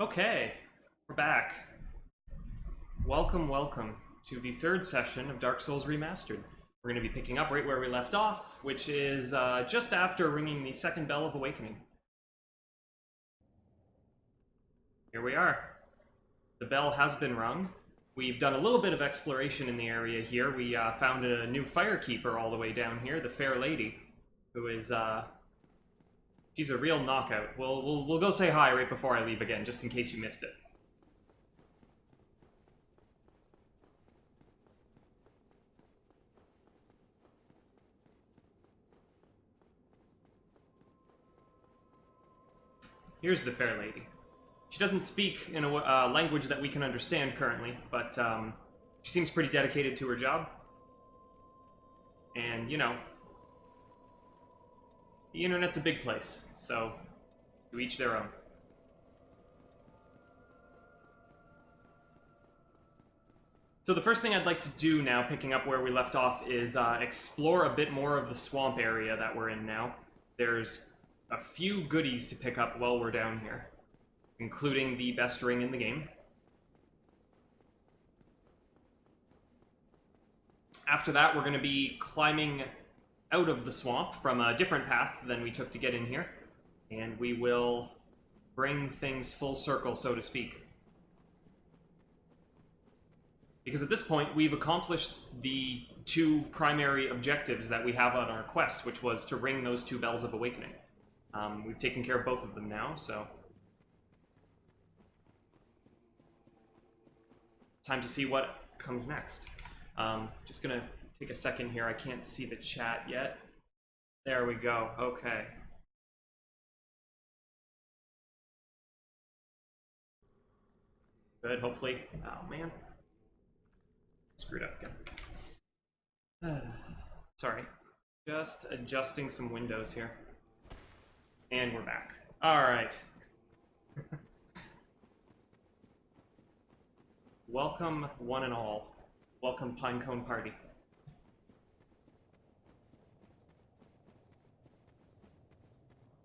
Okay, we're back. Welcome, welcome to the third session of Dark Souls Remastered. We're going to be picking up right where we left off, which is just after ringing the second bell of awakening. Here we are. The bell has been rung. We've done a little bit of exploration in the area here. We found a new firekeeper all the way down here, the Fair Lady, who is, she's a real knockout. We'll go say hi right before I leave again, just in case you missed it. Here's the Fair Lady. She doesn't speak in a language that we can understand currently, but she seems pretty dedicated to her job. And, you know, the internet's a big place, so to each their own. So the first thing I'd like to do now, picking up where we left off, is explore a bit more of the swamp area that we're in now. There's a few goodies to pick up while we're down here, including the best ring in the game. After that, we're going to be climbing out of the swamp from a different path than we took to get in here, and we will bring things full circle, so to speak. Because at this point, we've accomplished the two primary objectives that we have on our quest, which was to ring those two bells of awakening. We've taken care of both of them now, so time to see what comes next. Just gonna take a second here. I can't see the chat yet. There we go. Okay. Good, hopefully. Oh, man. Screwed up again. Sorry. Just adjusting some windows here. And we're back. Alright. Welcome, one and all. Welcome, Pinecone Party.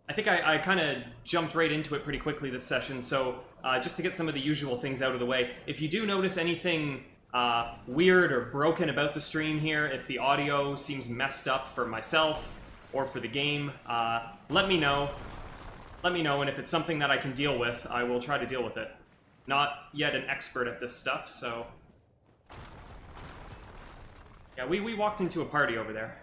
I think I kind of jumped right into it pretty quickly this session, so just to get some of the usual things out of the way, if you do notice anything weird or broken about the stream here, if the audio seems messed up for myself or for the game, let me know. Let me know, and if it's something that I can deal with, I will try to deal with it. Not yet an expert at this stuff, so... Yeah, we walked into a party over there.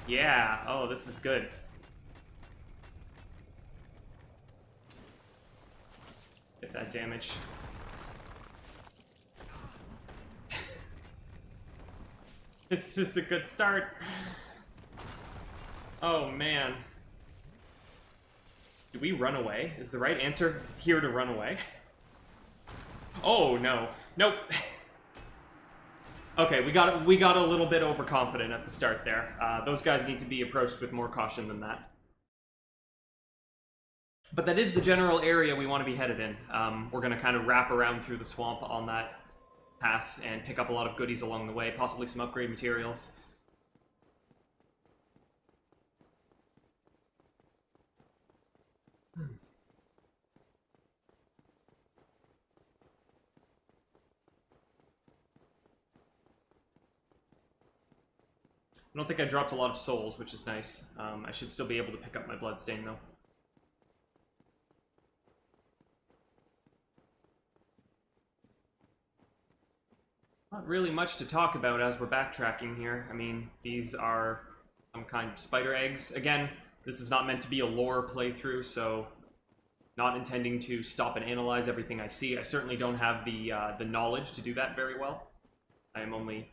Yeah, oh, this is good. Get that damage. This is a good start. Oh, man. Do we run away? Is the right answer here to run away? Oh, no. Nope. Okay, we got a little bit overconfident at the start there. Those guys need to be approached with more caution than that. But that is the general area we want to be headed in. We're going to kind of wrap around through the swamp on that path and pick up a lot of goodies along the way, possibly some upgrade materials. I don't think I dropped a lot of souls, which is nice. I should still be able to pick up my bloodstain, though. Not really much to talk about as we're backtracking here. I mean, these are some kind of spider eggs. Again, this is not meant to be a lore playthrough, so not intending to stop and analyze everything I see. I certainly don't have the knowledge to do that very well. I am only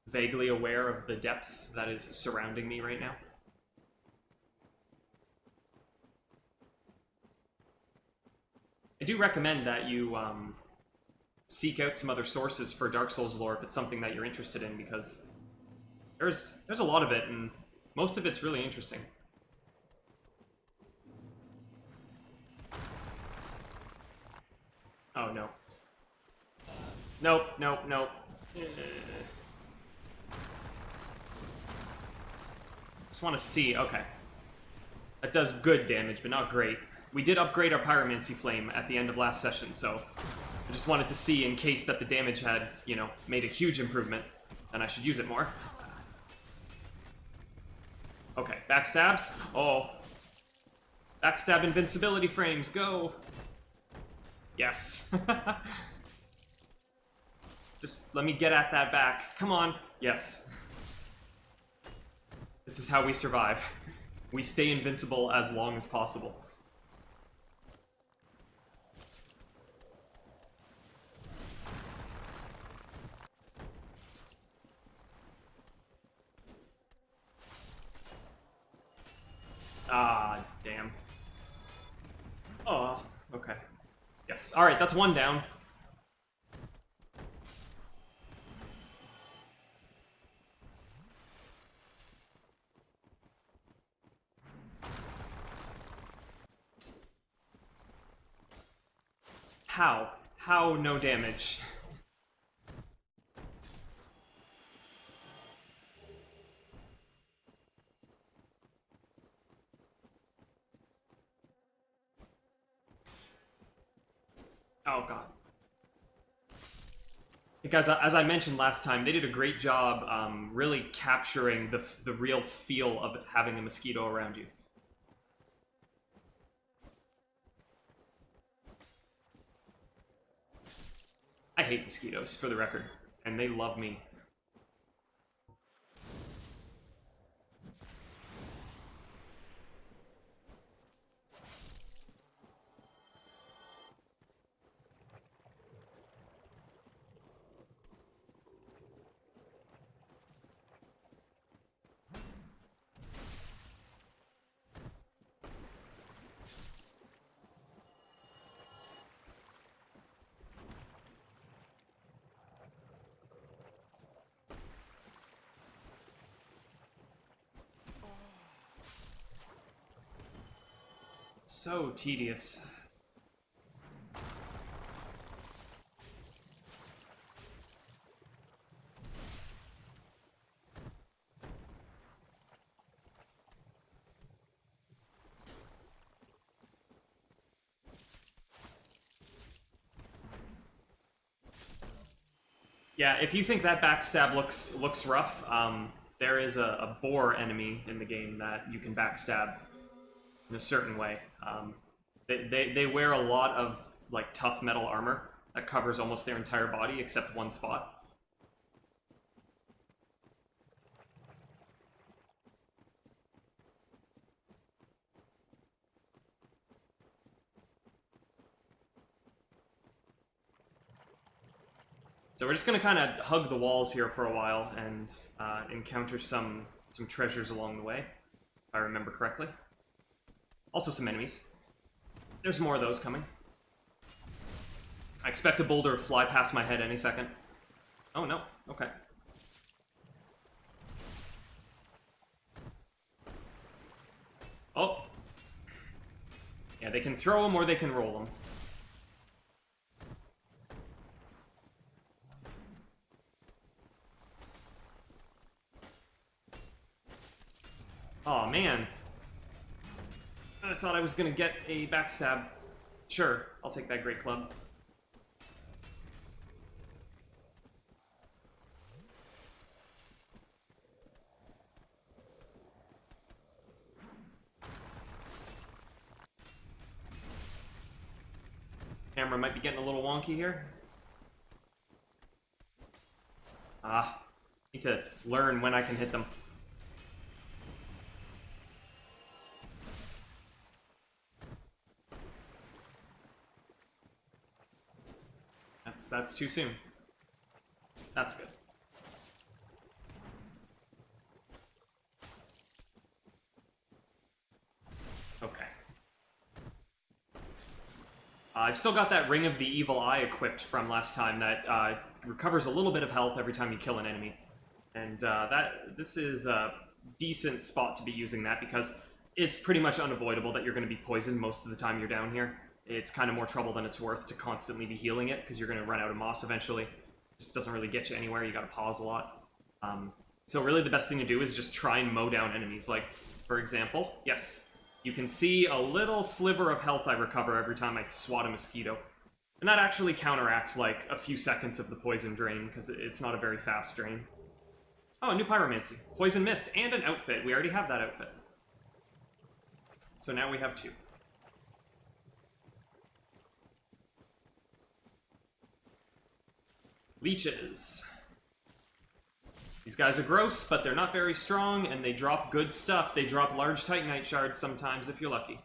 vaguely aware of the depth that is surrounding me right now. I do recommend that you seek out some other sources for Dark Souls lore if it's something that you're interested in, because there's a lot of it, and most of it's really interesting. Oh, no. Nope, nope, nope. Just want to see. Okay. That does good damage, but not great. We did upgrade our Pyromancy Flame at the end of last session, so I just wanted to see in case that the damage had, you know, made a huge improvement, and I should use it more. Okay, backstabs. Oh. Backstab invincibility frames, go! Yes. Just let me get at that back. Come on. Yes. This is how we survive. We stay invincible as long as possible. Ah, damn. Oh, okay. Yes. Alright, that's one down. How? How no damage? Oh god. Because as I mentioned last time, they did a great job really capturing the real feel of having a mosquito around you. I hate mosquitoes, for the record, and they love me. So tedious. Yeah, if you think that backstab looks rough, there is a boar enemy in the game that you can backstab in a certain way. They wear a lot of like tough metal armor that covers almost their entire body except one spot. So we're just gonna kind of hug the walls here for a while and encounter some treasures along the way, if I remember correctly. Also some enemies. There's more of those coming. I expect a boulder to fly past my head any second. Oh no, okay. Oh! Yeah, they can throw them or they can roll them. Oh man. I thought I was gonna get a backstab. Sure, I'll take that great club. Camera might be getting a little wonky here. Need to learn when I can hit them. That's too soon. That's good. Okay. I've still got that Ring of the Evil Eye equipped from last time that recovers a little bit of health every time you kill an enemy. And this is a decent spot to be using that because it's pretty much unavoidable that you're going to be poisoned most of the time you're down here. It's kind of more trouble than it's worth to constantly be healing it, because you're going to run out of moss eventually. It just doesn't really get you anywhere, you gotta pause a lot. So really the best thing to do is just try and mow down enemies. Like, for example, yes, You can see a little sliver of health I recover every time I swat a mosquito. And that actually counteracts, like, a few seconds of the poison drain, because it's not a very fast drain. Oh, a new pyromancy. Poison mist, and an outfit. We already have that outfit. So now we have 2. Leeches. These guys are gross, but they're not very strong, and they drop good stuff. They drop large Titanite shards sometimes, if you're lucky.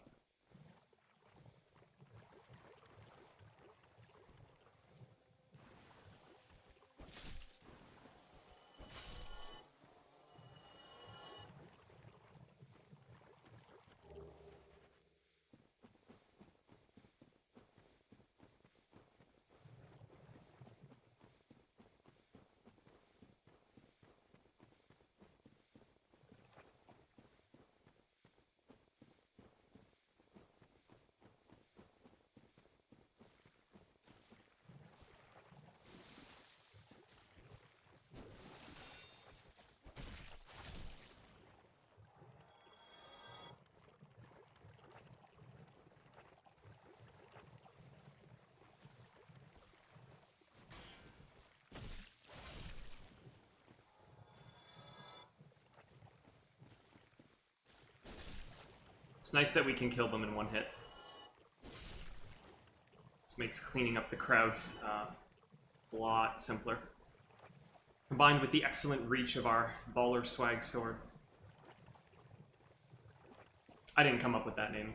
It's nice that we can kill them in one hit. This makes cleaning up the crowds a lot simpler. Combined with the excellent reach of our Baller Swag Sword. I didn't come up with that name.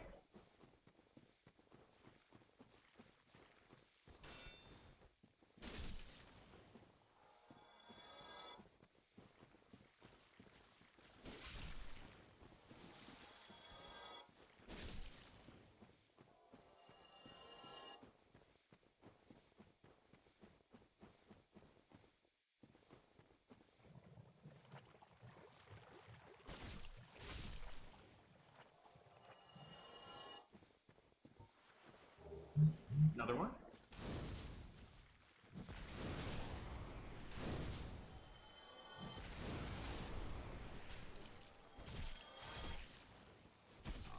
Another one?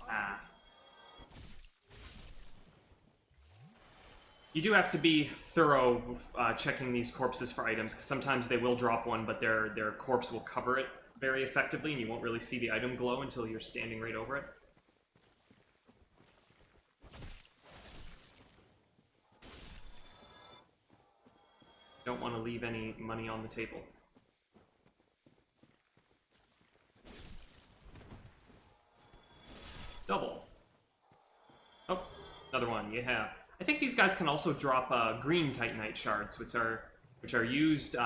Ah. You do have to be thorough checking these corpses for items, because sometimes they will drop one, but their corpse will cover it very effectively, and you won't really see the item glow until you're standing right over it. Don't want to leave any money on the table. Double. Oh, another one, yeah. I think these guys can also drop green Titanite shards, which are used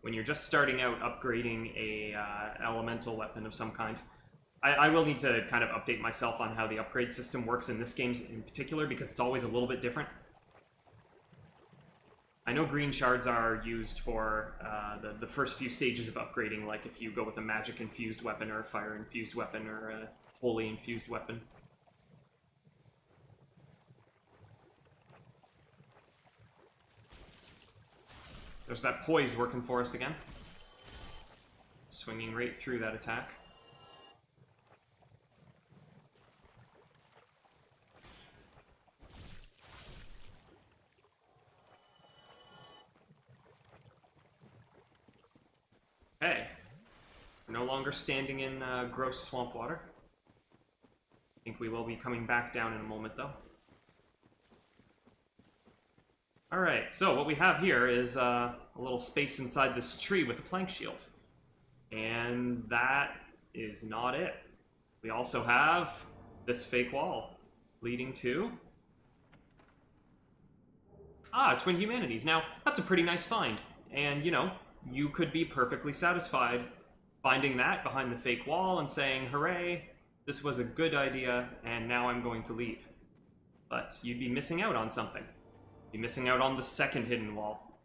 when you're just starting out upgrading a elemental weapon of some kind. I will need to kind of update myself on how the upgrade system works in this game in particular, because it's always a little bit different. I know green shards are used for the first few stages of upgrading, like if you go with a magic-infused weapon, or a fire-infused weapon, or a holy-infused weapon. There's that poise working for us again. Swinging right through that attack. Hey, we're no longer standing in gross swamp water. I think we will be coming back down in a moment, though. Alright, so what we have here is a little space inside this tree with a plank shield. And that is not it. We also have this fake wall leading to... Twin Humanities. Now, that's a pretty nice find. And, you know, you could be perfectly satisfied finding that behind the fake wall and saying, hooray, this was a good idea, and now I'm going to leave. But you'd be missing out on something. You'd be missing out on the second hidden wall.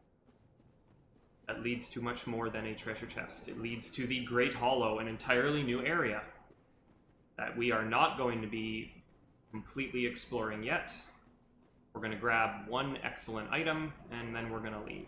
That leads to much more than a treasure chest. It leads to the Great Hollow, an entirely new area that we are not going to be completely exploring yet. We're going to grab one excellent item, and then we're going to leave.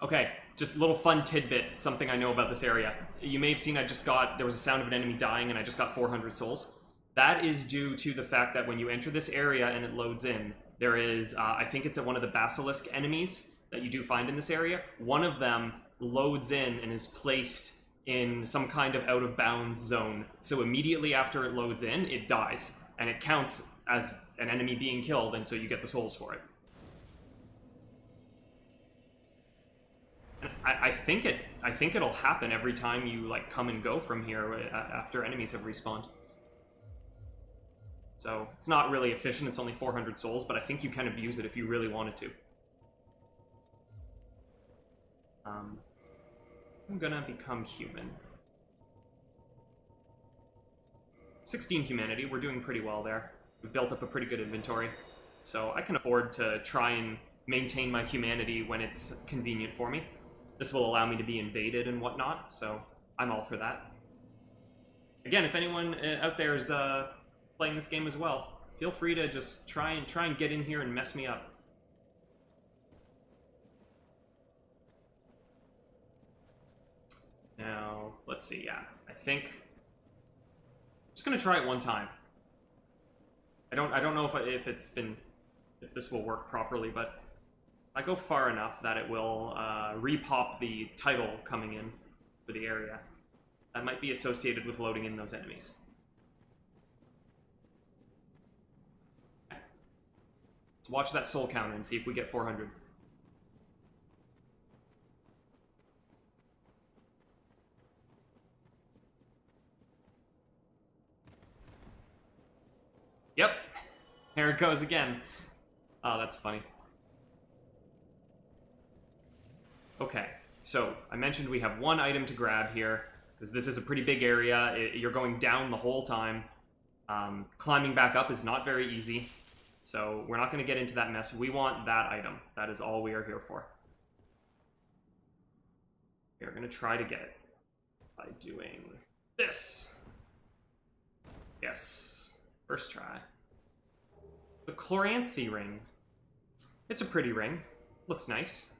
Okay, just a little fun tidbit, something I know about this area. You may have seen there was a sound of an enemy dying and I just got 400 souls. That is due to the fact that when you enter this area and it loads in, there is, I think it's one of the basilisk enemies that you do find in this area. One of them loads in and is placed in some kind of out-of-bounds zone. So immediately after it loads in, it dies. And it counts as an enemy being killed, and so you get the souls for it. I think it'll happen every time you like come and go from here after enemies have respawned. So it's not really efficient, it's only 400 souls, but I think you can abuse it if you really wanted to. I'm gonna become human. 16 humanity, we're doing pretty well there. We've built up a pretty good inventory, so I can afford to try and maintain my humanity when it's convenient for me. This will allow me to be invaded and whatnot, so I'm all for that. Again, if anyone out there is playing this game as well, feel free to just try and get in here and mess me up. Now, let's see, yeah, I think I'm just gonna try it one time. I don't know if this will work properly, but I go far enough that it will repop the title coming in for the area. That might be associated with loading in those enemies. Let's watch that soul counter and see if we get 400. Yep, there it goes again. Oh, that's funny. Okay, so I mentioned we have one item to grab here, because this is a pretty big area. You're going down the whole time. Climbing back up is not very easy, so we're not going to get into that mess. We want that item. That is all we are here for. We are going to try to get it by doing this. Yes, first try. The Chloranthy ring. It's a pretty ring. Looks nice.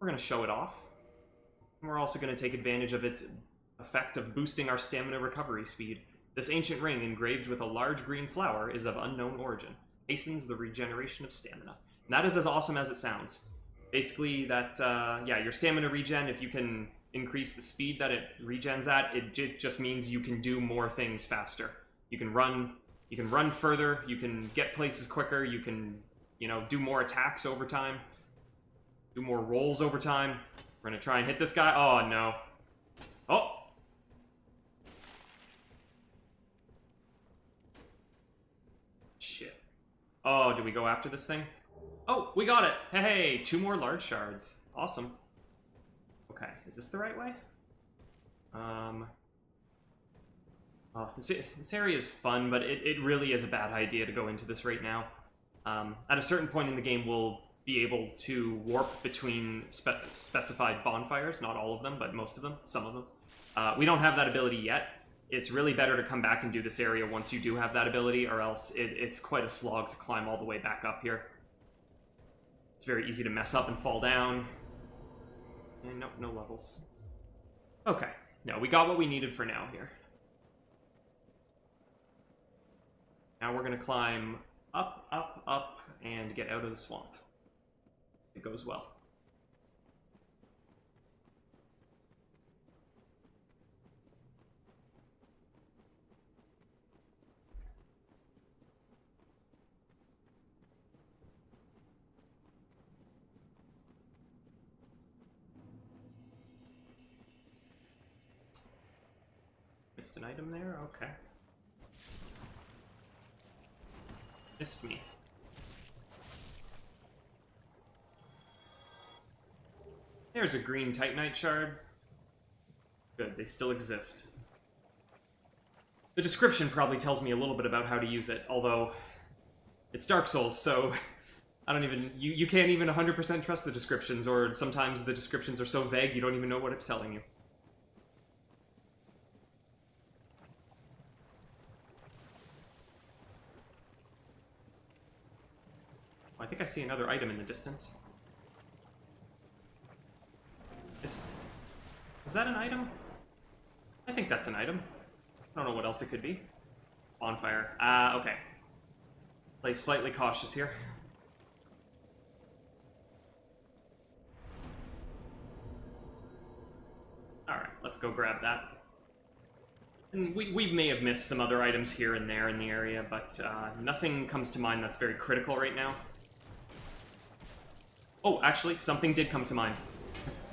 We're going to show it off. And we're also going to take advantage of its effect of boosting our stamina recovery speed. This ancient ring, engraved with a large green flower, is of unknown origin. Hastens the regeneration of stamina. And that is as awesome as it sounds. Basically, that, yeah, your stamina regen, if you can increase the speed that it regens at, it just means you can do more things faster. You can run further, you can get places quicker, you can, you know, do more attacks over time. Do more rolls over time. We're gonna try and hit this guy. Oh, no. Oh! Shit. Oh, do we go after this thing? Oh, we got it! Hey, 2 more large shards. Awesome. Okay, is this the right way? Oh, this area is fun, but it really is a bad idea to go into this right now. At a certain point in the game, we'll be able to warp between specified bonfires, not all of them, but most of them, some of them. We don't have that ability yet. It's really better to come back and do this area once you do have that ability, or else it's quite a slog to climb all the way back up here. It's very easy to mess up and fall down. And nope, no levels. Okay, no, we got what we needed for now here. Now we're gonna climb up, up, up, and get out of the swamp. It goes well. Missed an item there? Okay. Missed me. There's a green Titanite shard. Good, they still exist. The description probably tells me a little bit about how to use it, although it's Dark Souls, so I don't even... You can't even 100% trust the descriptions, or sometimes the descriptions are so vague you don't even know what it's telling you. I think I see another item in the distance. Is that an item? I think that's an item. I don't know what else it could be. Bonfire. Okay. Play slightly cautious here. Alright, let's go grab that. And we may have missed some other items here and there in the area, but nothing comes to mind that's very critical right now. Oh, actually, something did come to mind.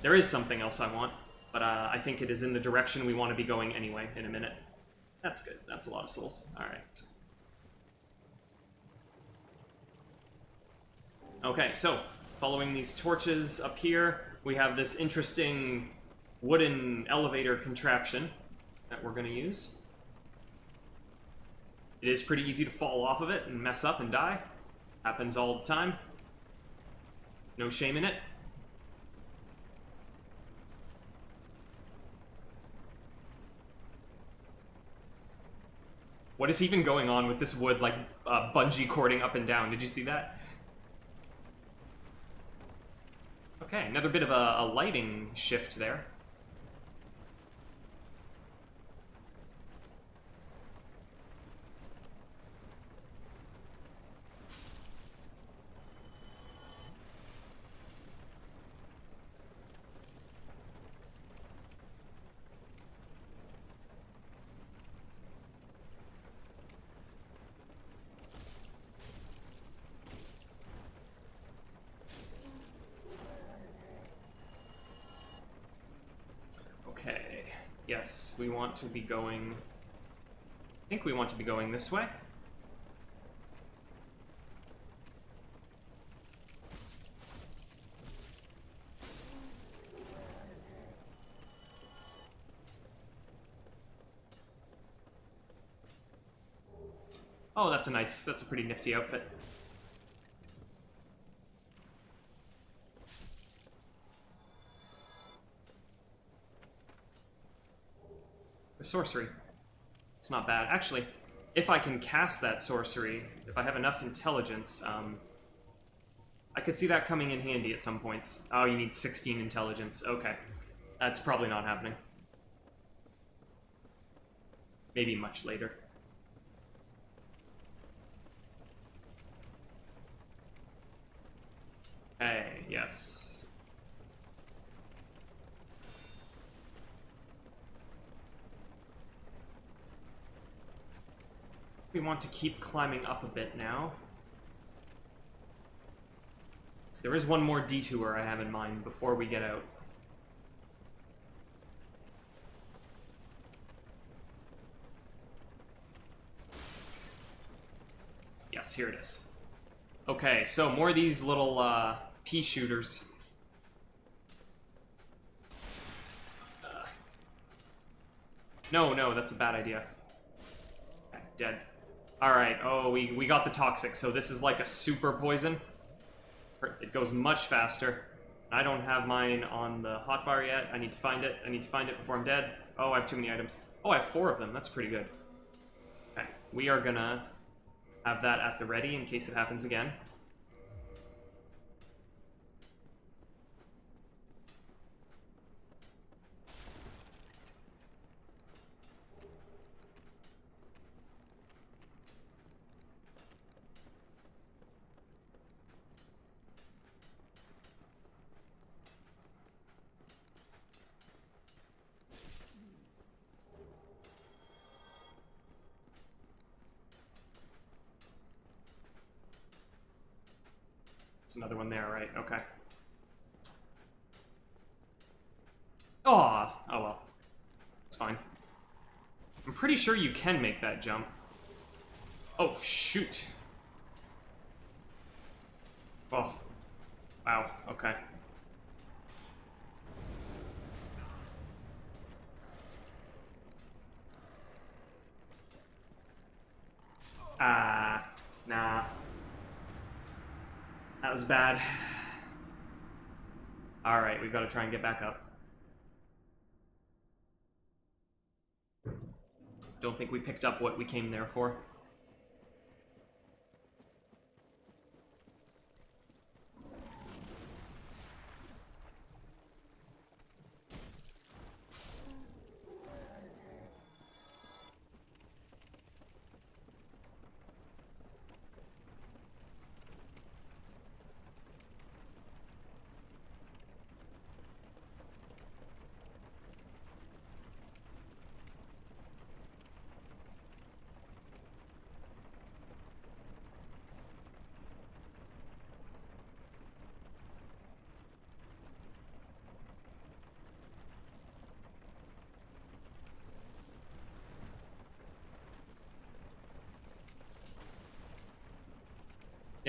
There is something else I want, but I think it is in the direction we want to be going anyway in a minute. That's good. That's a lot of souls. Alright. Okay, so, following these torches up here, we have this interesting wooden elevator contraption that we're going to use. It is pretty easy to fall off of it and mess up and die. Happens all the time. No shame in it. What is even going on with this wood, like, bungee cording up and down? Did you see that? Okay, another bit of a lighting shift there. Okay, yes, we want to be going... I think we want to be going this way. Oh, that's a pretty nifty outfit. The sorcery. It's not bad. Actually, if I can cast that sorcery, if I have enough intelligence, I could see that coming in handy at some points. Oh, you need 16 intelligence. Okay. That's probably not happening. Maybe much later. Hey, yes. We want to keep climbing up a bit now. So there is one more detour I have in mind before we get out. Yes, here it is. Okay, so more of these little pea shooters. No, that's a bad idea. Okay, dead. Alright, oh, we got the toxic, so this is like a super poison. It goes much faster. I don't have mine on the hotbar yet. I need to find it. I need to find it before I'm dead. Oh, I have too many items. Oh, I have 4 of them. That's pretty good. Okay, we are gonna have that at the ready in case it happens again. There's another one there, right? Okay. Oh well. It's fine. I'm pretty sure you can make that jump. Oh, shoot. Oh. Wow, okay. Nah. That was bad. Alright, we've got to try and get back up. Don't think we picked up what we came there for.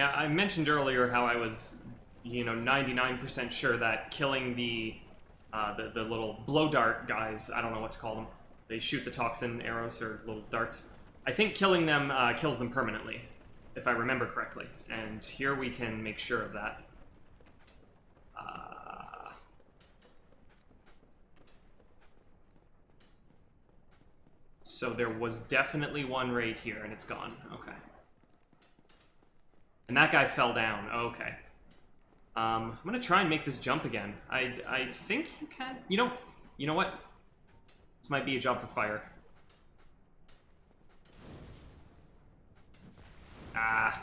Yeah, I mentioned earlier how I was, 99% sure that killing the little blow dart guys, I don't know what to call them. They shoot the toxin arrows or little darts. I think killing them kills them permanently, if I remember correctly. And here we can make sure of that. So there was definitely one right here, and it's gone. Okay. And that guy fell down. Okay. I'm gonna try and make this jump again. I think you can. You know what? This might be a job for fire. Ah.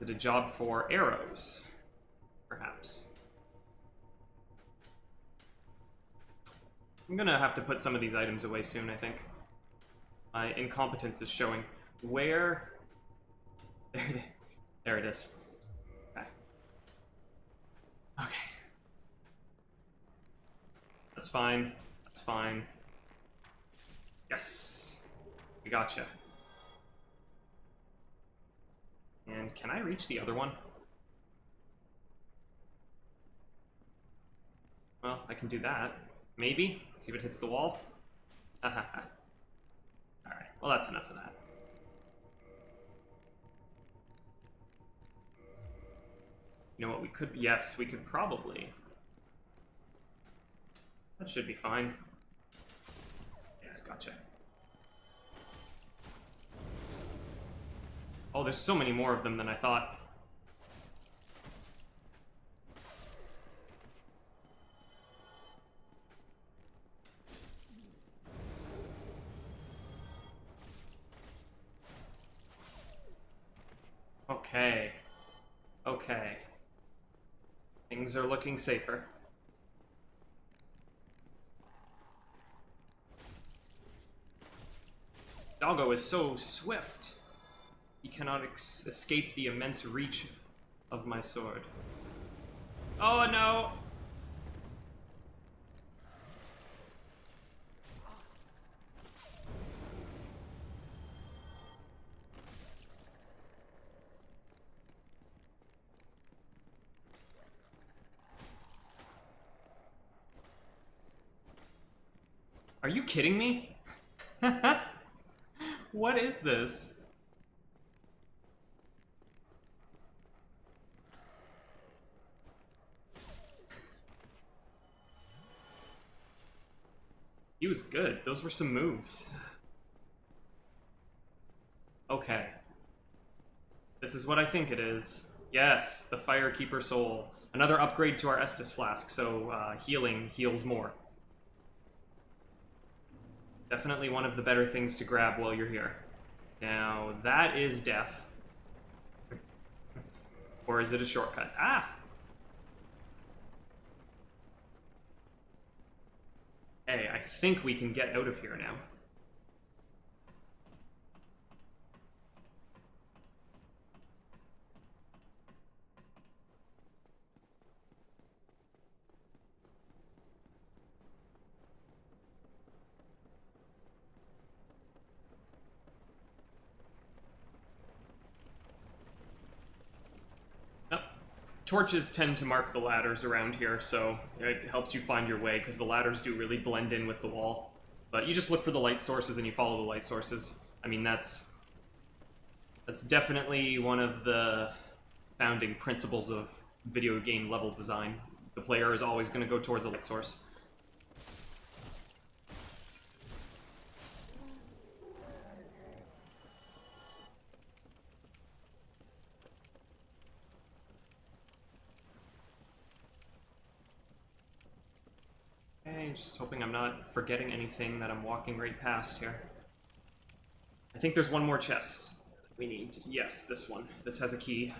Is it a job for arrows? Perhaps. I'm gonna have to put some of these items away soon, I think. My incompetence is showing. Where? There it is. Okay. Okay. That's fine. That's fine. Yes! We gotcha. And can I reach the other one? Well, I can do that. Maybe? See if it hits the wall? Haha. Alright, well that's enough of that. You know what we could... Yes, we could probably... That should be fine. Yeah, gotcha. Oh, there's so many more of them than I thought. Okay. Okay. Things are looking safer. Doggo is so swift. He cannot escape the immense reach of my sword. Oh no! Are you kidding me? What is this? He was good. Those were some moves. Okay. This is what I think it is. Yes, the Firekeeper Soul. Another upgrade to our Estus Flask, so healing heals more. Definitely one of the better things to grab while you're here. Now, that is death. Or is it a shortcut? Ah! Hey, I think we can get out of here now. Torches tend to mark the ladders around here, so it helps you find your way, because the ladders do really blend in with the wall. But you just look for the light sources and you follow the light sources. I mean, that's definitely one of the founding principles of video game level design. The player is always going to go towards a light source. Okay, just hoping I'm not forgetting anything that I'm walking right past here. I think there's one more chest we need. Yes, this one. This has a key.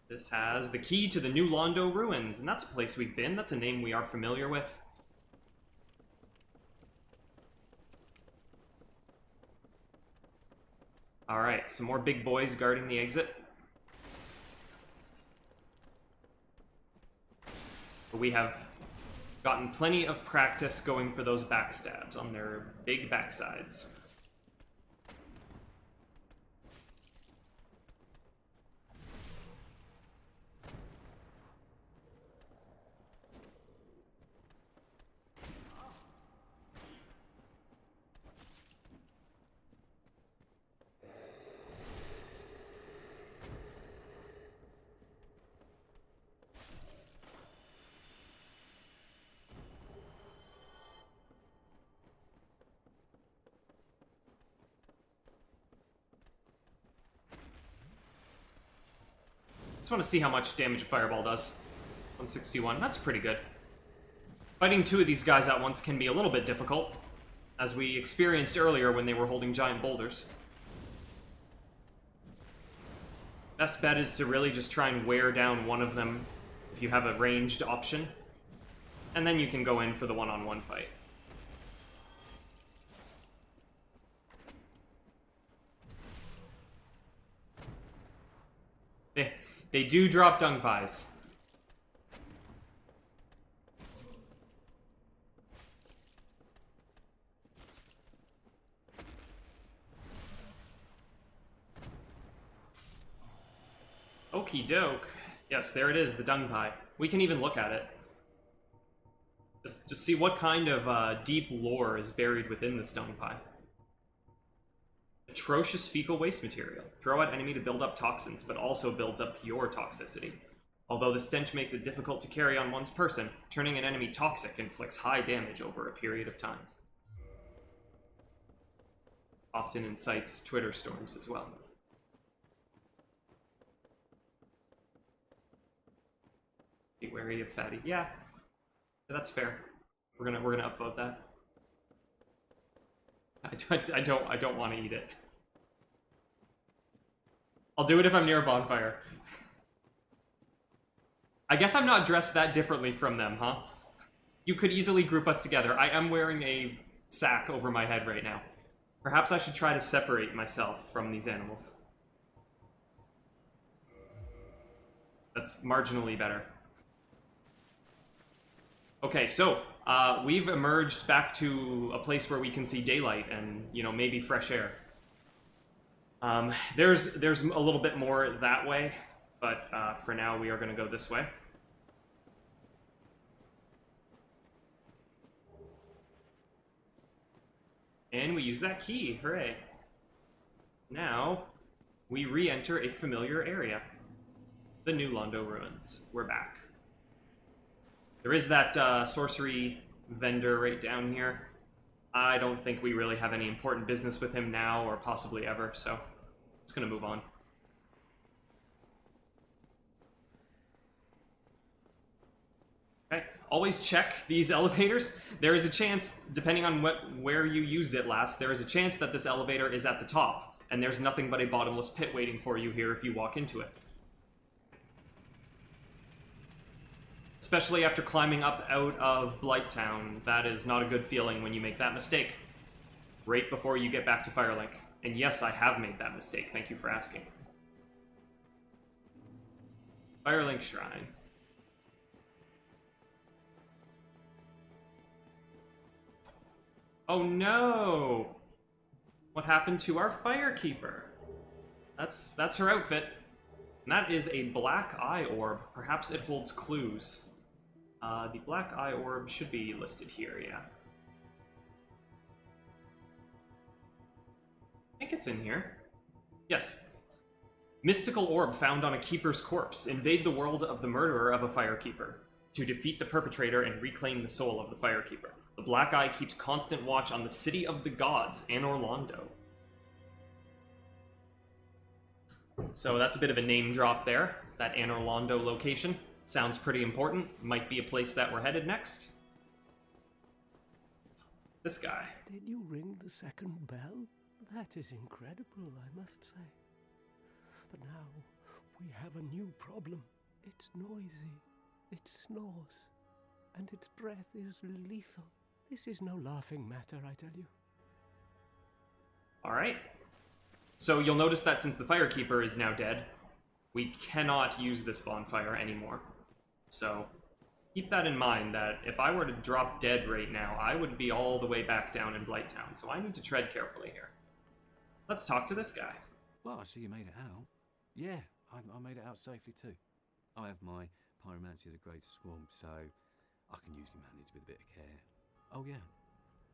This has the key to the New Londo Ruins, and that's a place we've been. That's a name we are familiar with. Alright, some more big boys guarding the exit. But we have gotten plenty of practice going for those backstabs on their big backsides. Just want to see how much damage a fireball does. 161. That's pretty good. Fighting two of these guys at once can be a little bit difficult, as we experienced earlier when they were holding giant boulders. Best bet is to really just try and wear down one of them if you have a ranged option. And then you can go in for the one-on-one fight. They do drop dung pies. Okie doke. Yes, there it is, the dung pie. We can even look at it. Just see what kind of deep lore is buried within this dung pie. Atrocious fecal waste material. Throw at enemy to build up toxins, but also builds up your toxicity. Although the stench makes it difficult to carry on one's person, turning an enemy toxic inflicts high damage over a period of time. Often incites Twitter storms as well. Be wary of fatty. Yeah, that's fair. We're gonna upvote that. I don't want to eat it. I'll do it if I'm near a bonfire. I guess I'm not dressed that differently from them, huh? You could easily group us together. I am wearing a sack over my head right now. Perhaps I should try to separate myself from these animals. That's marginally better. Okay, so we've emerged back to a place where we can see daylight and, you know, maybe fresh air. There's a little bit more that way, but for now we are going to go this way. And we use that key, hooray. Now, we re-enter a familiar area. The New Londo Ruins. We're back. There is that sorcery vendor right down here. I don't think we really have any important business with him now, or possibly ever, so just gonna move on. Okay, always check these elevators. There is a chance, depending on where you used it last, there is a chance that this elevator is at the top, and there's nothing but a bottomless pit waiting for you here if you walk into it. Especially after climbing up out of Blighttown, that is not a good feeling when you make that mistake. Right before you get back to Firelink. And yes, I have made that mistake, thank you for asking. Firelink Shrine. Oh no! What happened to our Firekeeper? That's her outfit. And that is a black eye orb. Perhaps it holds clues. The black eye orb should be listed here, yeah. I think it's in here. Yes. Mystical orb found on a keeper's corpse. Invade the world of the murderer of a Firekeeper. To defeat the perpetrator and reclaim the soul of the Firekeeper. The black eye keeps constant watch on the city of the gods, Anor Londo. So that's a bit of a name drop there, that Anor Londo location. Sounds pretty important. Might be a place that we're headed next. This guy. Did you ring the second bell? That is incredible, I must say. But now we have a new problem. It's noisy, it snores, and its breath is lethal. This is no laughing matter, I tell you. Alright. So you'll notice that since the Firekeeper is now dead, we cannot use this bonfire anymore. So keep that in mind, that if I were to drop dead right now, I would be all the way back down in Blighttown, so I need to tread carefully here. Let's talk to this guy. Well, I see you made it out. Yeah, I made it out safely too. I have my Pyromancy of the Great Swamp, so I can usually manage with a bit of care. Oh yeah,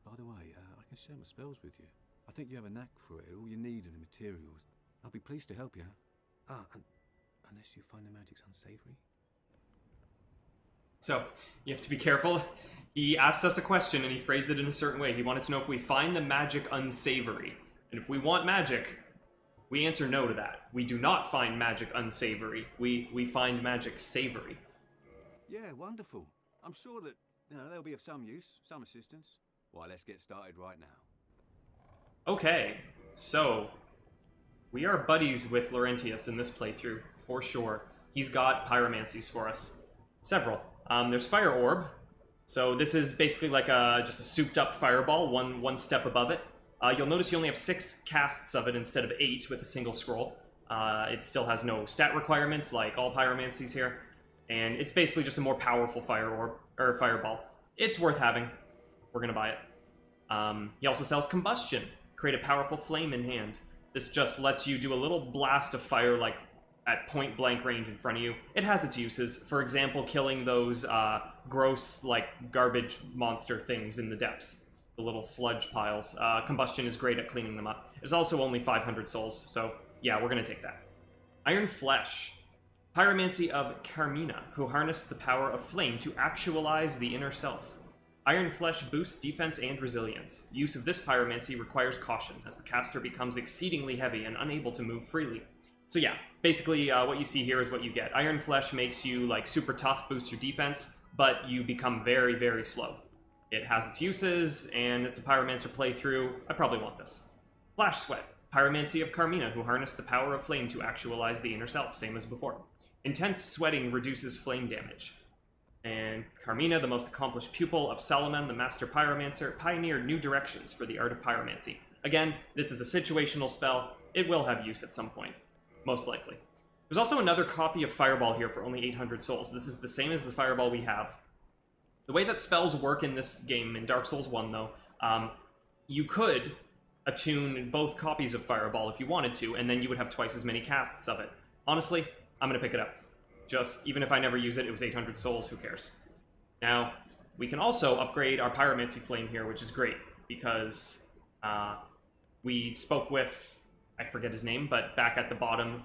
by the way, I can share my spells with you. I think you have a knack for it. All you need are the materials. I'll be pleased to help you. Unless you find the magic's unsavory. So, you have to be careful. He asked us a question and he phrased it in a certain way. He wanted to know if we find the magic unsavory. And if we want magic, We answer no to that. We do not find magic unsavory. We find magic savory. Yeah, wonderful. I'm sure that they'll be of some use, some assistance. Why, let's get started right now. Okay, so we are buddies with Laurentius in this playthrough, for sure. He's got pyromancies for us. Several. There's Fire Orb. So this is basically like just a souped-up fireball, one step above it. You'll notice you only have 6 casts of it instead of 8 with a single scroll. It still has no stat requirements like all pyromancies here. And it's basically just a more powerful fire orb, or fireball. It's worth having. We're gonna buy it. He also sells Combustion. Create a powerful flame in hand. This just lets you do a little blast of fire, like, at point-blank range in front of you. It has its uses. For example, killing those gross, like, garbage monster things in the depths. The little sludge piles. Combustion is great at cleaning them up. It's also only 500 souls, so yeah, we're gonna take that. Iron Flesh. Pyromancy of Carmina, who harnessed the power of flame to actualize the inner self. Iron Flesh boosts defense and resilience. Use of this pyromancy requires caution, as the caster becomes exceedingly heavy and unable to move freely. So yeah, basically what you see here is what you get. Iron Flesh makes you, like, super tough, boosts your defense, but you become very, very slow. It has its uses, and it's a Pyromancer playthrough. I probably want this. Flash Sweat. Pyromancy of Carmina, who harnessed the power of flame to actualize the inner self, same as before. Intense sweating reduces flame damage. And Carmina, the most accomplished pupil of Salaman, the master pyromancer, pioneered new directions for the art of pyromancy. Again, this is a situational spell. It will have use at some point. Most likely. There's also another copy of Fireball here for only 800 souls. This is the same as the Fireball we have. The way that spells work in this game, in Dark Souls 1, though, you could attune both copies of Fireball if you wanted to, and then you would have twice as many casts of it. Honestly, I'm going to pick it up. Just, even if I never use it, it was 800 souls, who cares? Now, we can also upgrade our Pyromancy Flame here, which is great, because we spoke with, I forget his name, but back at the bottom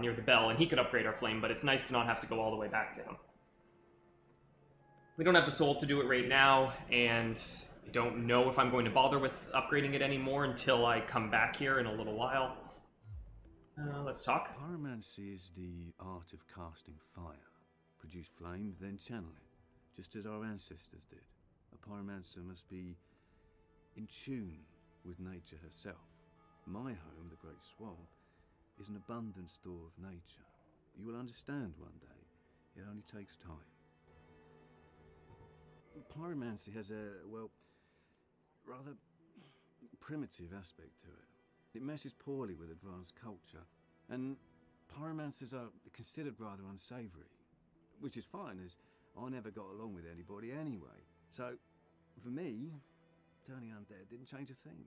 near the bell, and he could upgrade our Flame, but it's nice to not have to go all the way back to him. We don't have the souls to do it right now, and I don't know if I'm going to bother with upgrading it anymore until I come back here in a little while. Let's talk. Pyromancy is the art of casting fire. Produce flame, then channel it, just as our ancestors did. A pyromancer must be in tune with nature herself. My home, the Great Swamp, is an abundant store of nature. You will understand one day. It only takes time. Pyromancy has a, well, rather primitive aspect to it. It meshes poorly with advanced culture, and pyromancers are considered rather unsavory, which is fine, as I never got along with anybody anyway. So, for me, turning undead didn't change a thing.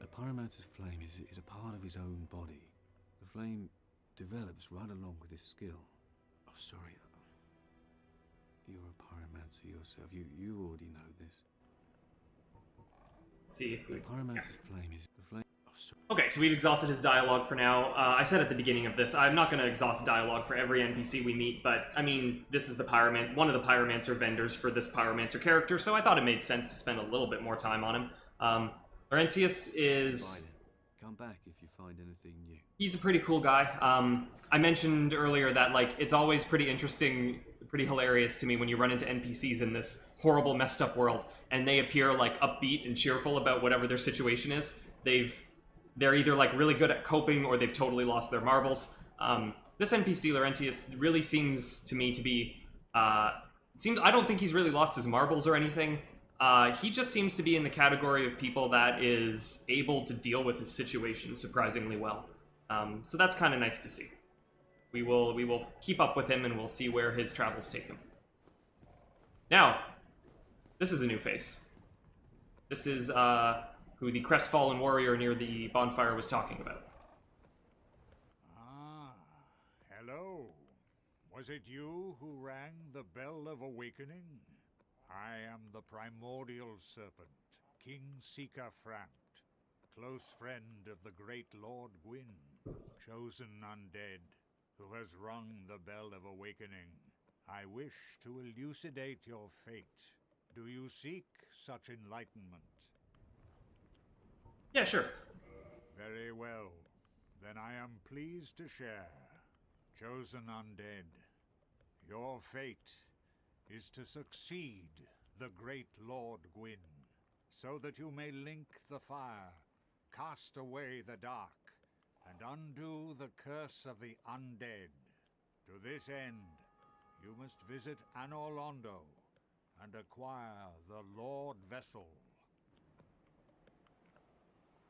A pyromancer's flame is a part of his own body. The flame develops right along with his skill. Oh, sorry. You're a pyromancer yourself. You already know this. Let's see if we... The pyromancer's flame is... The flame... Oh, sorry. Okay, so we've exhausted his dialogue for now. I said at the beginning of this, I'm not going to exhaust dialogue for every NPC we meet, but, I mean, this is the one of the Pyromancer vendors for this Pyromancer character, so I thought it made sense to spend a little bit more time on him. Laurentius is... Come back if you find anything new. He's a pretty cool guy. I mentioned earlier that, like, it's always pretty interesting, pretty hilarious to me when you run into NPCs in this horrible, messed up world, and they appear, like, upbeat and cheerful about whatever their situation is. They're either, like, really good at coping, or they've totally lost their marbles. This NPC, Laurentius, really seems to me to be... I don't think he's really lost his marbles or anything. He just seems to be in the category of people that is able to deal with his situation surprisingly well. So that's kind of nice to see. We will keep up with him, and we'll see where his travels take him. Now, this is a new face. This is who the crestfallen warrior near the bonfire was talking about. Ah, hello. Was it you who rang the bell of awakening? I am the primordial serpent, King Sika Frampt, close friend of the great Lord Gwyn, chosen undead, who has rung the bell of awakening. I wish to elucidate your fate. Do you seek such enlightenment? Yeah, sure. Very well. Then I am pleased to share. Chosen undead, your fate is to succeed the great Lord Gwyn, so that you may link the fire, cast away the dark, and undo the curse of the undead. To this end, you must visit Anor Londo and acquire the Lord Vessel.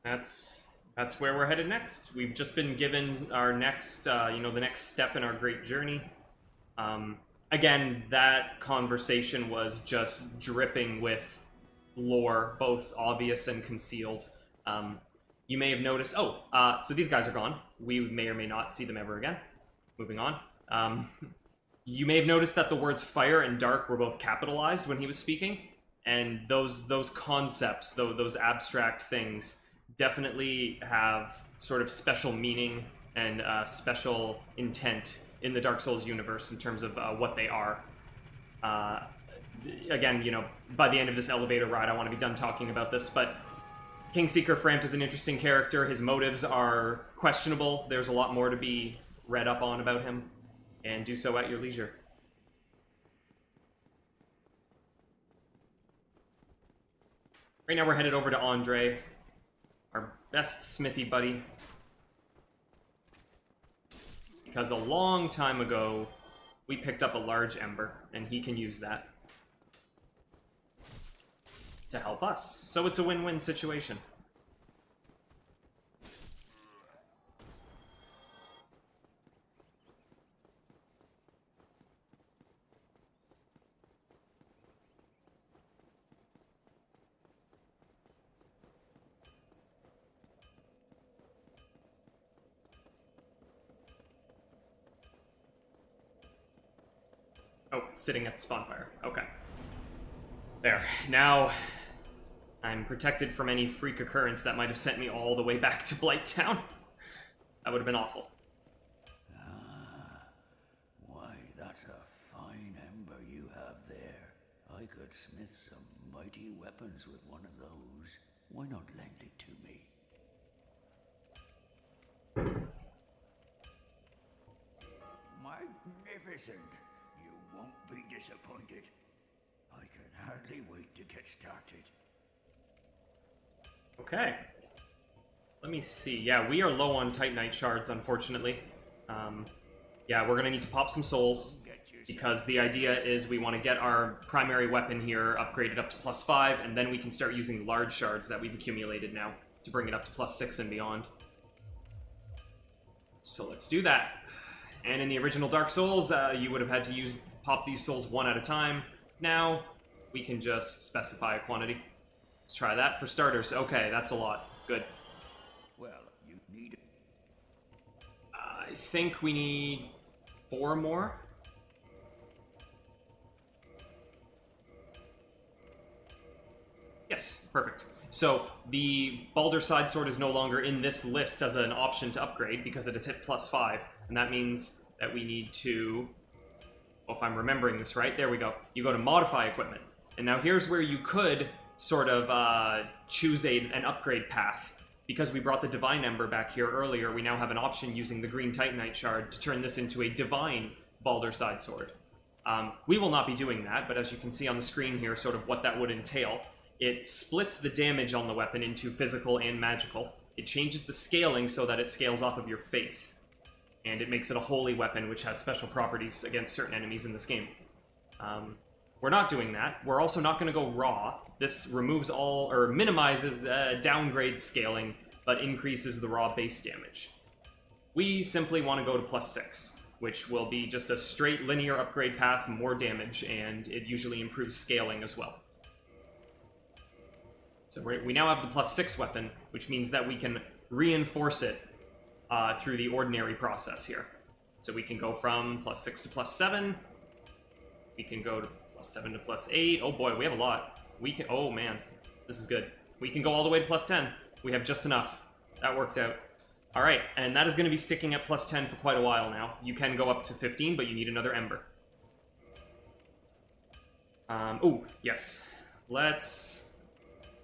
That's where we're headed next. We've just been given our next, the next step in our great journey. Again, that conversation was just dripping with lore, both obvious and concealed. You may have noticed. So these guys are gone. We may or may not see them ever again. Moving on. You may have noticed that the words fire and dark were both capitalized when he was speaking, and those concepts, those abstract things, definitely have sort of special meaning and special intent in the Dark Souls universe in terms of what they are. Again, by the end of this elevator ride, I want to be done talking about this, but Kingseeker Frampt is an interesting character. His motives are questionable. There's a lot more to be read up on about him, and do so at your leisure. Right now we're headed over to Andre, our best smithy buddy. Because a long time ago, we picked up a large ember, and he can use that to help us. So it's a win-win situation. Oh, sitting at the spawn fire. Okay. There. Now, I'm protected from any freak occurrence that might have sent me all the way back to Blighttown. That would have been awful. Why, that's a fine ember you have there. I could smith some mighty weapons with one of those. Why not lend it to me? Magnificent! You won't be disappointed. I can hardly wait to get started. Okay. Let me see. Yeah, we are low on Titanite shards, unfortunately. Yeah, we're going to need to pop some souls, because the idea is we want to get our primary weapon here upgraded up to +5, and then we can start using large shards that we've accumulated now to bring it up to +6 and beyond. So let's do that. And in the original Dark Souls, you would have had to pop these souls one at a time. Now, we can just specify a quantity. Let's try that for starters. Okay, that's a lot. Good. Well, you need it. I think we need 4 more. Yes, perfect. So the Baldur's Side Sword is no longer in this list as an option to upgrade because it has hit +5, and that means that we need to, well, if I'm remembering this right, there we go. You go to Modify Equipment, and now here's where you could sort of choose an upgrade path. Because we brought the Divine Ember back here earlier, we now have an option using the Green Titanite Shard to turn this into a Divine Baldur's Side Sword. We will not be doing that, but as you can see on the screen here, sort of what that would entail. It splits the damage on the weapon into physical and magical. It changes the scaling so that it scales off of your faith. And it makes it a holy weapon, which has special properties against certain enemies in this game. We're not doing that. We're also not going to go raw. This removes all, or minimizes downgrade scaling, but increases the raw base damage. We simply want to go to +6, which will be just a straight linear upgrade path, more damage, and it usually improves scaling as well. So we now have the +6 weapon, which means that we can reinforce it through the ordinary process here. So we can go from +6 to +7. We can go to +7 to +8. Oh boy, we have a lot. We can. Oh man, this is good. We can go all the way to +10. We have just enough. That worked out. All right, and that is going to be sticking at +10 for quite a while now. You can go up to 15, but you need another ember. Oh yes, let's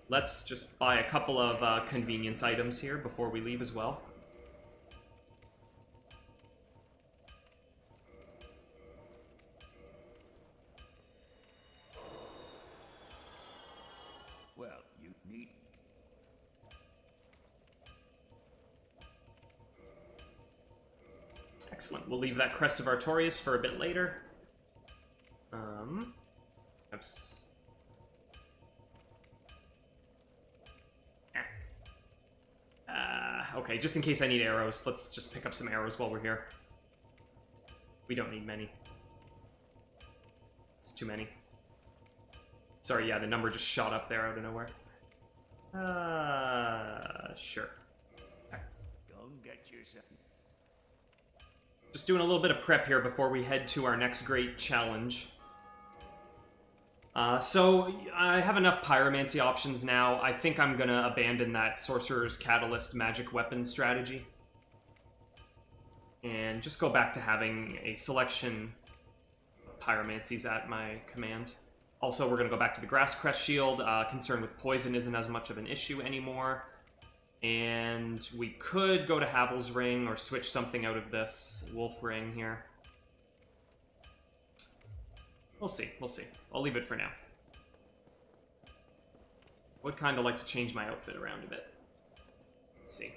let's just buy a couple of convenience items here before we leave as well. Well, you need. Excellent. We'll leave that Crest of Artorias for a bit later. Have okay, just in case I need arrows, let's just pick up some arrows while we're here. We don't need many. It's too many. Sorry, yeah, the number just shot up there out of nowhere. Sure. Go get yourself. Just doing a little bit of prep here before we head to our next great challenge. So, I have enough pyromancy options now. I think I'm gonna abandon that Sorcerer's Catalyst magic weapon strategy. And just go back to having a selection of pyromancies at my command. Also, we're gonna go back to the Grass Crest Shield. Concern with poison isn't as much of an issue anymore. And we could go to Havel's Ring or switch something out of this Wolf Ring here. We'll see, we'll see. I'll leave it for now. Would kind of like to change my outfit around a bit. Let's see.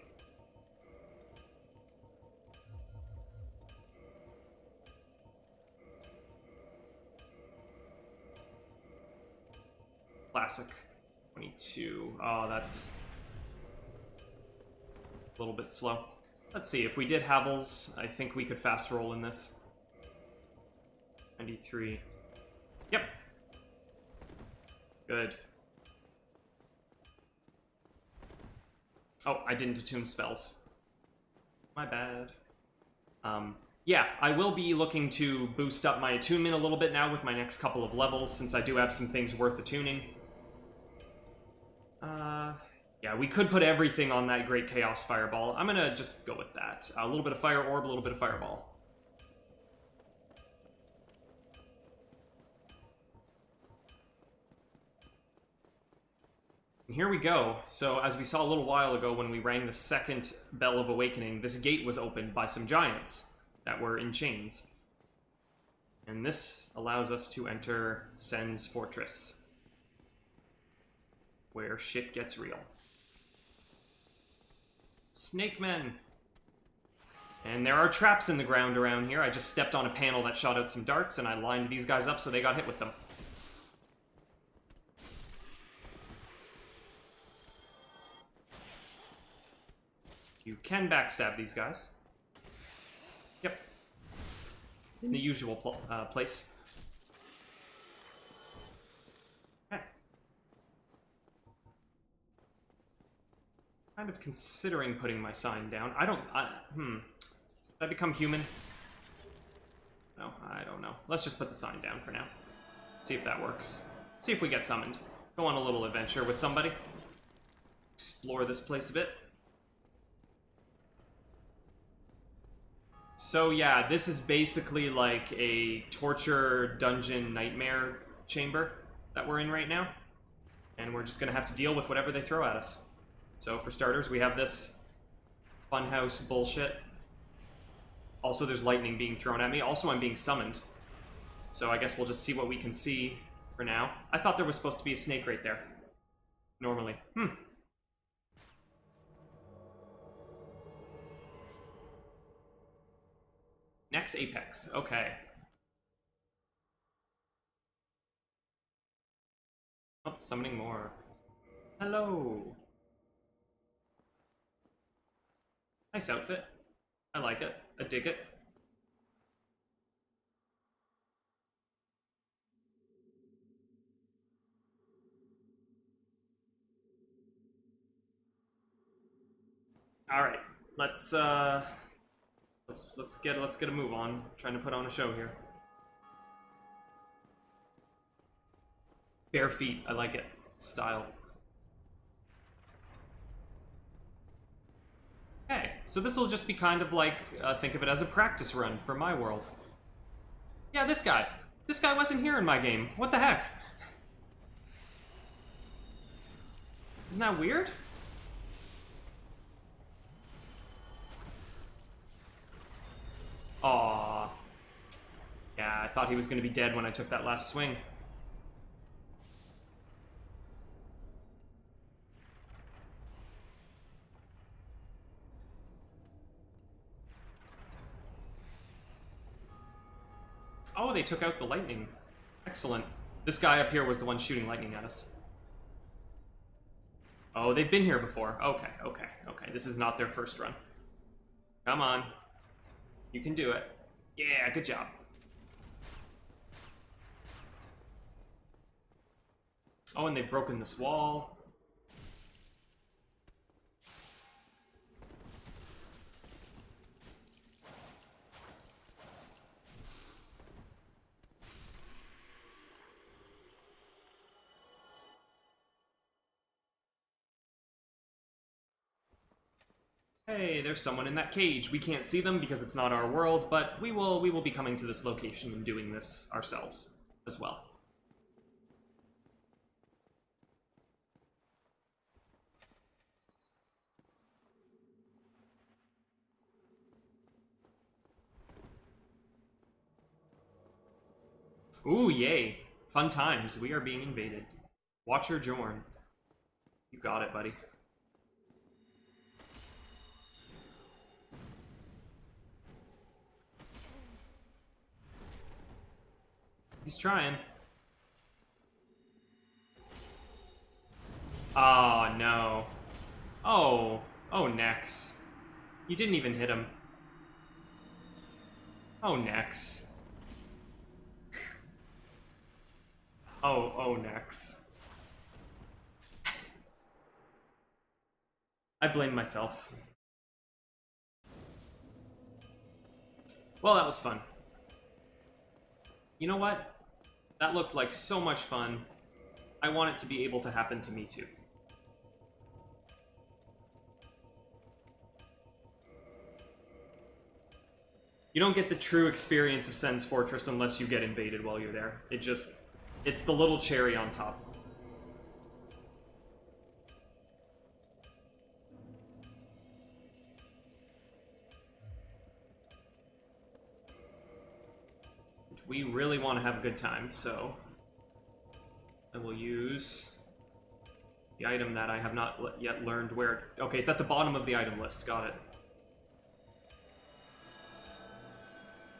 Classic 22. Oh, that's a little bit slow. Let's see, if we did Havel's, I think we could fast roll in this. 93. Yep. Good. Oh, I didn't attune spells. My bad. Yeah, I will be looking to boost up my attunement a little bit now with my next couple of levels, since I do have some things worth attuning. Yeah, we could put everything on that Great Chaos Fireball. I'm gonna just go with that. A little bit of Fire Orb, a little bit of Fireball. And here we go. So, as we saw a little while ago when we rang the second Bell of Awakening, this gate was opened by some giants that were in chains. And this allows us to enter Sen's Fortress, where shit gets real. Snake Men! And there are traps in the ground around here. I just stepped on a panel that shot out some darts, and I lined these guys up so they got hit with them. You can backstab these guys. Yep. In the usual place. Okay. Kind of considering putting my sign down. Should I become human? No, I don't know. Let's just put the sign down for now. See if that works. See if we get summoned. Go on a little adventure with somebody. Explore this place a bit. So yeah, this is basically like a torture dungeon nightmare chamber that we're in right now. And we're just gonna have to deal with whatever they throw at us. So for starters, we have this funhouse bullshit. Also, there's lightning being thrown at me. Also, I'm being summoned. So I guess we'll just see what we can see for now. I thought there was supposed to be a snake right there. Normally. Next Apex. Okay. Oh, summoning more. Hello. Nice outfit. I like it. I dig it. All right. Let's get a move on. I'm trying to put on a show here. Bare feet. I like it. Style. Okay, so this will just be kind of like, think of it as a practice run for my world. Yeah, this guy. This guy wasn't here in my game. What the heck? Isn't that weird? Aww. Yeah, I thought he was going to be dead when I took that last swing. Oh, they took out the lightning. Excellent. This guy up here was the one shooting lightning at us. Oh, they've been here before. Okay, okay, okay. This is not their first run. Come on. You can do it. Yeah, good job. Oh, and they've broken this wall. Hey, there's someone in that cage. We can't see them because it's not our world, but we will be coming to this location and doing this ourselves as well. Ooh, yay. Fun times. We are being invaded. Watcher Jorn. You got it, buddy. He's trying. Oh, no. Oh. Oh, Nex. You didn't even hit him. Oh, Nex. Oh, Nex. I blame myself. Well, that was fun. You know what? That looked like so much fun. I want it to be able to happen to me too. You don't get the true experience of Sen's Fortress unless you get invaded while you're there. It's the little cherry on top. We really want to have a good time, so I will use the item that I have not yet learned where... Okay, it's at the bottom of the item list. Got it.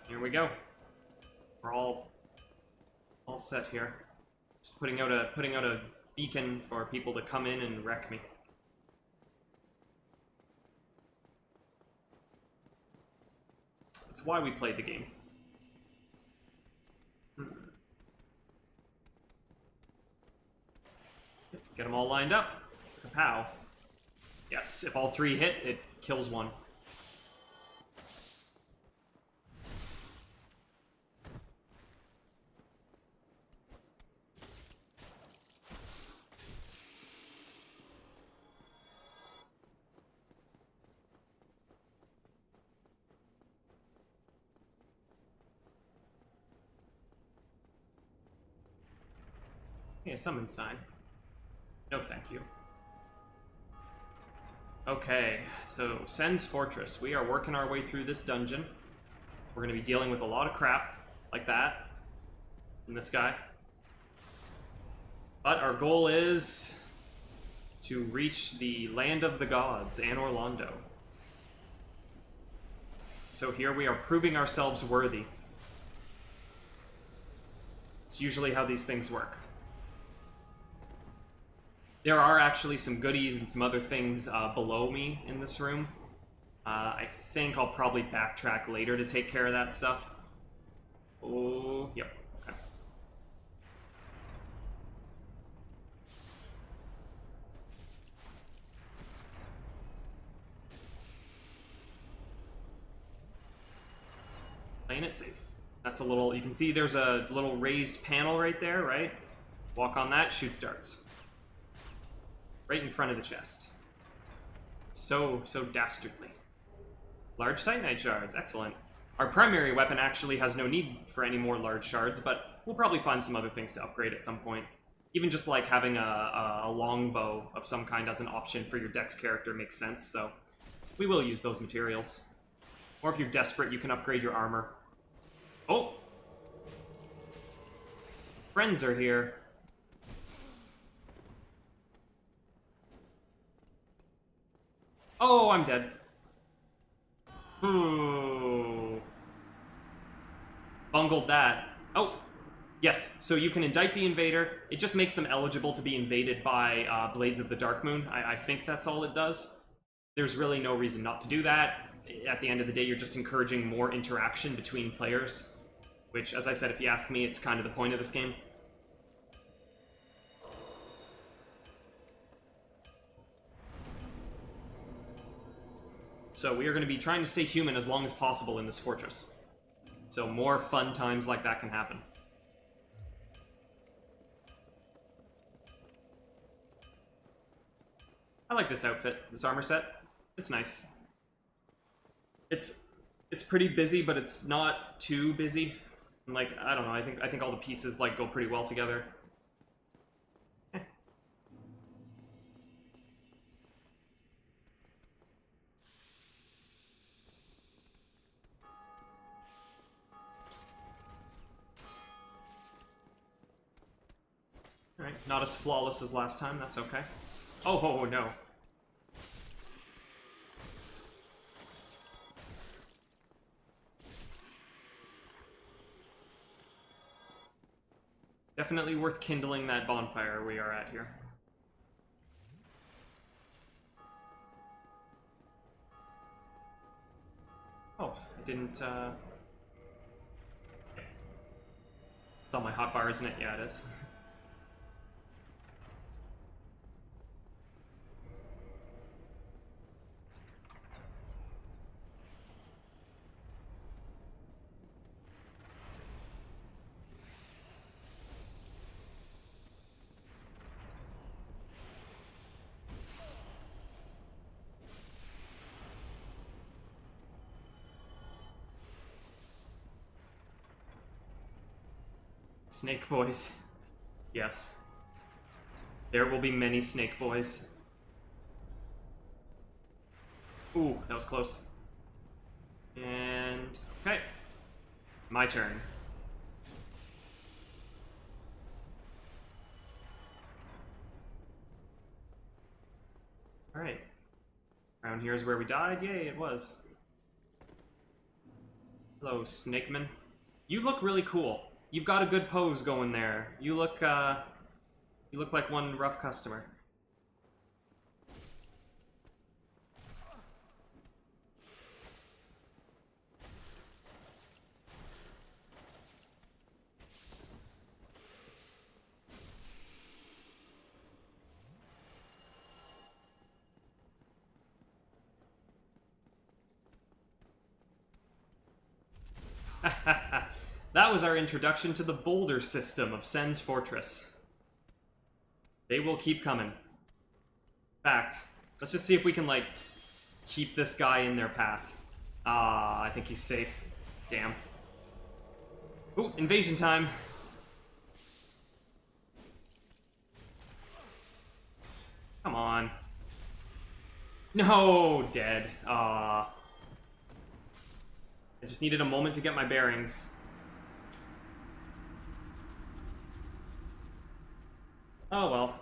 Here we go. We're all set here. Just putting out a beacon for people to come in and wreck me. That's why we played the game. Get them all lined up. Kapow. Yes, if all three hit, it kills one. Hey, a summon sign. No, thank you. Okay, so Sen's Fortress. We are working our way through this dungeon. We're going to be dealing with a lot of crap, like that, and this guy. But our goal is to reach the Land of the Gods, Anor Londo. So here we are proving ourselves worthy. It's usually how these things work. There are actually some goodies and some other things below me in this room. I think I'll probably backtrack later to take care of that stuff. Oh, yep. Okay. Playing it safe. That's a little... You can see there's a little raised panel right there, right? Walk on that, shoot starts. Right in front of the chest. So dastardly. Large Titanite shards, excellent. Our primary weapon actually has no need for any more large shards, but we'll probably find some other things to upgrade at some point. even just like having a longbow of some kind as an option for your dex character makes sense, so we will use those materials. Or if you're desperate, you can upgrade your armor. Oh! Friends are here. Oh, I'm dead. Ooh. Bungled that. Oh! Yes, so you can indict the invader. It just makes them eligible to be invaded by Blades of the Darkmoon. I think that's all it does. There's really no reason not to do that. At the end of the day, you're just encouraging more interaction between players. Which, as I said, if you ask me, it's kind of the point of this game. So we are going to be trying to stay human as long as possible in this fortress. So more fun times like that can happen. I like this outfit, this armor set. It's nice. It's pretty busy, but it's not too busy. And like, I don't know, I think all the pieces like go pretty well together. Alright, not as flawless as last time, that's okay. Oh, no. Definitely worth kindling that bonfire we are at here. Oh, I didn't, It's on my hotbar, isn't it? Yeah, it is. Snake boys. Yes. There will be many snake boys. Ooh, that was close. And... okay. My turn. Alright. Around here is where we died? Yay, it was. Hello, Snakeman. You look really cool. You've got a good pose going there. You look like one rough customer. That was our introduction to the boulder system of Sen's Fortress. They will keep coming. In fact, let's just see if we can, like, keep this guy in their path. Ah, I think he's safe. Damn. Ooh, invasion time. Come on. No, dead. Ah. I just needed a moment to get my bearings. Oh well.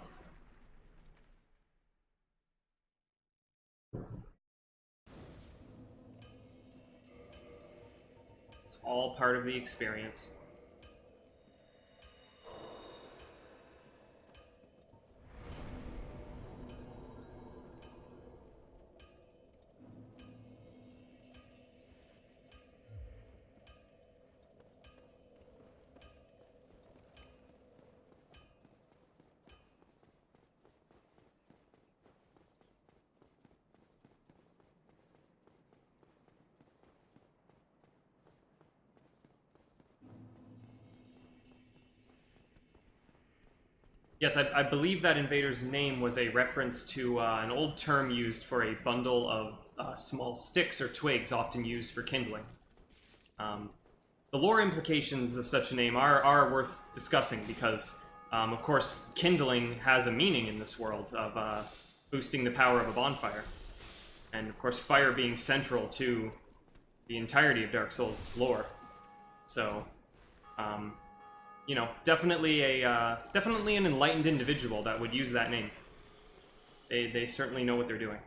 It's all part of the experience. Yes, I believe that invader's name was a reference to an old term used for a bundle of small sticks or twigs often used for kindling. The lore implications of such a name are worth discussing because Of course, kindling has a meaning in this world of boosting the power of a bonfire. And of course, fire being central to the entirety of Dark Souls' lore. So, you know, definitely an enlightened individual that would use that name. They certainly know what they're doing.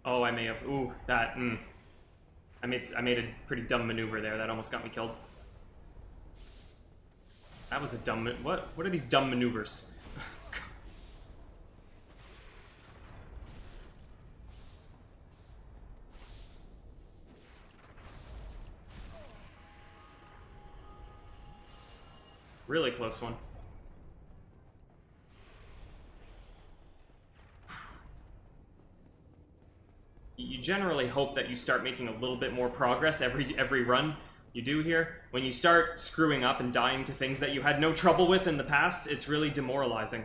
Oh, I may have. Ooh, that. I made a pretty dumb maneuver there. That almost got me killed. That was a dumb. What are these dumb maneuvers? Really close one. You generally hope that you start making a little bit more progress every run you do here. When you start screwing up and dying to things that you had no trouble with in the past, it's really demoralizing.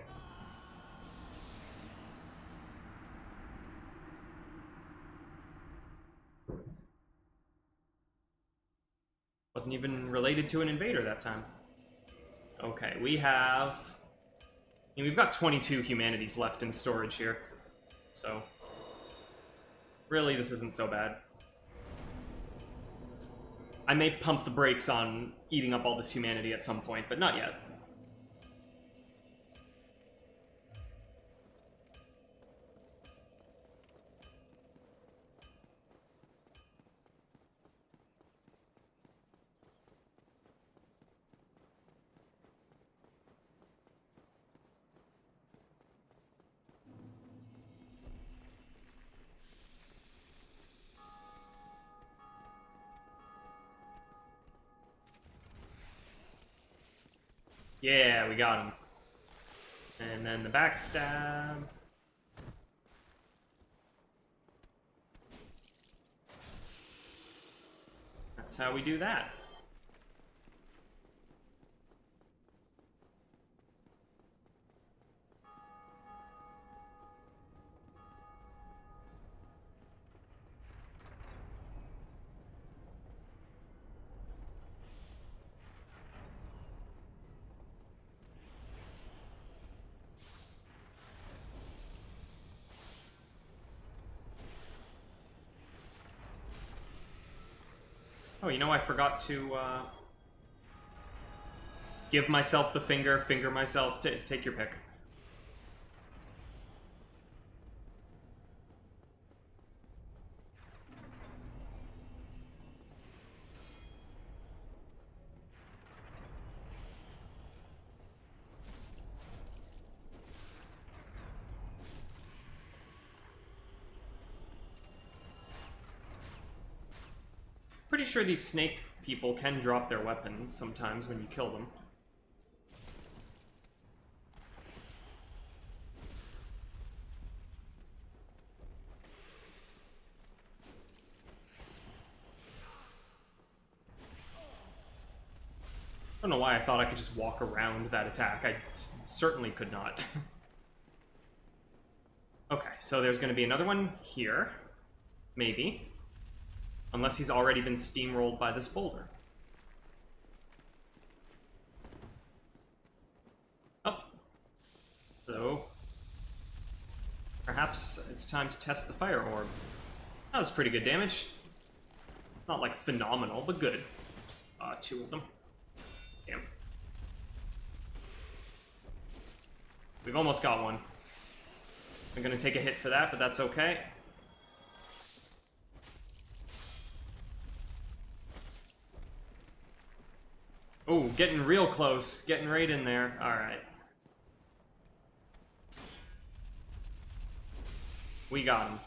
Wasn't even related to an invader that time. Okay, we've got 22 humanities left in storage here. So, really, this isn't so bad. I may pump the brakes on eating up all this humanity at some point, but not yet. Yeah, we got him. And then the backstab. That's how we do that. Oh, you know, I forgot to give myself the finger myself. Take your pick. Pretty sure these snake people can drop their weapons sometimes when you kill them. I don't know why I thought I could just walk around that attack. I certainly could not. Okay, so there's going to be another one here. Maybe. Unless he's already been steamrolled by this boulder. Oh. So, perhaps it's time to test the fire orb. That was pretty good damage. Not like phenomenal, but good. 2 of them. Damn. We've almost got one. I'm gonna take a hit for that, but that's okay. Oh, getting real close. Getting right in there. Alright. We got him.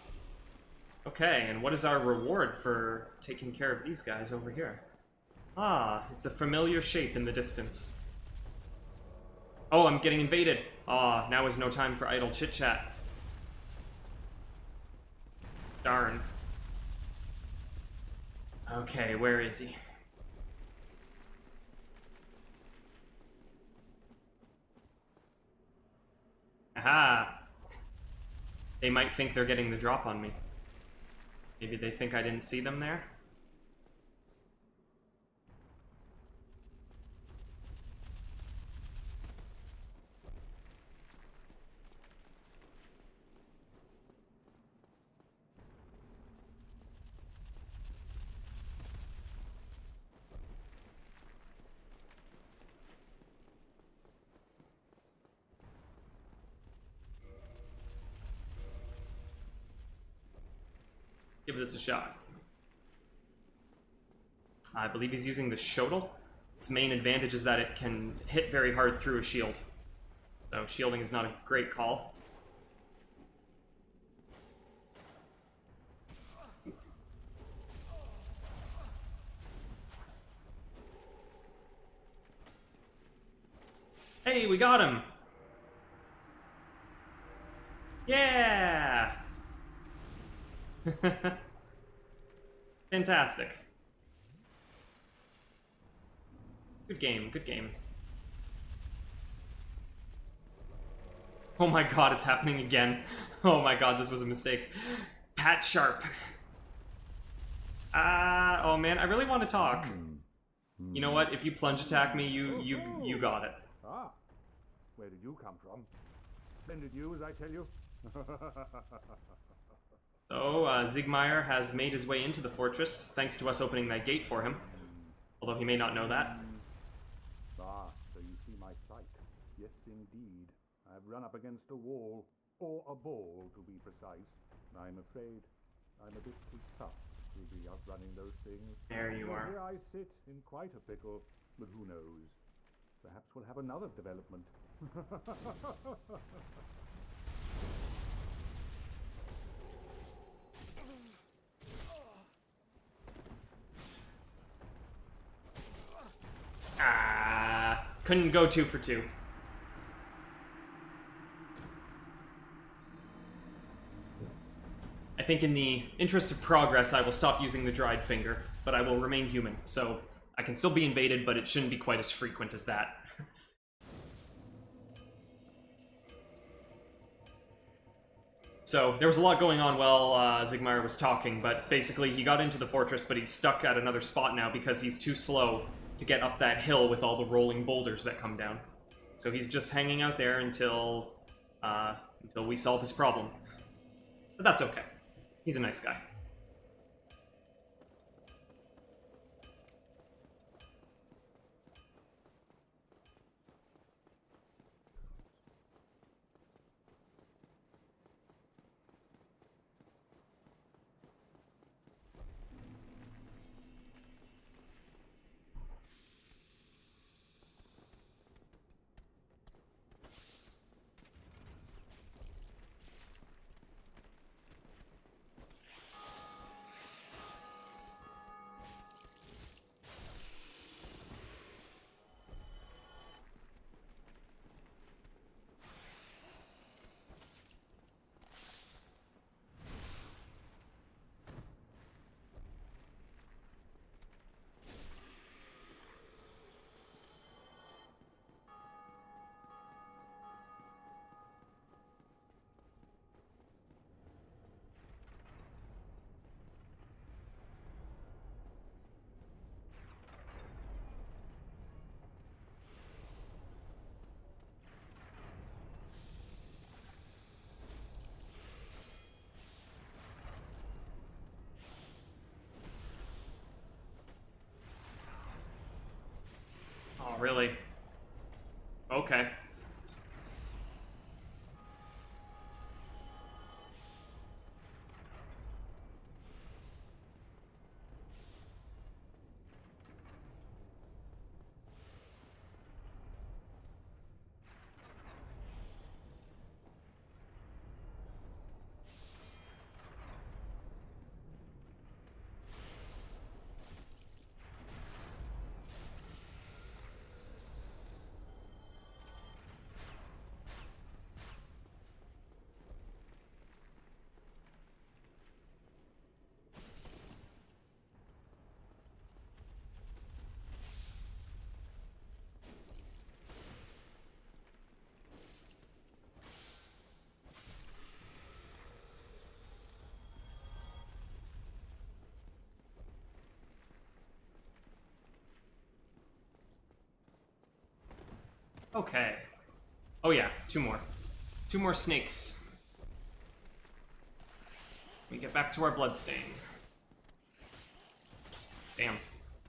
Okay, and what is our reward for taking care of these guys over here? Ah, it's a familiar shape in the distance. Oh, I'm getting invaded. Ah, now is no time for idle chit-chat. Darn. Okay, where is he? Aha! They might think they're getting the drop on me. Maybe they think I didn't see them there? Give this a shot. I believe he's using the Shodel. Its main advantage is that it can hit very hard through a shield. So shielding is not a great call. Hey, we got him! Yeah! Fantastic. Good game, good game. Oh my god, it's happening again. Oh my god, this was a mistake. Pat Sharp. Oh man, I really want to talk. You know what? If you plunge attack me, you got it. Ah, where did you come from? Splendid news, I tell you. So, Zigmeyer has made his way into the fortress, thanks to us opening that gate for him. Although he may not know that. Ah, so you see my sight. Yes, indeed. I've run up against a wall, or a ball, to be precise. I'm afraid I'm a bit too tough to be outrunning those things. There you are. Here I sit in quite a pickle, but who knows? Perhaps we'll have another development. Couldn't go 2 for 2. I think in the interest of progress, I will stop using the dried finger, but I will remain human, so I can still be invaded, but it shouldn't be quite as frequent as that. So, there was a lot going on while Zigmeyer was talking, but basically he got into the fortress, but he's stuck at another spot now because he's too slow to get up that hill with all the rolling boulders that come down. So he's just hanging out there until we solve his problem. But that's okay. He's a nice guy. Oh, really? Okay. Okay. Oh yeah, two more. Two more snakes. We get back to our bloodstain. Damn.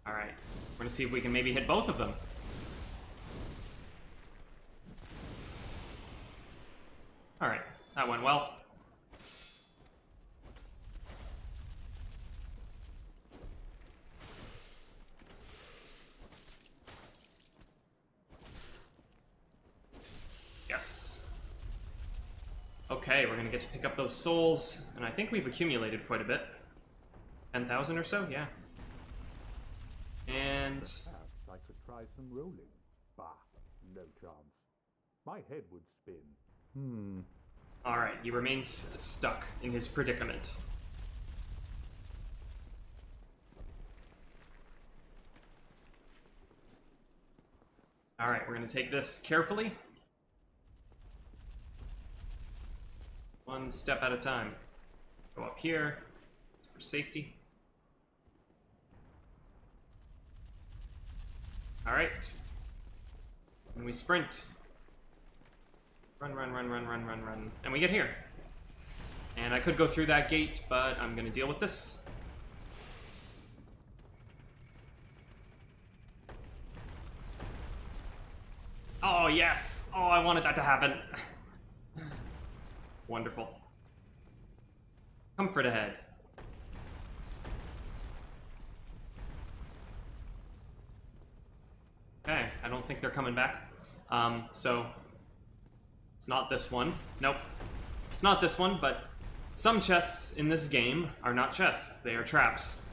Alright. We're gonna see if we can maybe hit both of them. Alright, that went well. Yes. Okay, we're gonna get to pick up those souls, and I think we've accumulated quite a bit. 10,000 or so, yeah. And Perhaps I could try some rolling. Bah, no chance. My head would spin. alright, he remains stuck in his predicament. Alright, we're gonna take this carefully. One step at a time. Go up here for safety. Alright. And we sprint. Run, run, run, run, run, run, run. And we get here. And I could go through that gate, but I'm gonna deal with this. Oh, yes! Oh, I wanted that to happen. Wonderful. Comfort ahead. Okay, I don't think they're coming back. So, it's not this one. Nope. It's not this one, but some chests in this game are not chests. They are traps.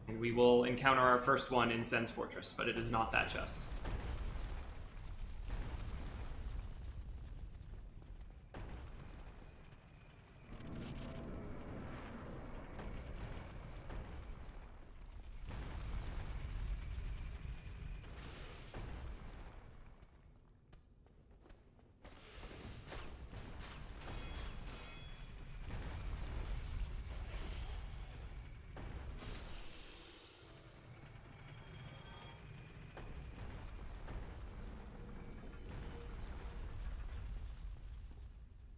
And we will encounter our first one in Sen's Fortress, but it is not that chest.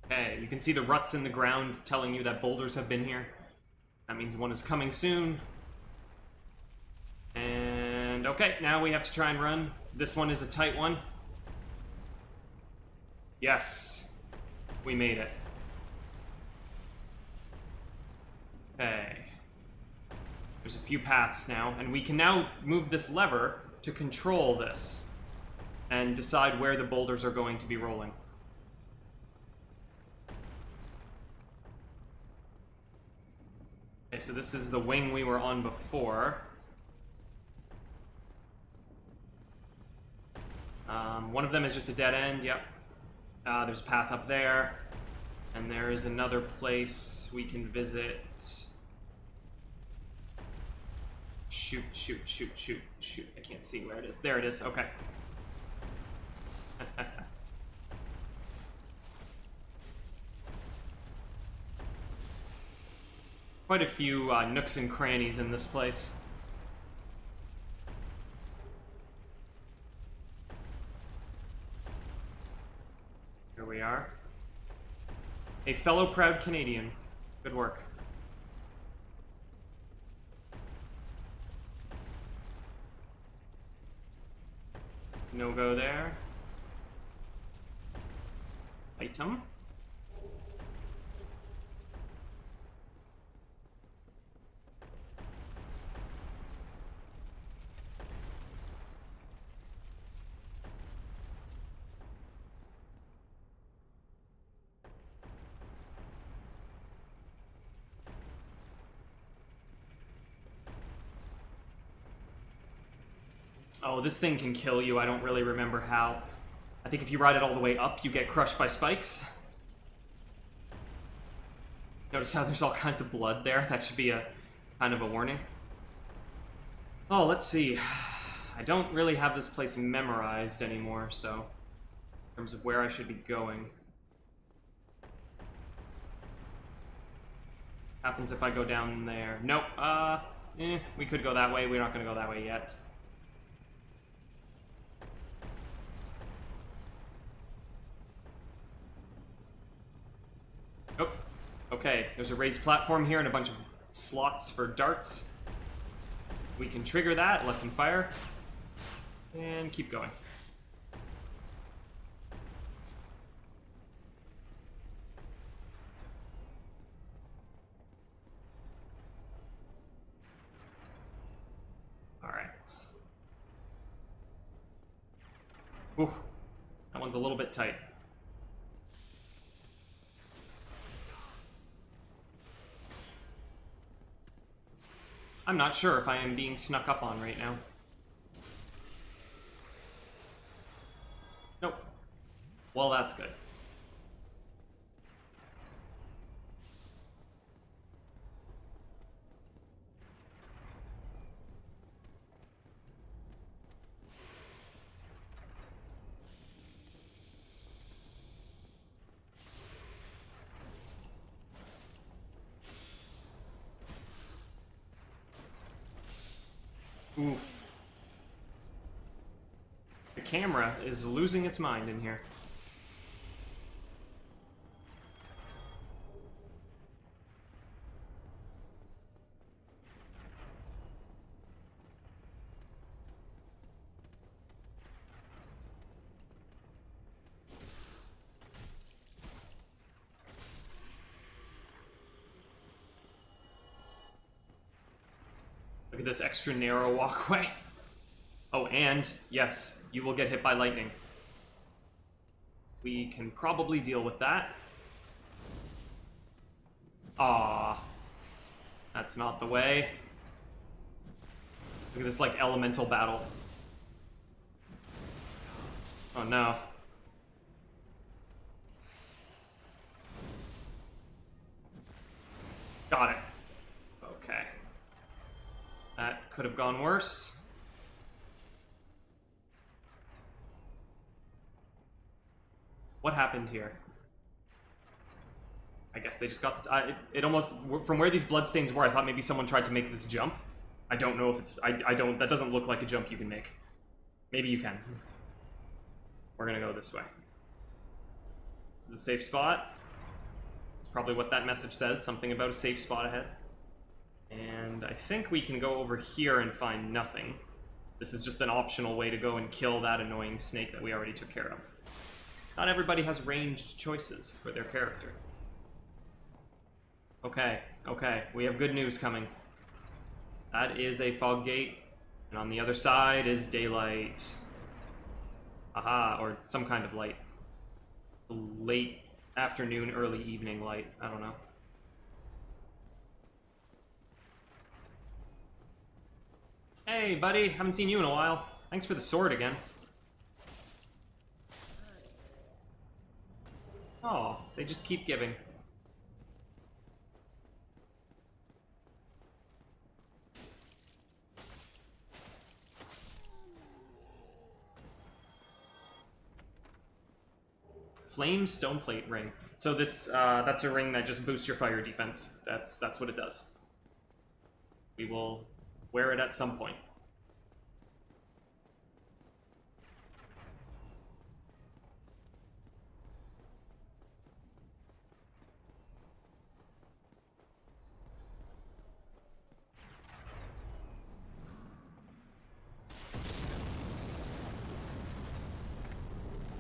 Okay, you can see the ruts in the ground telling you that boulders have been here. That means one is coming soon. And okay, now we have to try and run. This one is a tight one. Yes, we made it. Okay. There's a few paths now, and we can now move this lever to control this and decide where the boulders are going to be rolling. Okay, so this is the wing we were on before. One of them is just a dead end, yep. There's a path up there. And there is another place we can visit. Shoot, shoot, shoot, shoot, shoot. I can't see where it is. There it is, okay. Quite a few nooks and crannies in this place. Here we are. A fellow proud Canadian. Good work. No go there. Item. Oh, this thing can kill you. I don't really remember how. I think if you ride it all the way up, you get crushed by spikes. Notice how there's all kinds of blood there? That should be a kind of a warning. Oh, let's see. I don't really have this place memorized anymore, so in terms of where I should be going. Happens if I go down there. Nope. We could go that way. We're not going to go that way yet. Okay, there's a raised platform here and a bunch of slots for darts. We can trigger that, let them fire, and keep going. Alright. Ooh, that one's a little bit tight. I'm not sure if I am being snuck up on right now. Nope. Well, that's good. Oof. The camera is losing its mind in here. Look at this extra narrow walkway. Oh, and, yes, you will get hit by lightning. We can probably deal with that. Ah, that's not the way. Look at this, like, elemental battle. Oh, no. Got it. Okay. That could have gone worse. What happened here? I guess they just got the... it almost... From where these bloodstains were, I thought maybe someone tried to make this jump. I don't know if it's... I don't... That doesn't look like a jump you can make. Maybe you can. We're gonna go this way. This is a safe spot. It's probably what that message says. Something about a safe spot ahead. And I think we can go over here and find nothing. This is just an optional way to go and kill that annoying snake that we already took care of. Not everybody has ranged choices for their character. Okay, okay, we have good news coming. That is a fog gate, and on the other side is daylight. Aha, or some kind of light. Late afternoon, early evening light, I don't know. Hey, buddy, haven't seen you in a while. Thanks for the sword again. Oh, they just keep giving. Flame Stoneplate ring. So this, that's a ring that just boosts your fire defense. That's what it does. We will wear it at some point.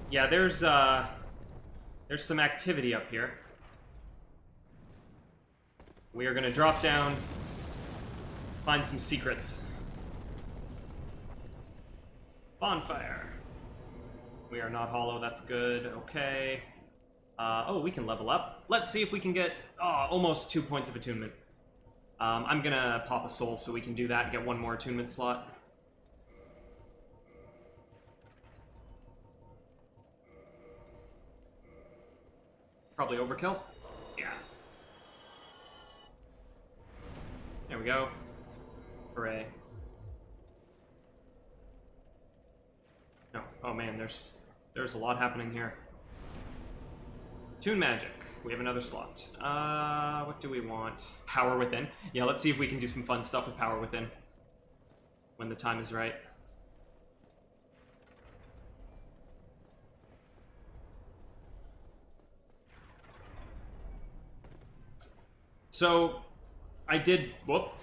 Yeah, there's some activity up here. We are gonna drop down, find some secrets. Bonfire. We are not hollow, that's good. Okay. Oh, we can level up. Let's see if we can get almost 2 points of attunement. I'm gonna pop a soul so we can do that and get one more attunement slot. Probably overkill. Yeah. There we go. Hooray. No. Oh man, there's a lot happening here. Toon magic. We have another slot. What do we want? Power Within. Yeah, let's see if we can do some fun stuff with Power Within. When the time is right. So, I did... Whoop.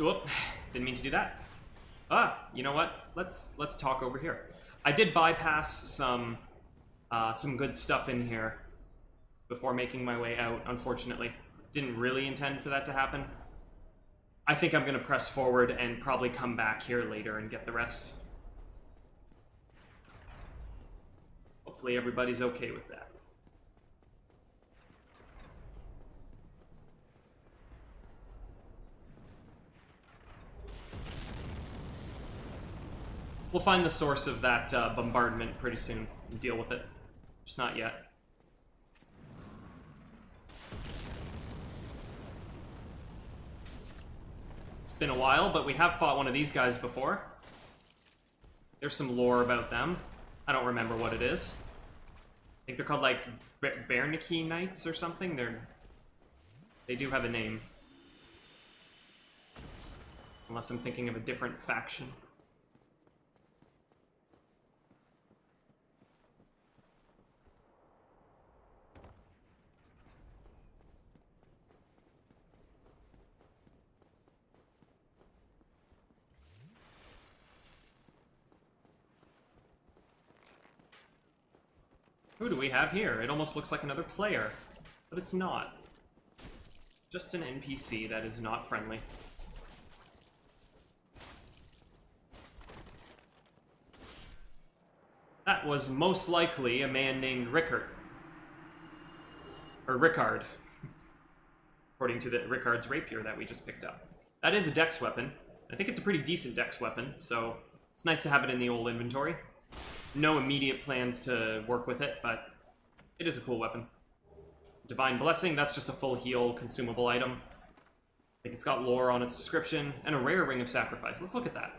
Didn't mean to do that. You know what? Let's talk over here. I did bypass some good stuff in here before making my way out, unfortunately. Didn't really intend for that to happen. I think I'm going to press forward and probably come back here later and get the rest. Hopefully everybody's okay with that. We'll find the source of that bombardment pretty soon and deal with it. Just not yet. It's been a while, but we have fought one of these guys before. There's some lore about them. I don't remember what it is. I think they're called, like, Baerniki Knights or something. They do have a name. Unless I'm thinking of a different faction. Who do we have here? It almost looks like another player, but it's not. Just an NPC that is not friendly. That was most likely a man named Rickard. Or Rickard. According to the Rickard's rapier that we just picked up. That is a dex weapon. I think it's a pretty decent dex weapon, so it's nice to have it in the old inventory. No immediate plans to work with it, but it is a cool weapon. Divine Blessing, that's just a full heal consumable item. I think it's got lore on its description, and a rare Ring of Sacrifice. Let's look at that.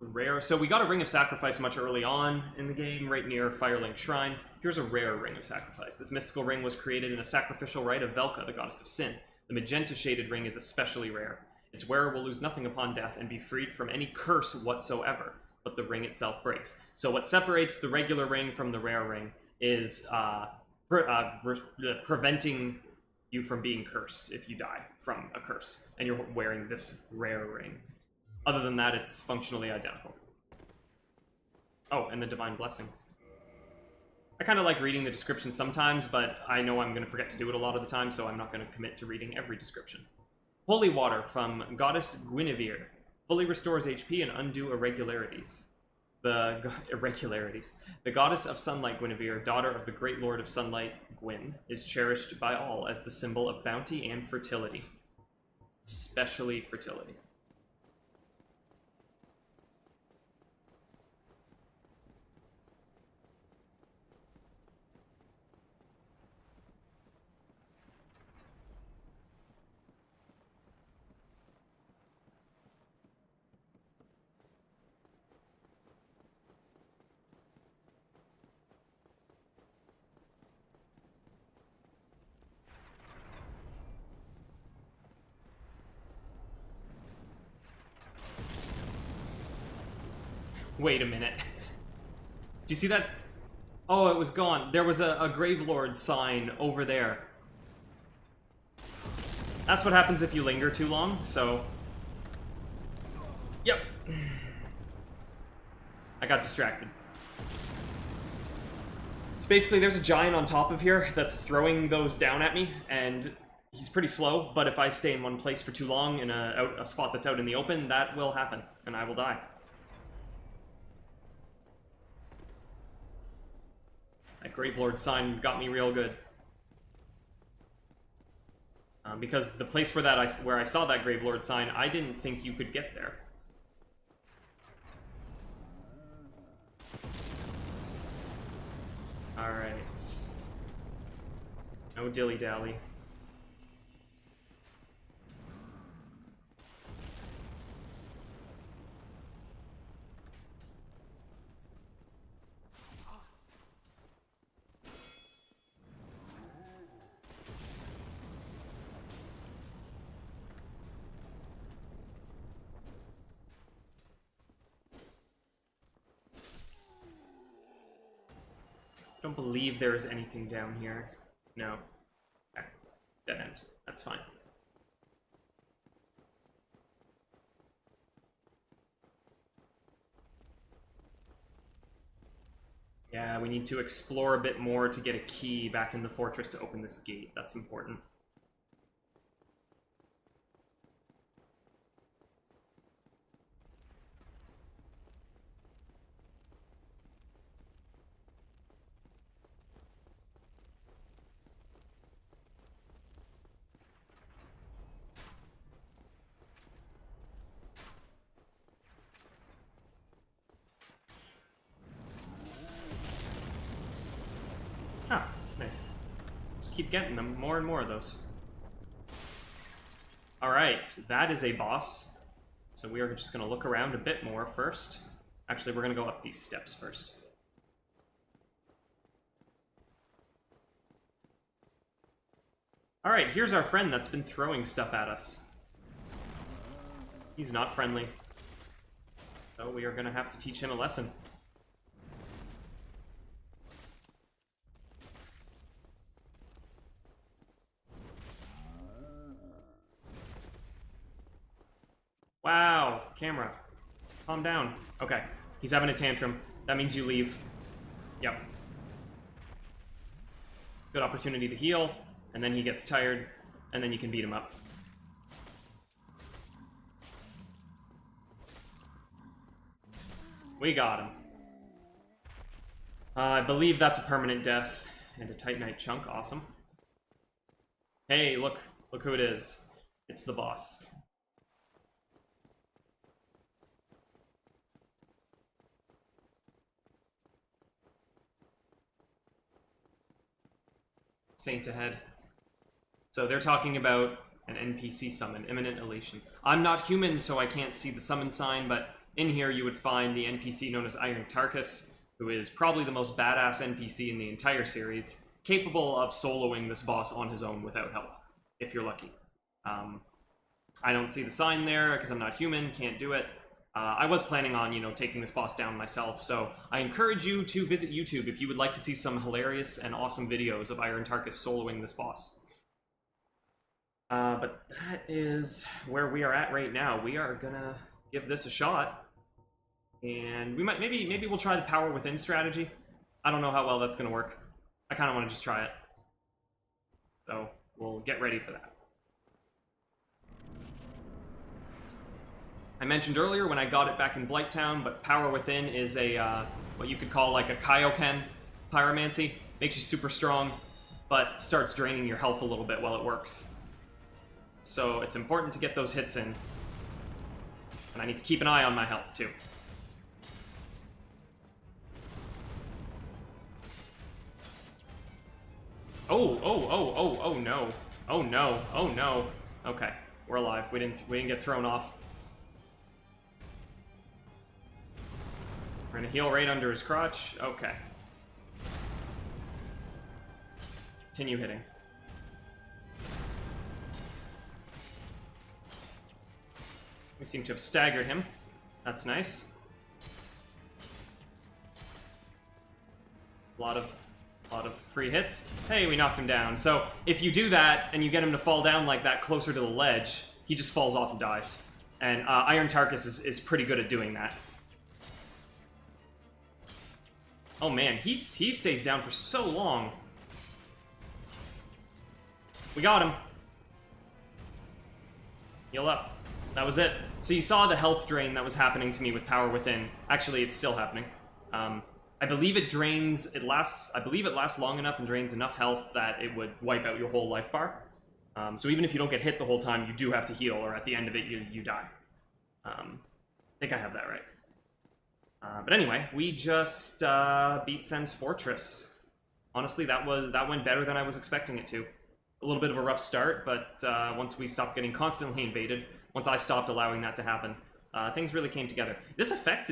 Rare. So we got a Ring of Sacrifice much early on in the game, right near Firelink Shrine. Here's a rare Ring of Sacrifice. This mystical ring was created in a sacrificial rite of Velka, the goddess of sin. The magenta-shaded ring is especially rare. Its wearer will lose nothing upon death and be freed from any curse whatsoever, but the ring itself breaks. So what separates the regular ring from the rare ring is preventing you from being cursed if you die from a curse, and you're wearing this rare ring. Other than that, it's functionally identical. Oh, and the Divine Blessing. I kind of like reading the description sometimes, but I know I'm going to forget to do it a lot of the time, so I'm not going to commit to reading every description. Holy Water from Goddess Guinevere. Fully restores HP and undo irregularities. The goddess of sunlight, Guinevere, daughter of the great lord of sunlight, Gwyn, is cherished by all as the symbol of bounty and fertility. Especially fertility. Wait a minute. Do you see that? Oh, it was gone. There was a Gravelord sign over there. That's what happens if you linger too long, so... Yep. I got distracted. It's basically, there's a giant on top of here that's throwing those down at me, and he's pretty slow, but if I stay in one place for too long in a spot that's out in the open, that will happen, and I will die. That Gravelord sign got me real good. Because the place where I saw that Gravelord sign, I didn't think you could get there. Alright. No dilly-dally. I don't believe there is anything down here. No. Okay. dead end. That's fine. Yeah, we need to explore a bit more to get a key back in the fortress to open this gate. That's important. Ah, nice. Just keep getting them, more and more of those. Alright, that is a boss. So we are just going to look around a bit more first. Actually, we're going to go up these steps first. Alright, here's our friend that's been throwing stuff at us. He's not friendly. So we are going to have to teach him a lesson. Wow, camera. Calm down. Okay, he's having a tantrum. That means you leave. Yep. Good opportunity to heal, and then he gets tired, and then you can beat him up. We got him. I believe that's a permanent death. And a Titanite chunk, awesome. Hey, look who it is. It's the boss. Saint ahead. So they're talking about an NPC summon, Imminent Elation. I'm not human, so I can't see the summon sign, but in here you would find the NPC known as Iron Tarkus, who is probably the most badass NPC in the entire series, capable of soloing this boss on his own without help, if you're lucky. I don't see the sign there, because I'm not human, can't do it. I was planning on, taking this boss down myself, so I encourage you to visit YouTube if you would like to see some hilarious and awesome videos of Iron Tarkus soloing this boss. But that is where we are at right now. We are gonna give this a shot, and we might maybe we'll try the Power Within strategy. I don't know how well that's gonna work. I kind of want to just try it, so we'll get ready for that. I mentioned earlier when I got it back in Blighttown, but Power Within is a, what you could call like a Kaioken pyromancy. Makes you super strong, but starts draining your health a little bit while it works. So it's important to get those hits in. And I need to keep an eye on my health, too. Oh no. Oh no, oh no. Okay, we're alive. We didn't get thrown off. We're gonna heal right under his crotch. Okay. Continue hitting. We seem to have staggered him. That's nice. A lot of free hits. Hey, we knocked him down. So if you do that and you get him to fall down like that closer to the ledge, he just falls off and dies. And Iron Tarkus is pretty good at doing that. Oh man, he stays down for so long. We got him. Heal up. That was it. So you saw the health drain that was happening to me with Power Within. Actually, it's still happening. I believe it drains, I believe it lasts long enough and drains enough health that it would wipe out your whole life bar. So even if you don't get hit the whole time, you do have to heal, or at the end of it, you die. I think I have that right. But anyway, we just beat Sen's Fortress. Honestly, that went better than I was expecting it to. A little bit of a rough start, but once we stopped getting constantly invaded, once I stopped allowing that to happen, things really came together. This effect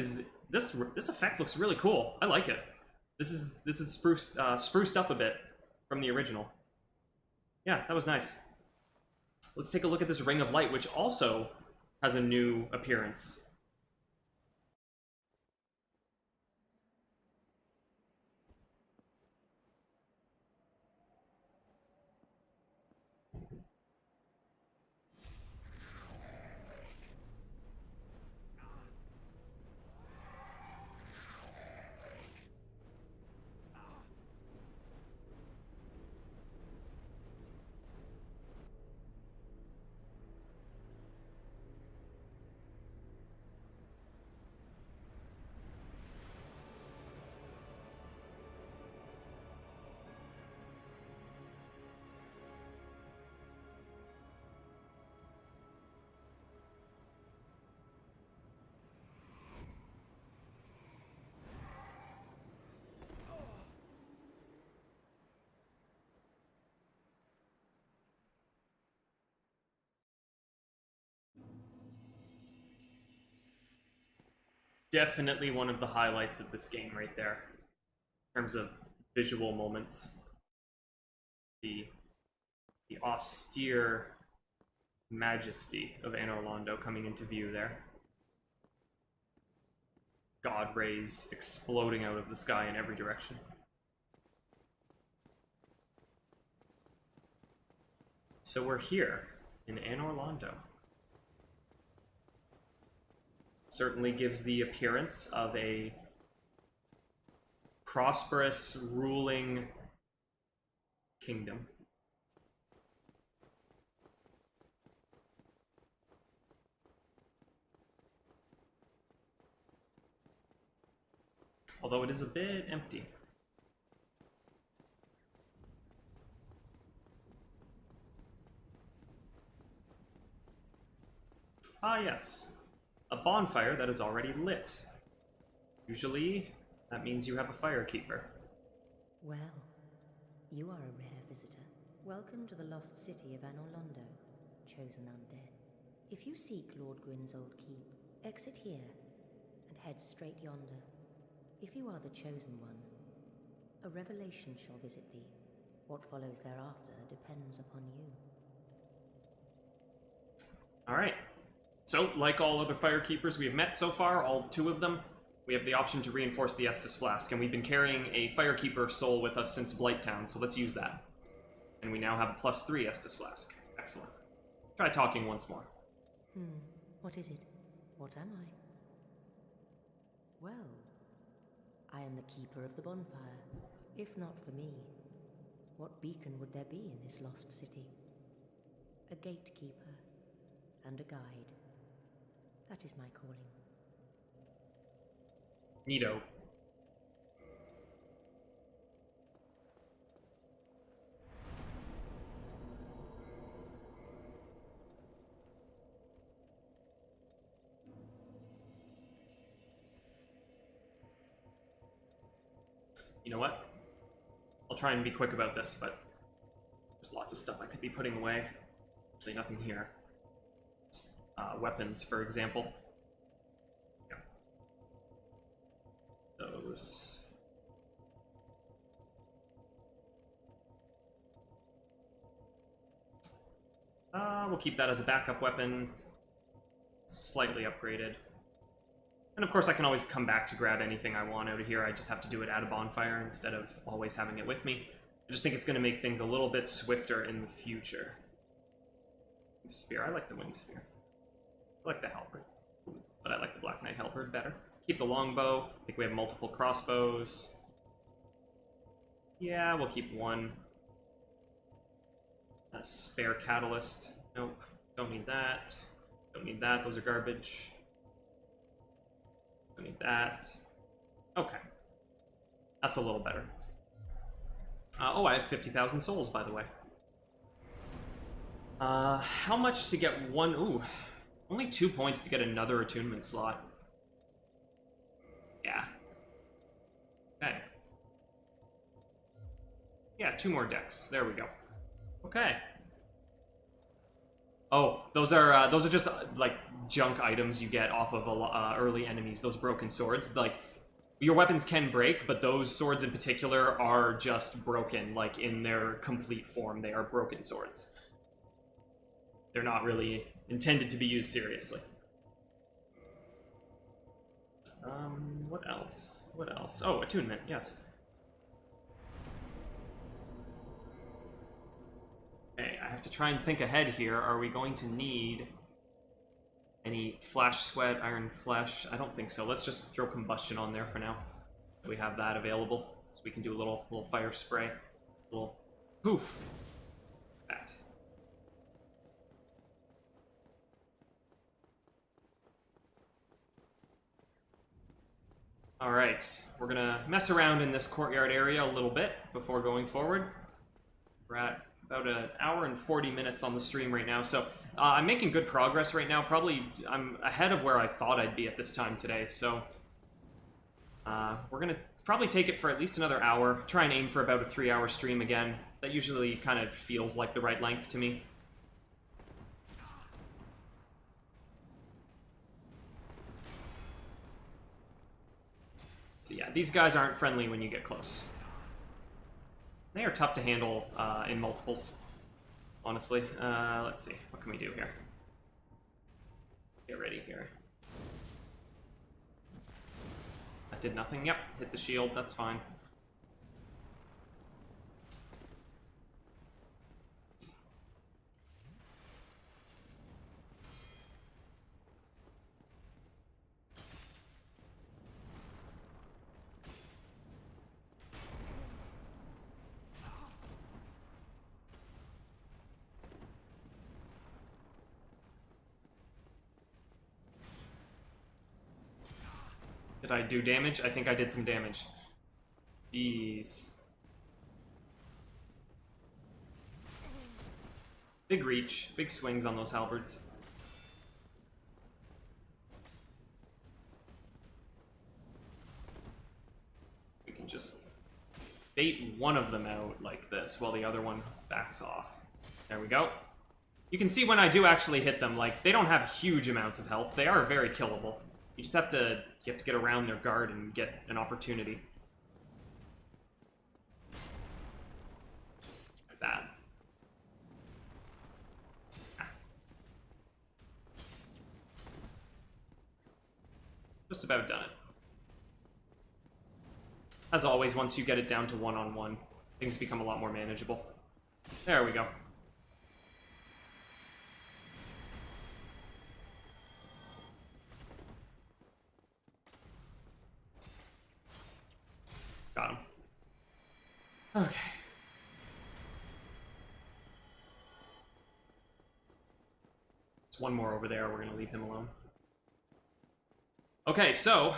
looks really cool. I like it. This is spruced up a bit from the original. Yeah, that was nice. Let's take a look at this Ring of Light, which also has a new appearance. definitely one of the highlights of this game right there, in terms of visual moments. The austere majesty of Anor Londo coming into view there. God rays exploding out of the sky in every direction. So we're here in Anor Londo. Certainly gives the appearance of a prosperous, ruling kingdom. Although it is a bit empty. Ah, yes. A bonfire that is already lit. Usually, that means you have a firekeeper. Well, you are a rare visitor. Welcome to the lost city of Anor Londo, chosen undead. If you seek Lord Gwyn's old keep, exit here and head straight yonder. If you are the chosen one, a revelation shall visit thee. What follows thereafter depends upon you. Alright. So, like all other firekeepers we have met so far, all 2 of them, we have the option to reinforce the Estus Flask, and we've been carrying a firekeeper soul with us since Blighttown, so let's use that. And we now have a +3 Estus Flask. Excellent. Try talking once more. What is it? What am I? Well, I am the keeper of the bonfire. If not for me, what beacon would there be in this lost city? A gatekeeper and a guide. That is my calling. Neato. You know what? I'll try and be quick about this, but there's lots of stuff I could be putting away. Actually, nothing here. Weapons, for example. Yeah. Those. We'll keep that as a backup weapon. Slightly upgraded. And of course I can always come back to grab anything I want out of here. I just have to do it at a bonfire instead of always having it with me. I just think it's going to make things a little bit swifter in the future. Spear. I like the winged spear. I like the halberd. But I like the Black Knight halberd better. Keep the longbow. I think we have multiple crossbows. Yeah, we'll keep one. A spare catalyst. Nope. Don't need that. Don't need that. Those are garbage. Don't need that. Okay. That's a little better. Oh, I have 50,000 souls, by the way. How much to get one? Ooh, only 2 points to get another attunement slot. Yeah. Okay. Yeah, 2 more decks. There we go. Okay. Oh, those are just like junk items you get off of early enemies. Those broken swords, like your weapons can break, but those swords in particular are just broken. Like in their complete form, they are broken swords. They're not really intended to be used seriously. What else? What else? Oh, attunement. Yes. Okay, I have to try and think ahead here. Are we going to need any flash sweat, iron flesh? I don't think so. Let's just throw combustion on there for now. So we have that available. So we can do a little fire spray. A little poof. That. Alright, we're gonna mess around in this courtyard area a little bit before going forward. We're at about an hour and 40 minutes on the stream right now, so I'm making good progress right now. Probably I'm ahead of where I thought I'd be at this time today, so we're gonna probably take it for at least another hour. Try and aim for about a 3-hour stream again. That usually kind of feels like the right length to me. So yeah, these guys aren't friendly when you get close. They are tough to handle in multiples, honestly. Let's see, what can we do here? Get ready here. That did nothing. Yep, hit the shield, that's fine. Did I do damage? I think I did some damage. Jeez. Big reach, big swings on those halberds. We can just bait one of them out like this while the other one backs off. There we go. You can see when I do actually hit them, like, they don't have huge amounts of health. They are very killable. You just have to get around their guard and get an opportunity. Like that. Ah. Just about done it. As always, once you get it down to one-on-one, things become a lot more manageable. There we go. Got him. Okay. There's one more over there. We're going to leave him alone. Okay, so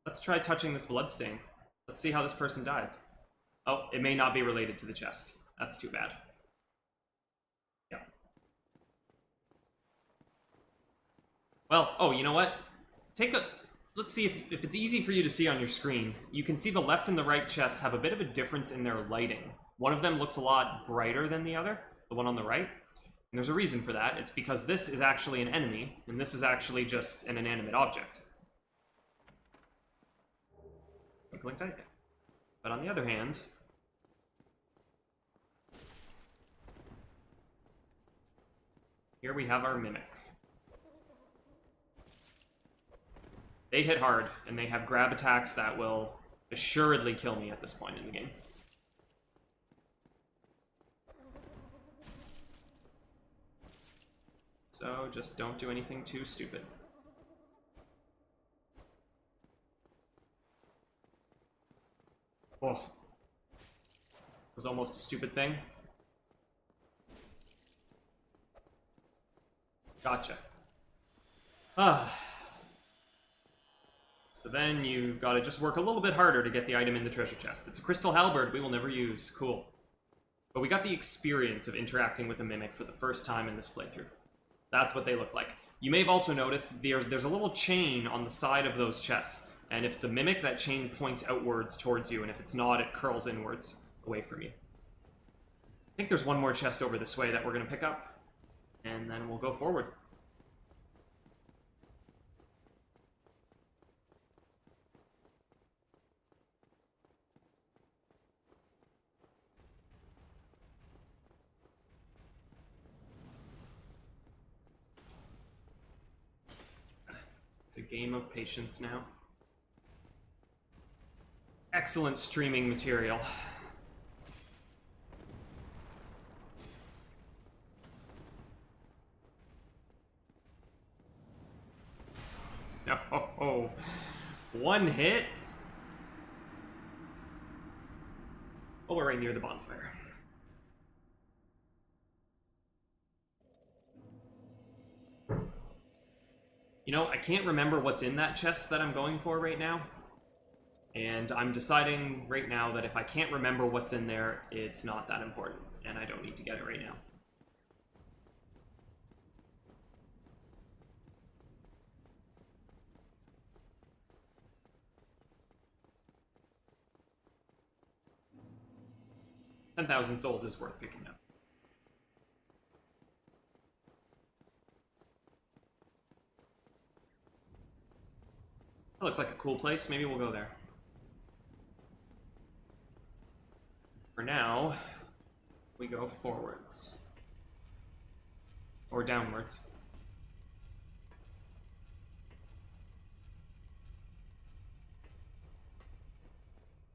let's try touching this bloodstain. Let's see how this person died. Oh, it may not be related to the chest. That's too bad. Yeah. Well, oh, you know what? Let's see if it's easy for you to see on your screen. You can see the left and the right chests have a bit of a difference in their lighting. One of them looks a lot brighter than the other, the one on the right. And there's a reason for that. It's because this is actually an enemy, and this is actually just an inanimate object. Twinkling tight. But on the other hand, here we have our Mimic. They hit hard, and they have grab attacks that will assuredly kill me at this point in the game. So just don't do anything too stupid. Oh. Was almost a stupid thing. Gotcha. Ah. So then you've got to just work a little bit harder to get the item in the treasure chest. It's a crystal halberd we will never use. Cool. But we got the experience of interacting with a Mimic for the first time in this playthrough. That's what they look like. You may have also noticed there's a little chain on the side of those chests. And if it's a Mimic, that chain points outwards towards you. And if it's not, it curls inwards away from you. I think there's one more chest over this way that we're going to pick up. And then we'll go forward. It's a game of patience now. Excellent streaming material. Oh, one hit? Oh, we're right near the bonfire. You know, I can't remember what's in that chest that I'm going for right now. And I'm deciding right now that if I can't remember what's in there, it's not that important, and I don't need to get it right now. $10,000 souls is worth picking up. That looks like a cool place. Maybe we'll go there. For now, we go forwards. Or downwards.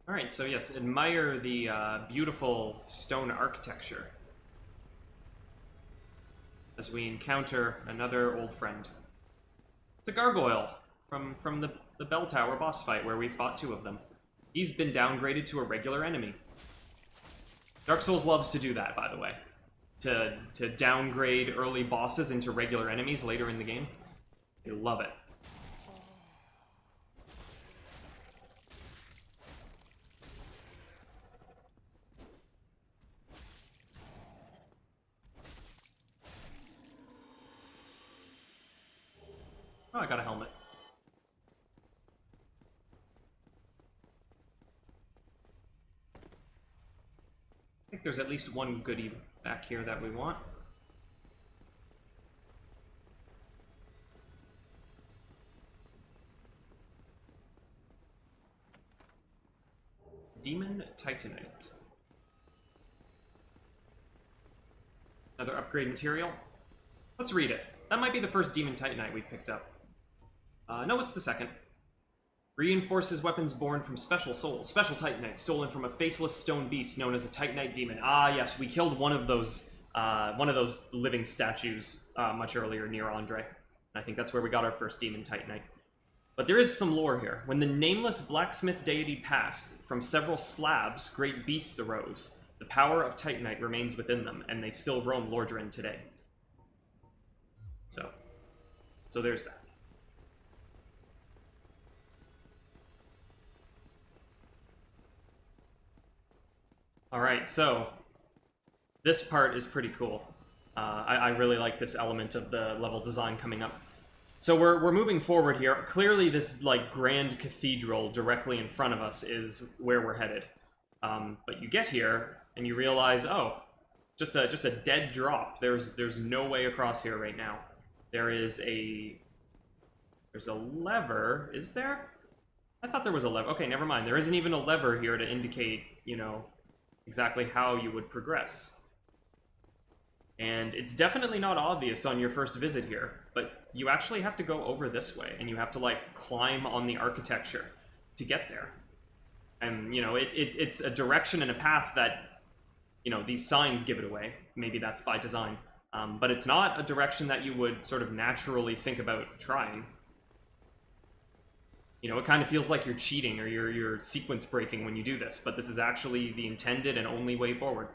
Alright, so yes, admire the beautiful stone architecture as we encounter another old friend. It's a gargoyle from the Bell Tower boss fight where we fought 2 of them. He's been downgraded to a regular enemy. Dark Souls loves to do that, by the way. To downgrade early bosses into regular enemies later in the game. They love it. Oh, I got a helmet. I think there's at least one goodie back here that we want. Demon Titanite. Another upgrade material. Let's read it. That might be the first Demon Titanite we've picked up. No, it's the second. Reinforces weapons born from special souls. Special Titanite, stolen from a faceless stone beast known as a Titanite demon. Ah, yes, we killed one of those living statues much earlier near Andre. I think that's where we got our first Demon Titanite. But there is some lore here. When the nameless blacksmith deity passed, from several slabs, great beasts arose. The power of Titanite remains within them, and they still roam Lordran today. So there's that. Alright, so this part is pretty cool. I really like this element of the level design coming up. So we're moving forward here. Clearly this like grand cathedral directly in front of us is where we're headed. But you get here and you realize, oh, just a dead drop. There's no way across here right now. There's a lever, is there? I thought there was a lever. Okay, never mind. There isn't even a lever here to indicate, you know, exactly how you would progress. And it's definitely not obvious on your first visit here, but you actually have to go over this way, and you have to, like, climb on the architecture to get there. And, you know, it's a direction and a path that, you know, these signs give it away. Maybe that's by design. But it's not a direction that you would sort of naturally think about trying. You know, it kind of feels like you're cheating or you're sequence breaking when you do this, but this is actually the intended and only way forward.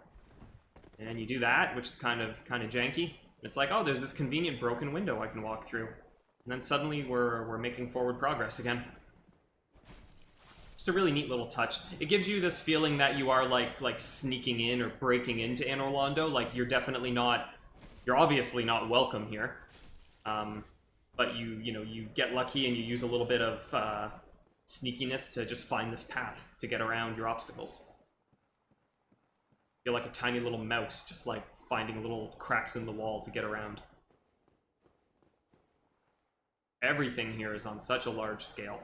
And you do that, which is kind of janky. It's like, oh, there's this convenient broken window I can walk through. And then suddenly we're making forward progress again. Just a really neat little touch. It gives you this feeling that you are like sneaking in or breaking into Anor Londo. Like you're obviously not welcome here. But you get lucky and you use a little bit of sneakiness to just find this path to get around your obstacles. You're like a tiny little mouse, just like finding little cracks in the wall to get around. Everything here is on such a large scale.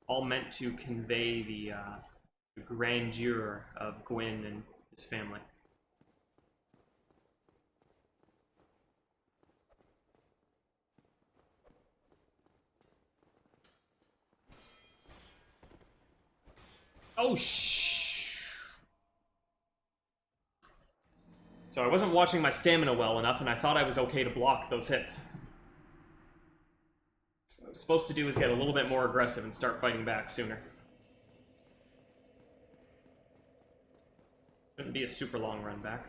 All meant to convey the grandeur of Gwyn and his family. Oh, So I wasn't watching my stamina well enough, and I thought I was okay to block those hits. What I was supposed to do is get a little bit more aggressive and start fighting back sooner. Shouldn't be a super long run back.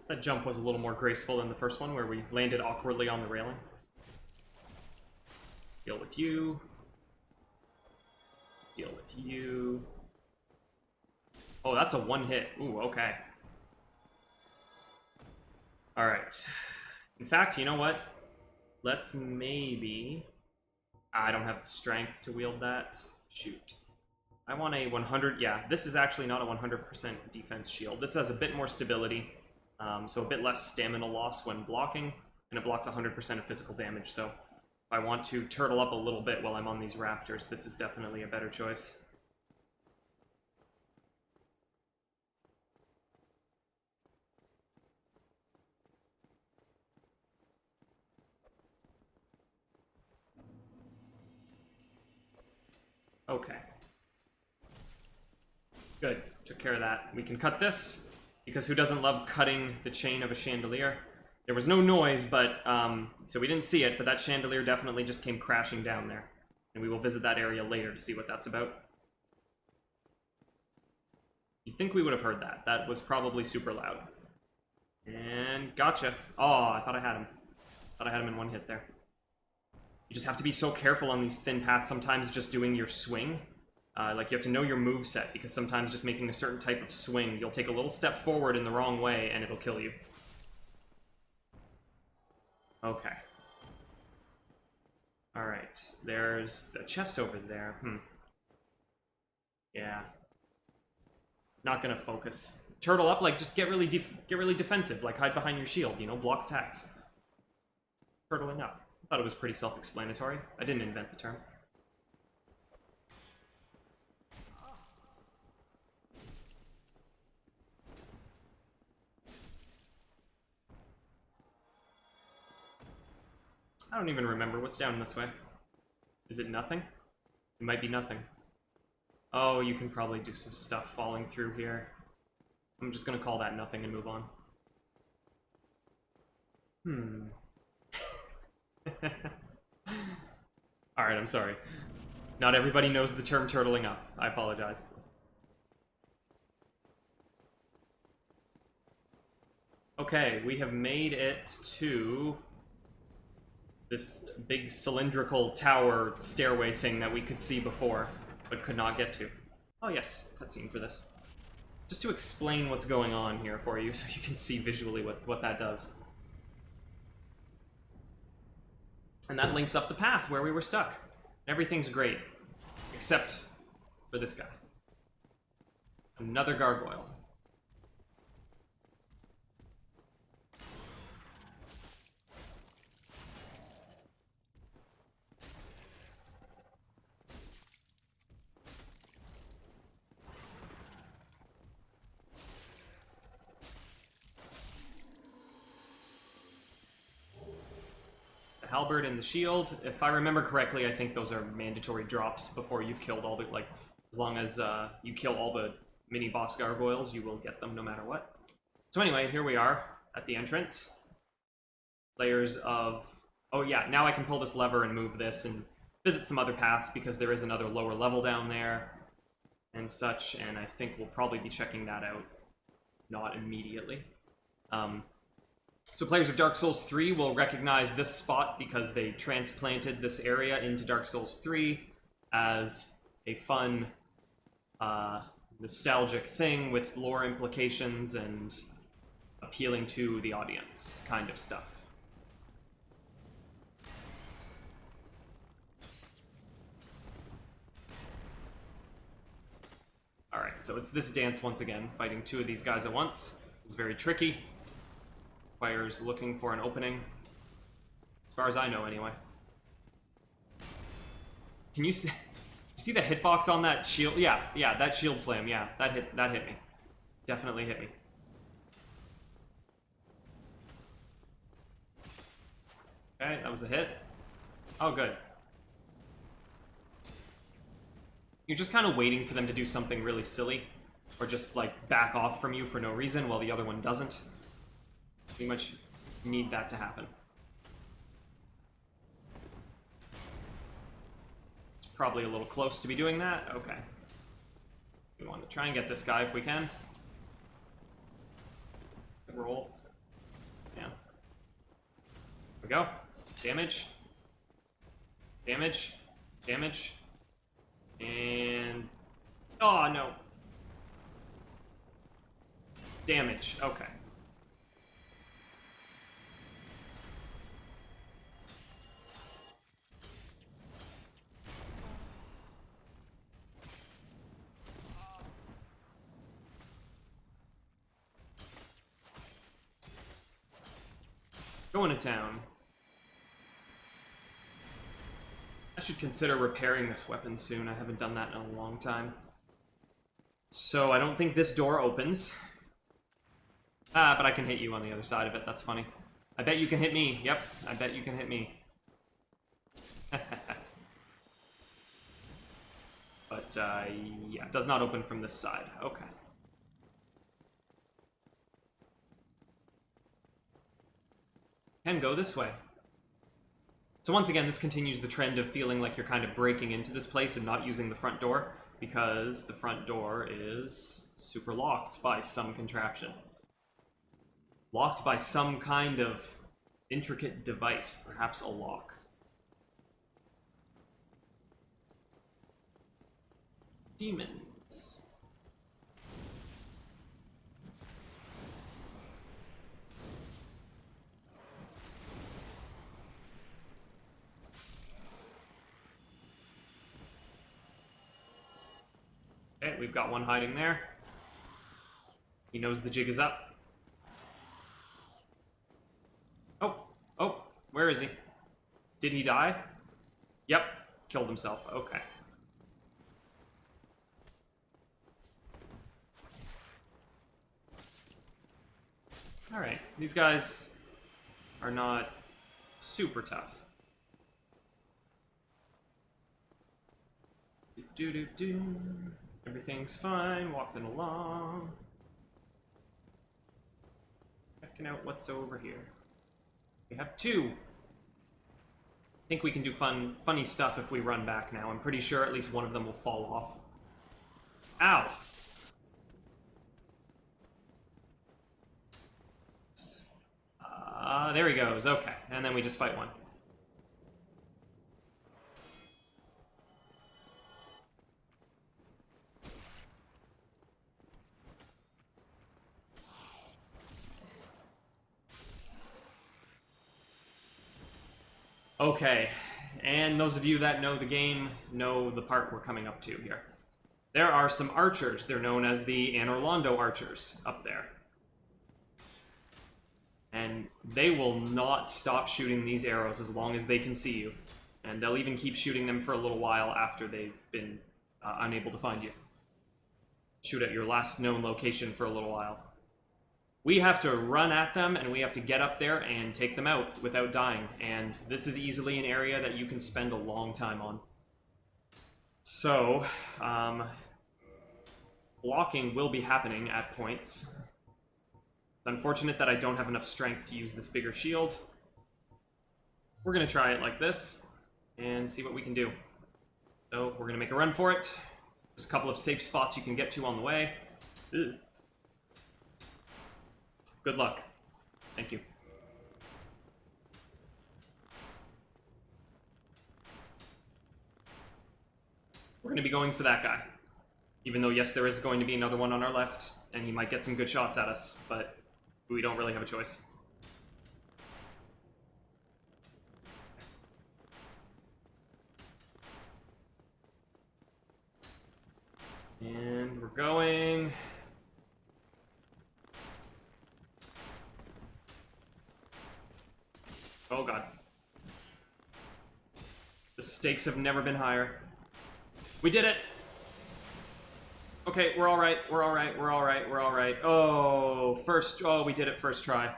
That jump was a little more graceful than the first one, where we landed awkwardly on the railing. Deal with you. Deal with you. Oh, that's a one hit. Ooh, okay. Alright. In fact, you know what? Let's maybe... I don't have the strength to wield that. Shoot. I want a 100... Yeah, this is actually not a 100% defense shield. This has a bit more stability, so a bit less stamina loss when blocking, and it blocks 100% of physical damage, so if I want to turtle up a little bit while I'm on these rafters, this is definitely a better choice. Okay. Good. Took care of that. We can cut this, because who doesn't love cutting the chain of a chandelier? There was no noise, but, so we didn't see it, but that chandelier definitely just came crashing down there. And we will visit that area later to see what that's about. You'd think we would have heard that. That was probably super loud. And gotcha. Oh, I thought I had him. Thought I had him in one hit there. You just have to be so careful on these thin paths, sometimes just doing your swing. Like, you have to know your move set, because sometimes just making a certain type of swing, you'll take a little step forward in the wrong way, and it'll kill you. Okay. Alright, there's the chest over there. Yeah. Not gonna focus. Turtle up, like, just get really defensive, like, hide behind your shield, you know, block attacks. Turtling up. I thought it was pretty self-explanatory. I didn't invent the term. I don't even remember what's down this way. Is it nothing? It might be nothing. Oh, you can probably do some stuff falling through here. I'm just gonna call that nothing and move on. Alright, I'm sorry. Not everybody knows the term turtling up. I apologize. Okay, we have made it to this big cylindrical tower stairway thing that we could see before, but could not get to. Oh yes, cutscene for this. Just to explain what's going on here for you, so you can see visually what that does. And that links up the path where we were stuck. Everything's great, except for this guy. Another gargoyle. Halberd and the shield. If I remember correctly, I think those are mandatory drops before you've killed all the, like, as long as you kill all the mini-boss gargoyles, you will get them no matter what. So anyway, here we are at the entrance. Layers of... Oh yeah, now I can pull this lever and move this and visit some other paths, because there is another lower level down there and such, and I think we'll probably be checking that out. Not immediately. So players of Dark Souls 3 will recognize this spot because they transplanted this area into Dark Souls 3 as a fun, nostalgic thing with lore implications and appealing to the audience kind of stuff. Alright, so it's this dance once again. Fighting two of these guys at once is very tricky. Requires looking for an opening. As far as I know, anyway. Can you see the hitbox on that shield? Yeah, that shield slam, yeah. That hit me. Definitely hit me. Okay, that was a hit. Oh, good. You're just kind of waiting for them to do something really silly, or just, like, back off from you for no reason while the other one doesn't. Pretty much need that to happen. It's probably a little close to be doing that. Okay. We want to try and get this guy if we can. Roll. we go. Damage. Damage. Damage. And... Oh, no. Damage. Okay. Going to town. I should consider repairing this weapon soon. I haven't done that in a long time. So I don't think this door opens. Ah, but I can hit you on the other side of it. That's funny. I bet you can hit me. Yep, I bet you can hit me. But, yeah, it does not open from this side. Okay. Can go this way. So once again, this continues the trend of feeling like you're kind of breaking into this place and not using the front door, because the front door is super locked by some contraption. Locked by some kind of intricate device, perhaps a lock. Demons. Okay, we've got one hiding there. He knows the jig is up. Oh, where is he? Did he die? Yep, killed himself. Okay. Alright, these guys are not super tough. Do-do-do. Everything's fine, walking along. Checking out what's over here. We have two. I think we can do funny stuff if we run back now. I'm pretty sure at least one of them will fall off. Ow! There he goes. Okay, and then we just fight one. Okay, and those of you that know the game know the part we're coming up to here. There are some archers. They're known as the Anor Londo archers up there. And they will not stop shooting these arrows as long as they can see you. And they'll even keep shooting them for a little while after they've been unable to find you. Shoot at your last known location for a little while. We have to run at them, and we have to get up there and take them out without dying. And this is easily an area that you can spend a long time on. So, blocking will be happening at points. It's unfortunate that I don't have enough strength to use this bigger shield. We're going to try it like this, and see what we can do. So, we're going to make a run for it. There's a couple of safe spots you can get to on the way. Ugh. Good luck. Thank you. We're going to be going for that guy. Even though, yes, there is going to be another one on our left, and he might get some good shots at us, but we don't really have a choice. And we're going... Oh god. The stakes have never been higher. We did it! Okay, we're alright, we're alright, we're alright, we're alright. Oh, we did it first try.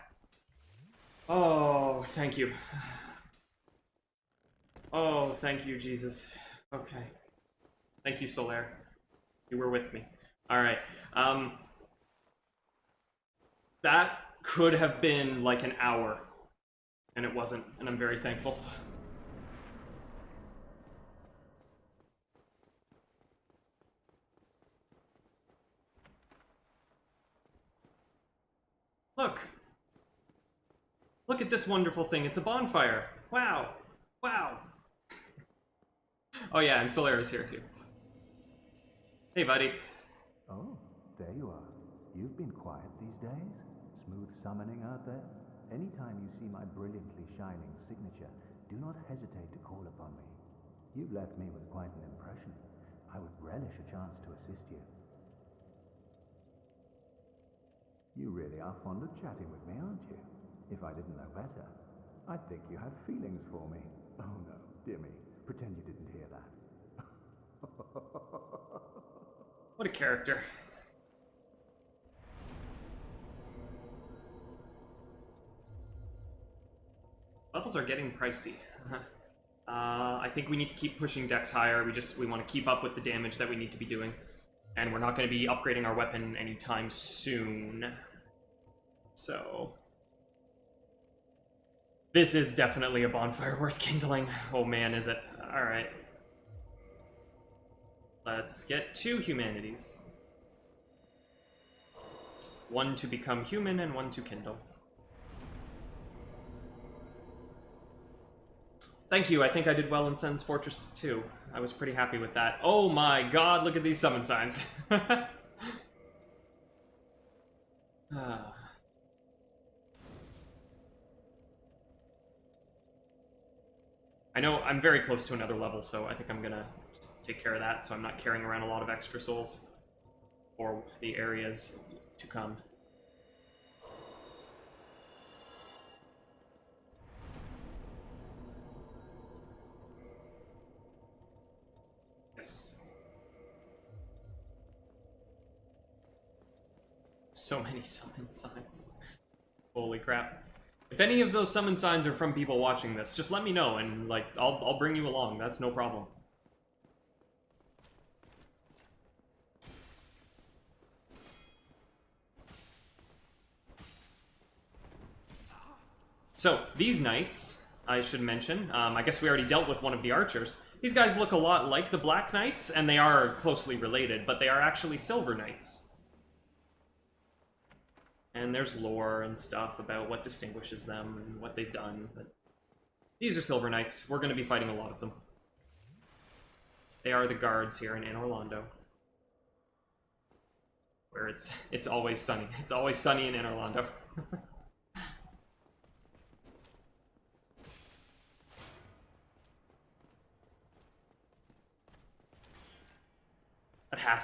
Oh, thank you. Oh, thank you, Jesus. Okay. Thank you, Solaire. You were with me. Alright, that could have been like an hour. And it wasn't, and I'm very thankful. Look! Look at this wonderful thing. It's a bonfire. Wow. Wow. Oh yeah, and Solera's here too. Hey, buddy. Oh, there you are. You've been quiet these days. Smooth summoning out there. Anytime you see my brilliantly shining signature, do not hesitate to call upon me. You've left me with quite an impression. I would relish a chance to assist you. You really are fond of chatting with me, aren't you? If I didn't know better, I'd think you had feelings for me. Oh no, dear me. Pretend you didn't hear that. What a character. Levels are getting pricey. I think we need to keep pushing decks higher. We want to keep up with the damage that we need to be doing. And we're not going to be upgrading our weapon anytime soon. So... this is definitely a bonfire worth kindling. Oh man, is it. Alright. Let's get 2 humanities. 1 to become human and 1 to kindle. Thank you, I think I did well in Sen's Fortress 2. I was pretty happy with that. Oh my god, look at these summon signs. I know I'm very close to another level, so I think I'm gonna take care of that, so I'm not carrying around a lot of extra souls for the areas to come. Yes. So many summon signs. Holy crap. If any of those summon signs are from people watching this, just let me know, and, like, I'll bring you along. That's no problem. So, these knights, I should mention, I guess we already dealt with one of the archers. These guys look a lot like the Black Knights, and they are closely related, but they are actually Silver Knights. And there's lore and stuff about what distinguishes them and what they've done, but these are Silver Knights. We're going to be fighting a lot of them. They are the guards here in Anor Londo, where it's always sunny. It's always sunny in Anor Londo.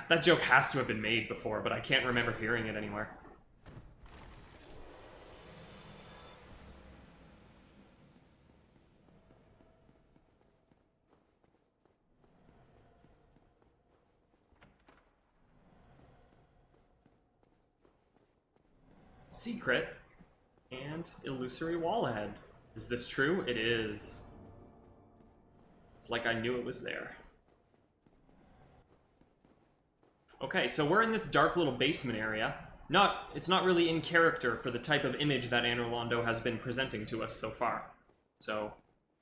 That joke has to have been made before, but I can't remember hearing it anywhere. Secret and illusory wall ahead. Is this true? It is. It's like I knew it was there. Okay, so we're in this dark little basement area. It's not really in character for the type of image that Anor Londo has been presenting to us so far. So,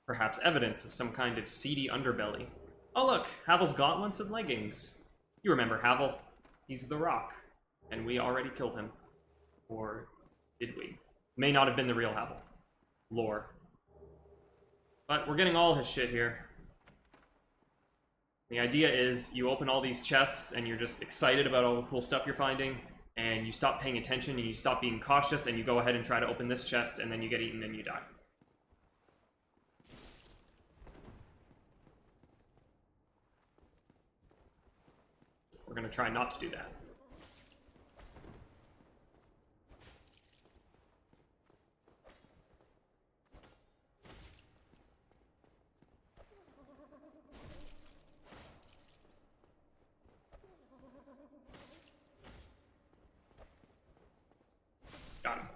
perhaps evidence of some kind of seedy underbelly. Oh look, Havel's gauntlets and leggings. You remember Havel. He's the Rock. And we already killed him. Or did we? May not have been the real Havel. Lore. But we're getting all his shit here. The idea is you open all these chests and you're just excited about all the cool stuff you're finding, and you stop paying attention and you stop being cautious and you go ahead and try to open this chest, and then you get eaten and you die. We're going to try not to do that. Got him.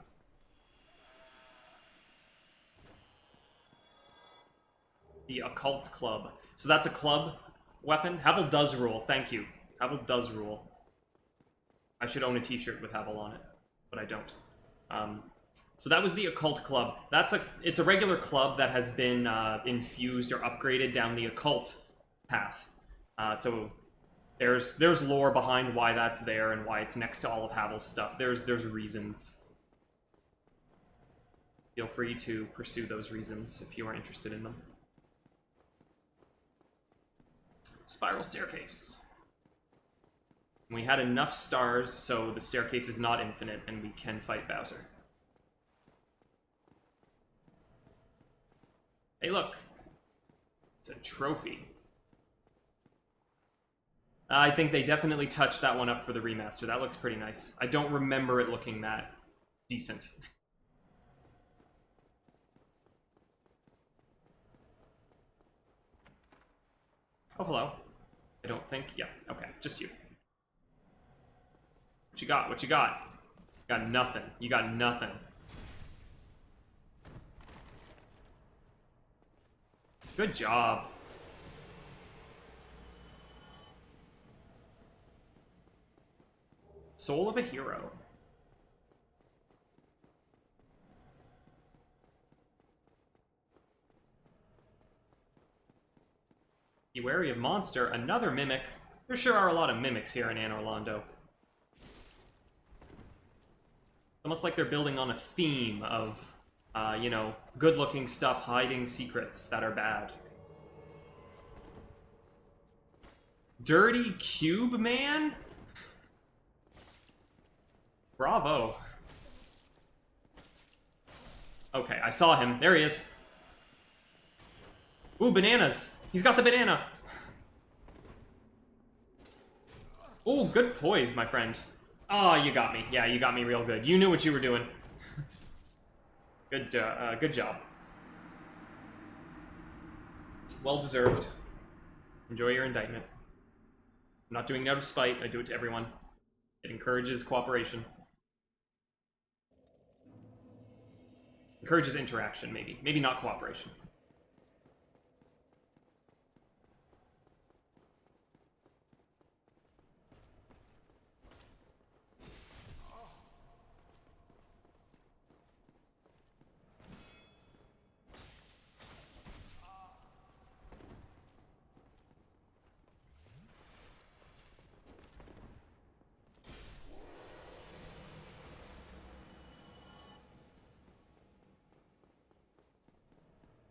The Occult Club. So that's a club weapon? Havel does rule, thank you. Havel does rule. I should own a t-shirt with Havel on it, but I don't. So that was the Occult Club. It's a regular club that has been infused or upgraded down the occult path. So there's lore behind why that's there and why it's next to all of Havel's stuff. There's reasons. Feel free to pursue those reasons if you are interested in them. Spiral staircase. We had enough stars, so the staircase is not infinite, and we can fight Bowser. Hey, look. It's a trophy. I think they definitely touched that one up for the remaster. That looks pretty nice. I don't remember it looking that decent. Oh, hello. I don't think. Yeah, okay, just you. What you got? What you got? You got nothing. You got nothing. Good job. Soul of a hero. Be wary of monster, another mimic. There sure are a lot of mimics here in Anor Londo. Almost like they're building on a theme of, you know, good-looking stuff hiding secrets that are bad. Dirty Cube Man? Bravo. Okay, I saw him. There he is. Ooh, bananas. He's got the banana. Ooh, good poise, my friend. Oh, you got me. Yeah, you got me real good. You knew what you were doing. Good job. Well deserved. Enjoy your indictment. I'm not doing it out of spite. I do it to everyone. It encourages cooperation. Encourages interaction, maybe. Maybe not cooperation.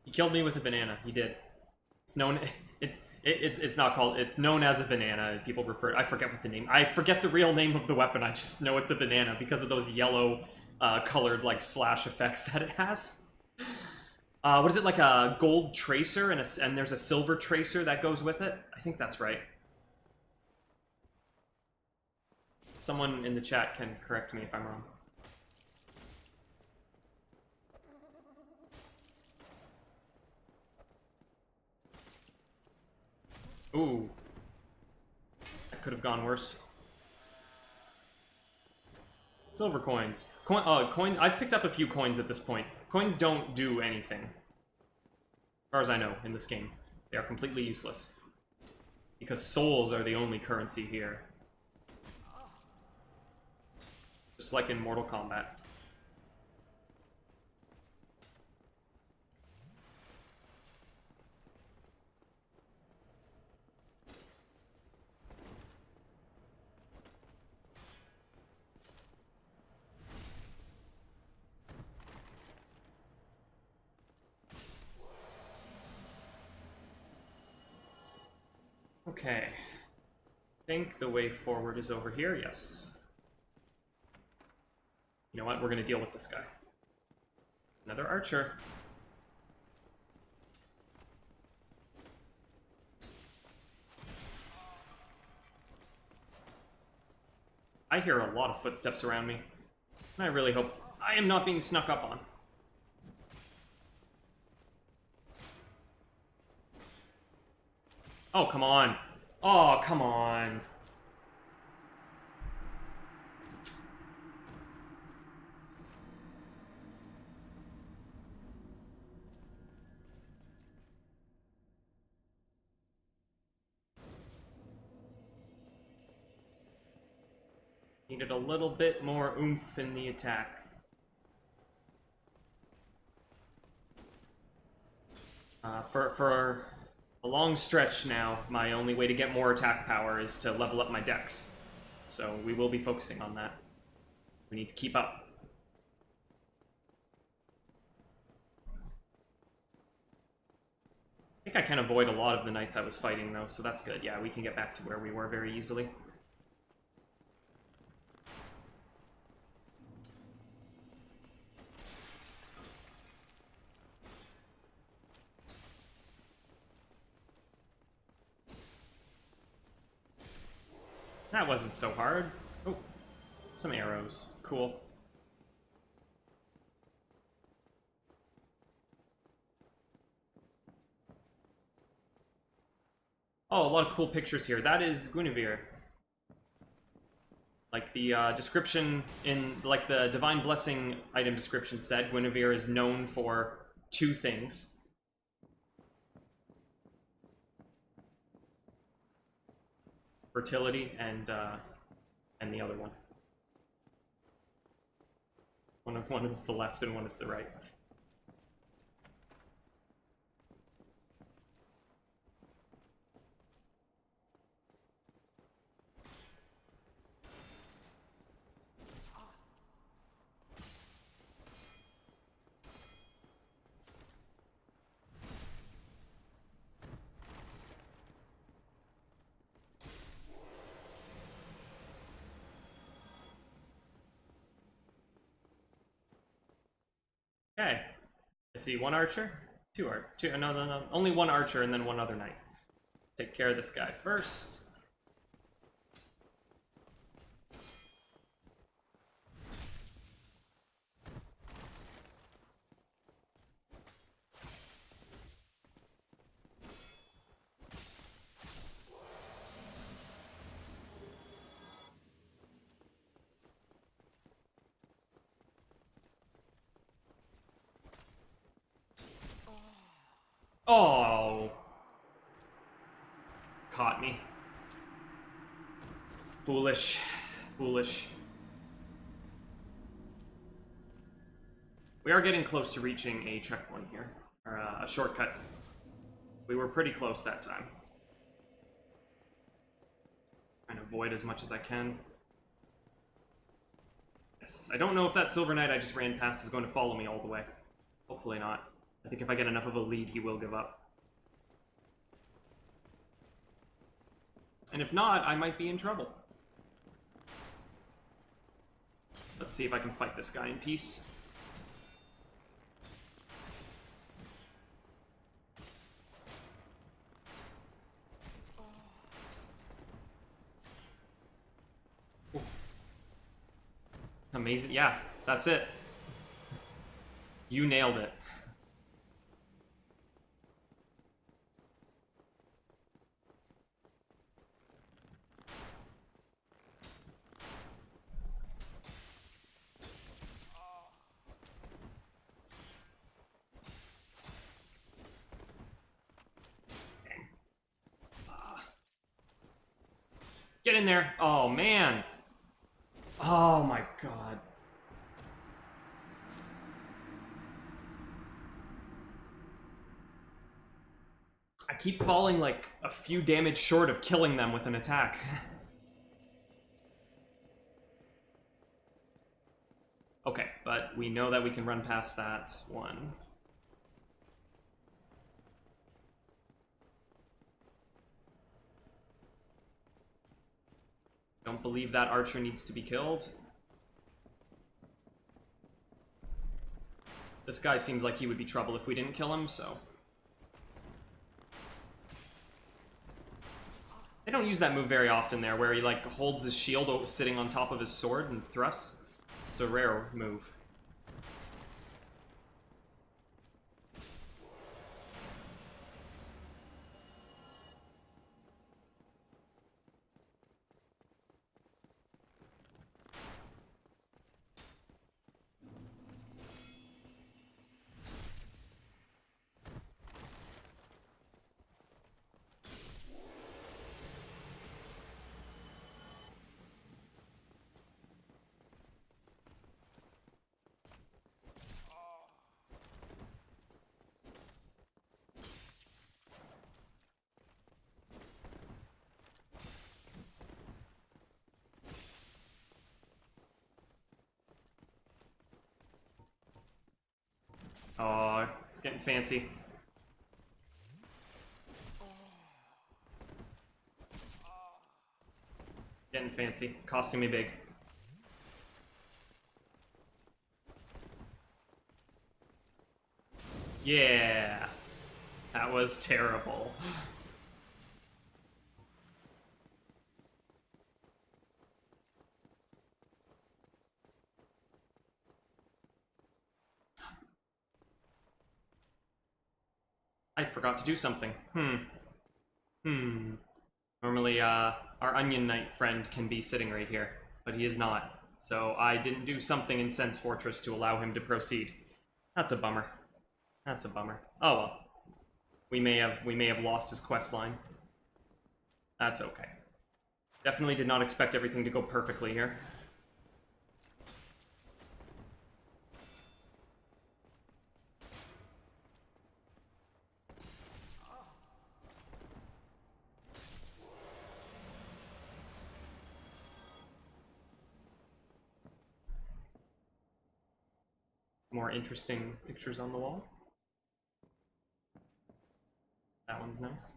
He killed me with a banana. He did. It's known. It's not called. It's known as a banana. People refer. I forget what the name. I forget the real name of the weapon. I just know it's a banana because of those yellow, colored like slash effects that it has. What is it, like a gold tracer and there's a silver tracer that goes with it? I think that's right. Someone in the chat can correct me if I'm wrong. Ooh. That could have gone worse. Silver coins. Coin. I've picked up a few coins at this point. Coins don't do anything. As far as I know, in this game. They are completely useless. Because souls are the only currency here. Just like in Mortal Kombat. Okay. I think the way forward is over here, yes. You know what? We're going to deal with this guy. Another archer. I hear a lot of footsteps around me. And I really hope I am not being snuck up on. Oh, come on. Oh, come on. Needed a little bit more oomph in the attack. For a long stretch now, my only way to get more attack power is to level up my dex. So we will be focusing on that. We need to keep up. think I can avoid a lot of the knights I was fighting, though, so that's good. Yeah, we can get back to where we were very easily. That wasn't so hard. Oh, some arrows. Cool. Oh, a lot of cool pictures here. That is Guinevere. Like the description in, like the Divine Blessing item description said, Guinevere is known for 2 things. Fertility and the other one. One is the left and one is the right. Okay. I see 1 archer, 2 no, only 1 archer and then 1 other knight. Take care of this guy first. Oh. Caught me. Foolish. Foolish. We are getting close to reaching a checkpoint here. Or a shortcut. We were pretty close that time. Trying to avoid as much as I can. Yes. I don't know if that Silver Knight I just ran past is going to follow me all the way. Hopefully not. I think if I get enough of a lead, he will give up. And if not, I might be in trouble. Let's see if I can fight this guy in peace. Ooh. Amazing. Yeah, that's it. You nailed it. Get in there. Oh, man. Oh, my God. I keep falling like a few damage short of killing them with an attack. Okay, but we know that we can run past that one. Don't believe that archer needs to be killed. This guy seems like he would be trouble if we didn't kill him, so... They don't use that move very often there, where he like holds his shield sitting on top of his sword and thrusts. It's a rare move. Oh, he's getting fancy. Getting fancy. Costing me big. Yeah. That was terrible. I forgot to do something. Normally, our Onion Knight friend can be sitting right here, but he is not. So I didn't do something in Sense Fortress to allow him to proceed. That's a bummer. That's a bummer. Oh well. We may have lost his quest line. That's okay. Definitely did not expect everything to go perfectly here. More interesting pictures on the wall. That one's nice.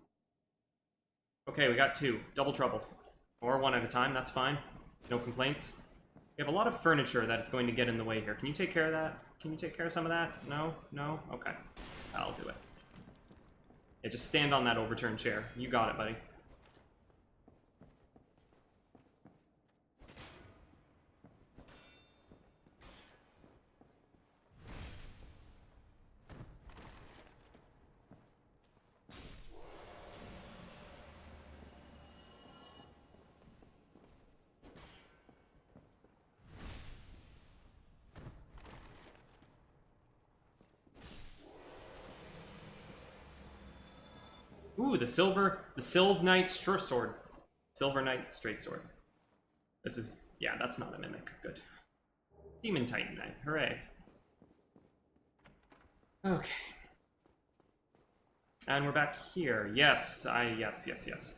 Okay, we got 2. Double trouble. Or 1 at a time, that's fine. No complaints. We have a lot of furniture that is going to get in the way here. Can you take care of that? Can you take care of some of that? No? No? Okay. I'll do it. Yeah, just stand on that overturned chair. You got it, buddy. Ooh, the Sylve Knight Straight Sword. Silver Knight Straight Sword. This is, yeah, that's not a mimic. Good. Demon Titan Knight. Hooray. Okay. And we're back here. Yes, yes.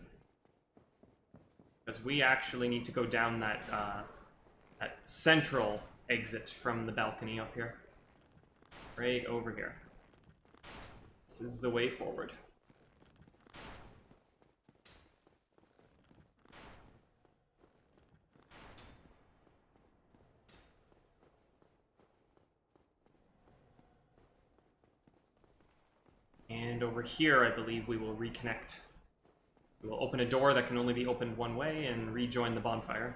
Because we actually need to go down that, that central exit from the balcony up here. Right over here. This is the way forward. And over here, I believe we will reconnect. We will open a door that can only be opened one way and rejoin the bonfire.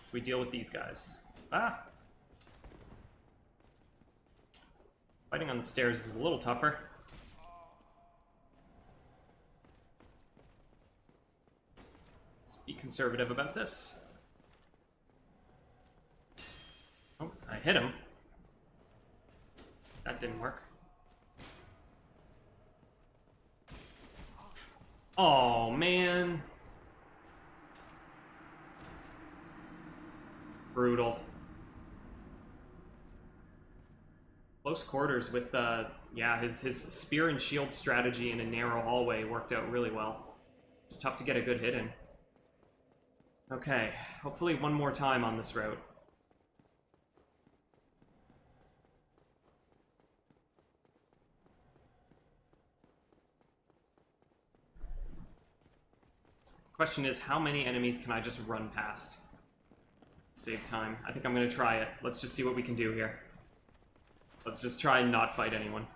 So we deal with these guys. Ah! Fighting on the stairs is a little tougher. Let's be conservative about this. Oh, I hit him. That didn't work. Oh, man. Brutal. Close quarters with, yeah, his spear and shield strategy in a narrow hallway worked out really well. It's tough to get a good hit in. Okay, hopefully one more time on this route. Question is, how many enemies can I just run past? Save time. I think I'm gonna try it. Let's just see what we can do here. Let's just try and not fight anyone.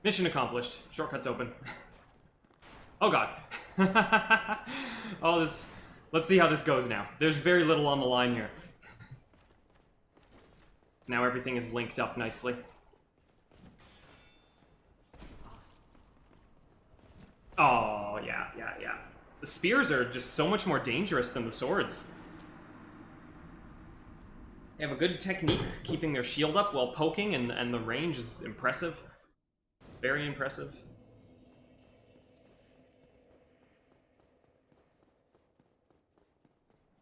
Mission accomplished. Shortcuts open. Oh god. Oh, this... Let's see how this goes now. There's very little on the line here. Now everything is linked up nicely. Oh, yeah. The spears are just so much more dangerous than the swords. They have a good technique keeping their shield up while poking, and the range is impressive. Very impressive.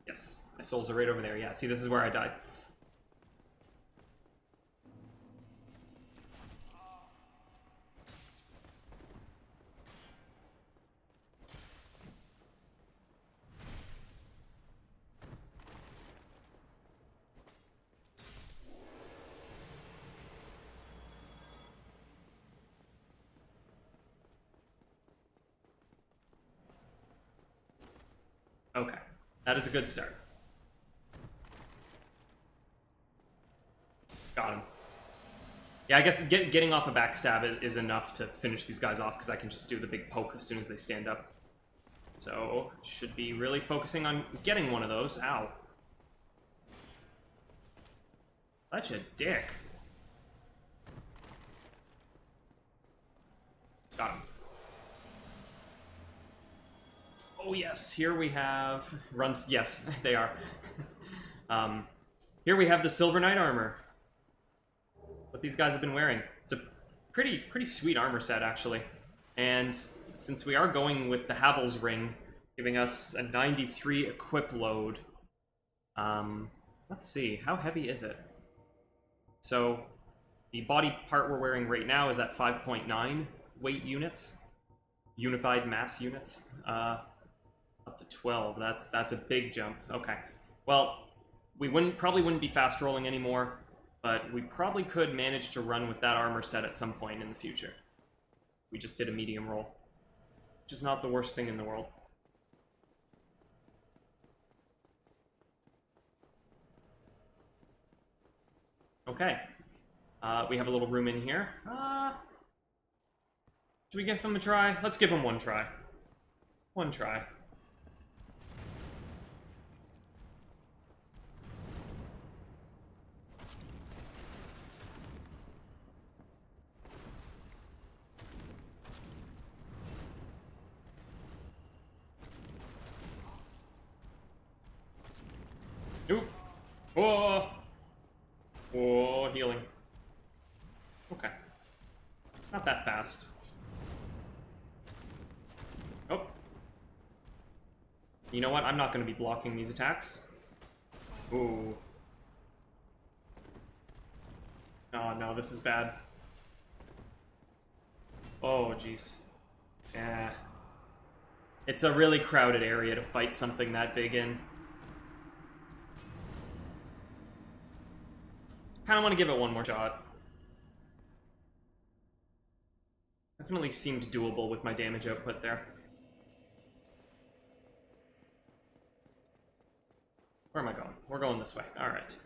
Yes, my souls are right over there. Yeah, see, this is where I died. That is a good start. Got him. Yeah, I guess getting off a backstab is enough to finish these guys off, because I can just do the big poke as soon as they stand up. So, should be really focusing on getting one of those. Ow. Such a dick. Got him. Oh yes, here we have... Runs... Yes, they are. Here we have the Silver Knight armor. What these guys have been wearing. It's a pretty sweet armor set, actually. And since we are going with the Havel's Ring, giving us a 93 equip load, let's see, how heavy is it? So, the body part we're wearing right now is at 5.9 weight units. Unified mass units. Up to 12, that's a big jump. Okay. Well, we probably wouldn't be fast rolling anymore, but we probably could manage to run with that armor set at some point in the future. We just did a medium roll, which is not the worst thing in the world. Okay. We have a little room in here. Should we give him a try? Let's give him one try. One try. Oop. Oh. Oh, healing. Okay. Not that fast. Oh. You know what? I'm not going to be blocking these attacks. Ooh. Oh, no, this is bad. Oh, jeez. Yeah. It's a really crowded area to fight something that big in. Kind of want to give it one more shot. Definitely seemed doable with my damage output there. Where am I going? We're going this way. Alright.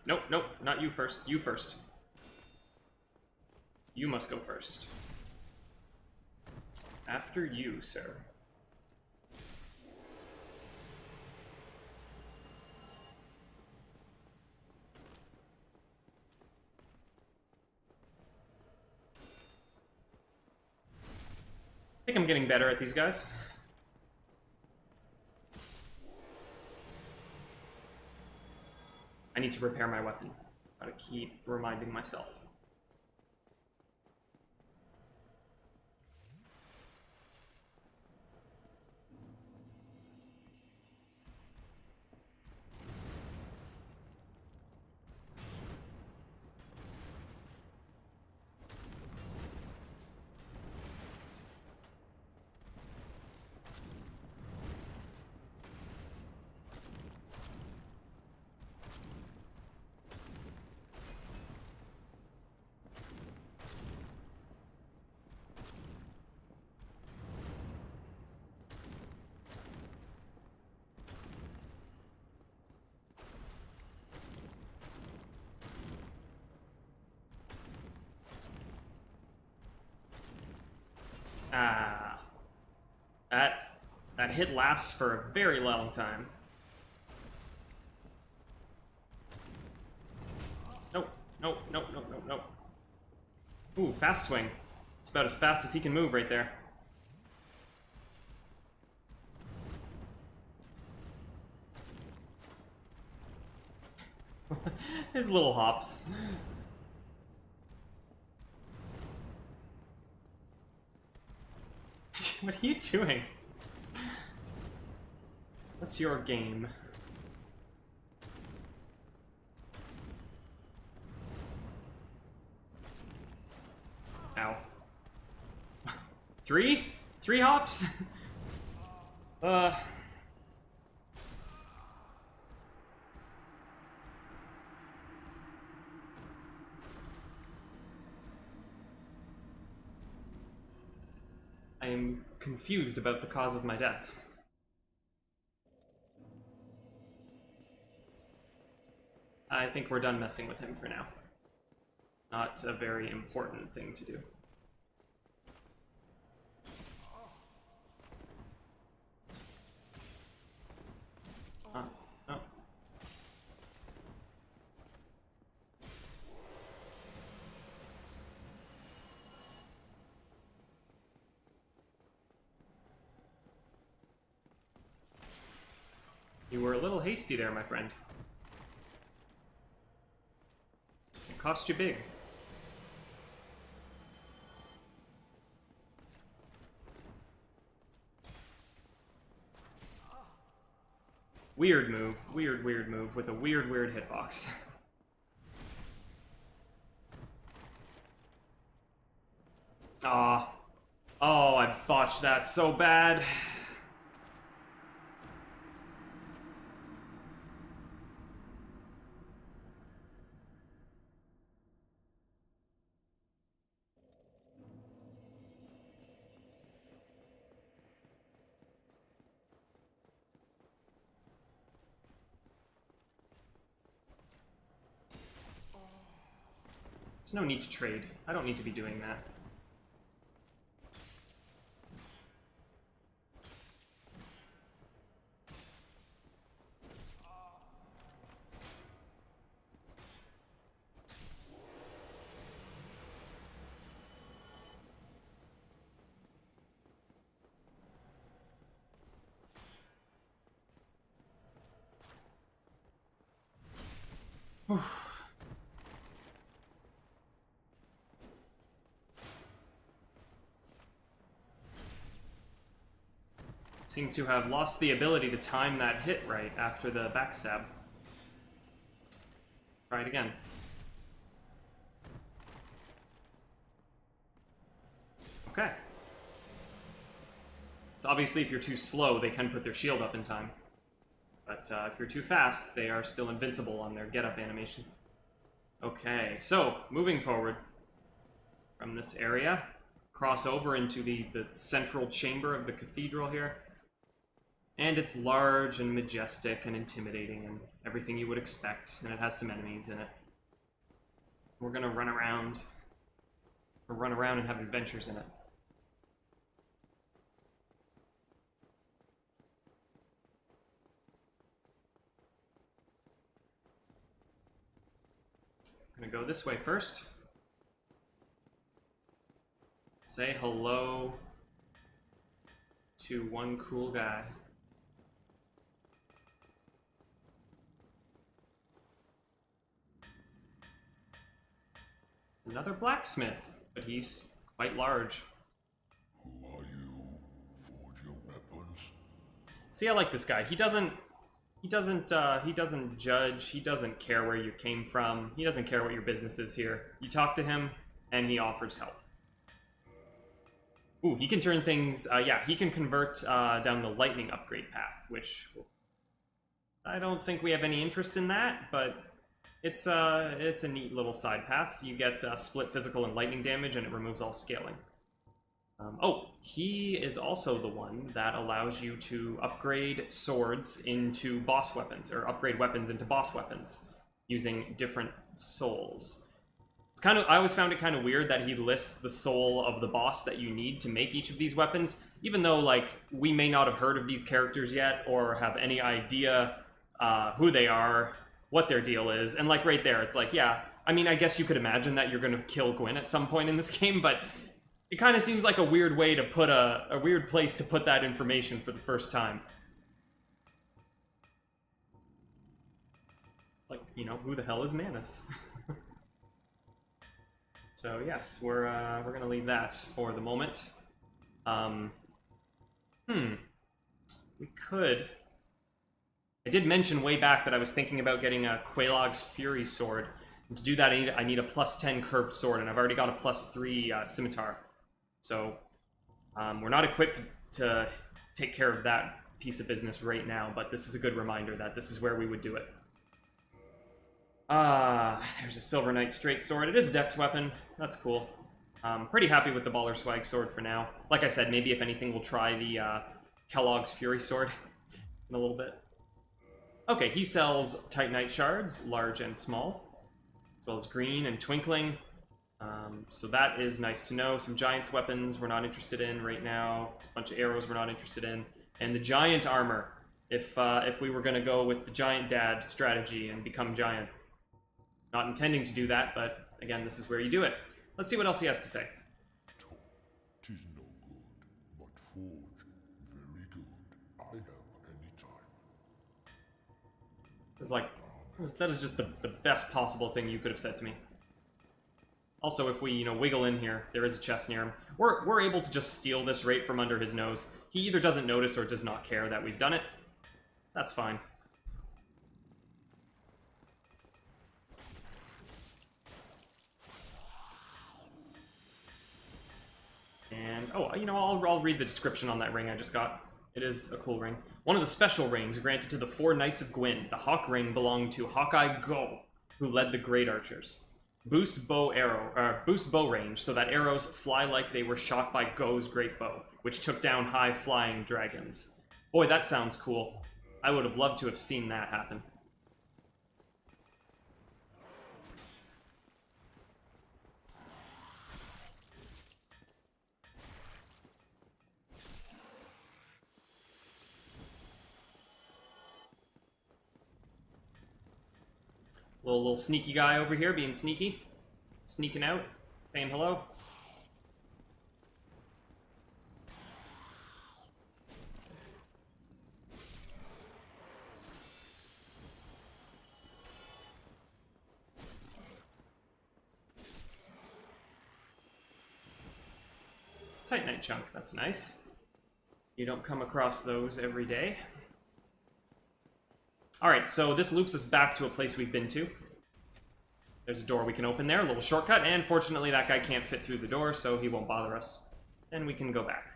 Nope, nope, not you first. You first. You must go first. After you, sir. I think I'm getting better at these guys. I need to repair my weapon. Gotta keep reminding myself. Ah. That hit lasts for a very long time. Nope, nope, nope, nope, nope, nope. Ooh, fast swing. It's about as fast as he can move right there. His little hops. What are you doing? What's your game? Ow. 3? 3 hops? I am confused about the cause of my death. I think we're done messing with him for now. Not a very important thing to do. Oh. You were a little hasty there, my friend. It cost you big. Weird move. Weird move with a weird hitbox. Ah. Oh, I botched that so bad. There's no need to trade. I don't need to be doing that. Oof. Seem to have lost the ability to time that hit right after the backstab. Try it again. Okay. So obviously, if you're too slow, they can put their shield up in time. But if you're too fast, they are still invincible on their get-up animation. Okay, so moving forward from this area, cross over into the central chamber of the cathedral here. And it's large and majestic and intimidating and everything you would expect, and it has some enemies in it. We're gonna run around and have adventures in it. I'm gonna go this way first. Say hello to one cool guy. Another blacksmith, but he's quite large. Who are you? Forge your weapons? See, I like this guy. He doesn't judge. He doesn't care where you came from. He doesn't care what your business is here. You talk to him, and he offers help. Ooh, he can turn things. Yeah, he can convert down the lightning upgrade path, which I don't think we have any interest in that, but it's a neat little side path. You get split physical and lightning damage, and it removes all scaling. Oh, he is also the one that allows you to upgrade swords into boss weapons, or upgrade weapons into boss weapons, using different souls. It's kind of, I always found it kind of weird that he lists the soul of the boss that you need to make each of these weapons, even though, like, we may not have heard of these characters yet, or have any idea who they are, what their deal is, and like right there, it's like, yeah, I mean, I guess you could imagine that you're gonna kill Gwyn at some point in this game, but it kind of seems like a weird way to put a weird place to put that information for the first time. Like, you know, who the hell is Manus? So yes, we're gonna leave that for the moment. We could. I did mention way back that I was thinking about getting a Quelaag's Fury Sword. And to do that, I need a +10 curved sword, and I've already got a +3 scimitar. So We're not equipped to take care of that piece of business right now, but this is a good reminder that this is where we would do it. There's a Silver Knight straight sword. It is a dex weapon. That's cool. Pretty happy with the Baller Swag sword for now. Like I said, maybe if anything, we'll try the Kellogg's Fury sword in a little bit. Okay, he sells Titanite shards, large and small, as well as green and twinkling. So that is nice to know. Some Giant's weapons we're not interested in right now. A bunch of arrows we're not interested in. And the Giant armor, if we were going to go with the Giant Dad strategy and become Giant. Not intending to do that, but again, this is where you do it. Let's see what else he has to say. "'Tis no good, but forge very good. I have any time." It's like, that is just the best possible thing you could have said to me. Also, if we, you know, wiggle in here, there is a chest near him. We're able to just steal this right from under his nose. He either doesn't notice or does not care that we've done it. That's fine. And, oh, you know, I'll read the description on that ring I just got. It is a cool ring. One of the special rings granted to the 4 Knights of Gwyn. The Hawk ring belonged to Hawkeye Go, who led the Great Archers. Boosts bow range so that arrows fly like they were shot by Go's great bow, which took down high-flying dragons. Boy, that sounds cool. I would have loved to have seen that happen. Little sneaky guy over here being sneaky. Sneaking out. Saying hello. Titanite chunk, that's nice. You don't come across those every day. Alright, so this loops us back to a place we've been to. There's a door we can open there, a little shortcut, and fortunately that guy can't fit through the door, so he won't bother us. And we can go back.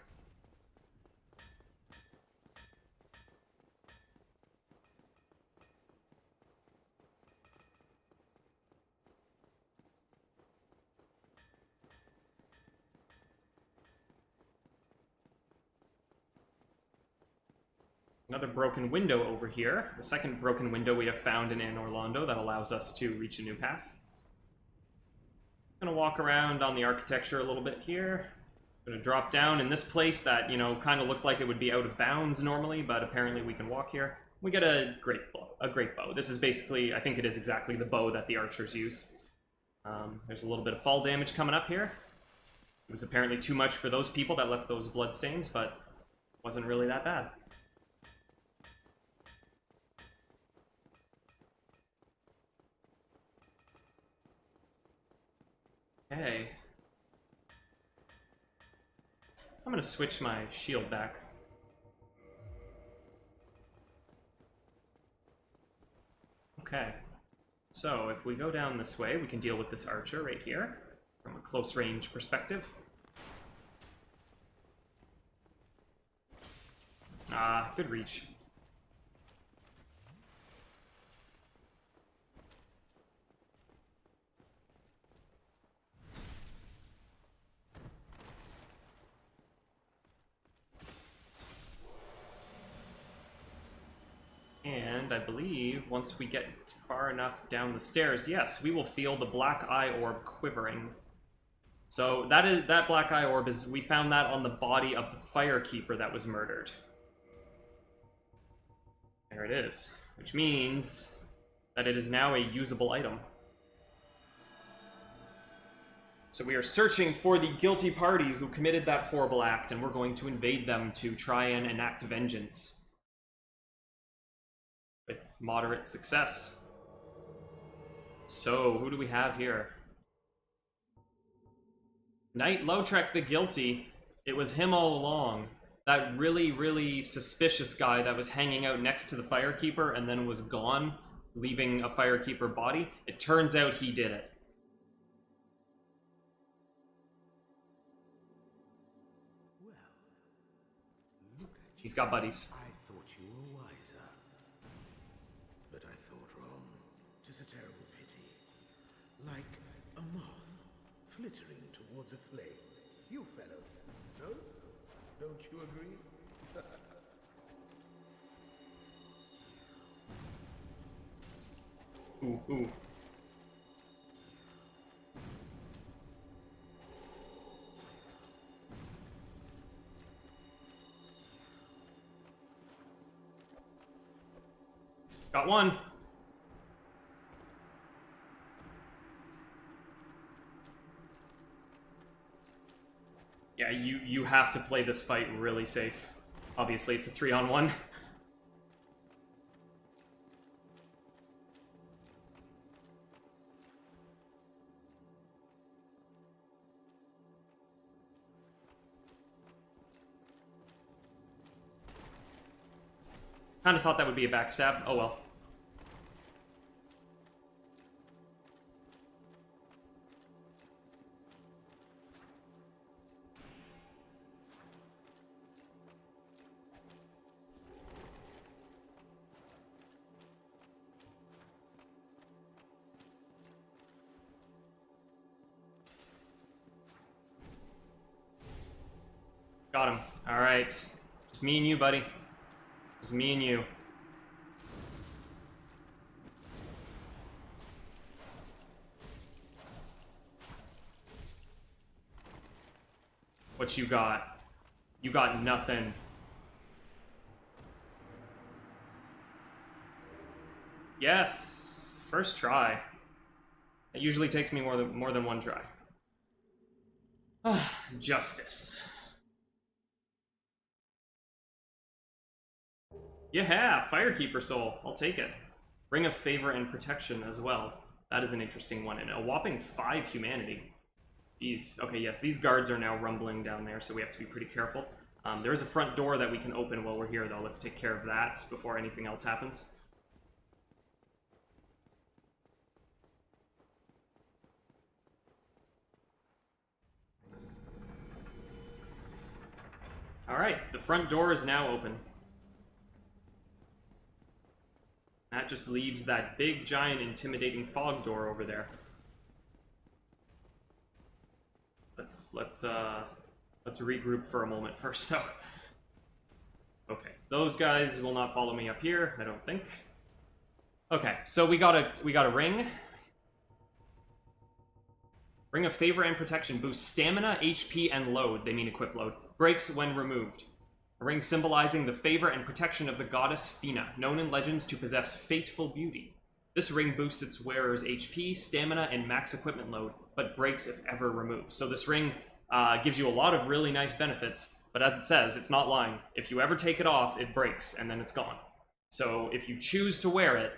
Another broken window over here. The second broken window we have found in Anor Londo that allows us to reach a new path. Gonna walk around on the architecture a little bit here. Gonna drop down in this place that, you know, kind of looks like it would be out of bounds normally, but apparently we can walk here. We get a great bow. This is basically, I think it is exactly the bow that the archers use. There's a little bit of fall damage coming up here. It was apparently too much for those people that left those bloodstains, but wasn't really that bad. Okay. I'm gonna switch my shield back. Okay. So, if we go down this way, we can deal with this archer right here, from a close range perspective. Ah, good reach. And I believe once we get far enough down the stairs, yes, we will feel the black eye orb quivering. So that black eye orb is, we found that on the body of the Firekeeper that was murdered. There it is, which means that it is now a usable item. So we are searching for the guilty party who committed that horrible act, and we're going to invade them to try and enact vengeance. With moderate success. So, who do we have here? Knight Lautrec the Guilty. It was him all along. That really, really suspicious guy that was hanging out next to the Firekeeper and then was gone, leaving a Firekeeper body. It turns out he did it. Well, He's got buddies. I thought you were wiser. But I thought wrong. 'Tis a terrible pity. Like a moth flittering towards a flame. You fellows, no? Don't you agree? Ooh, ooh. Got one. Yeah, you have to play this fight really safe. Obviously, it's a 3-on-1. Kind of thought that would be a backstab. Oh well. Got him. All right. Just me and you, buddy. Just me and you. What you got? You got nothing. Yes. First try. It usually takes me more than one try. Justice. Yeah, Firekeeper Soul. I'll take it. Ring of Favor and Protection as well. That is an interesting one. And a whopping 5 humanity. Jeez. Okay, yes, these guards are now rumbling down there, so we have to be pretty careful. There is a front door that we can open while we're here, though. Let's take care of that before anything else happens. Alright, the front door is now open. That just leaves that big, giant, intimidating fog door over there. Let's regroup for a moment first, though. Okay, those guys will not follow me up here, I don't think. Okay, so we got a ring. Ring of Favor and Protection boosts stamina, HP, and load. They mean equip load. Breaks when removed. A ring symbolizing the favor and protection of the goddess Fina, known in legends to possess fateful beauty. This ring boosts its wearer's HP, stamina, and max equipment load, but breaks if ever removed. So this ring gives you a lot of really nice benefits, but as it says, it's not lying. If you ever take it off, it breaks, and then it's gone. So if you choose to wear it,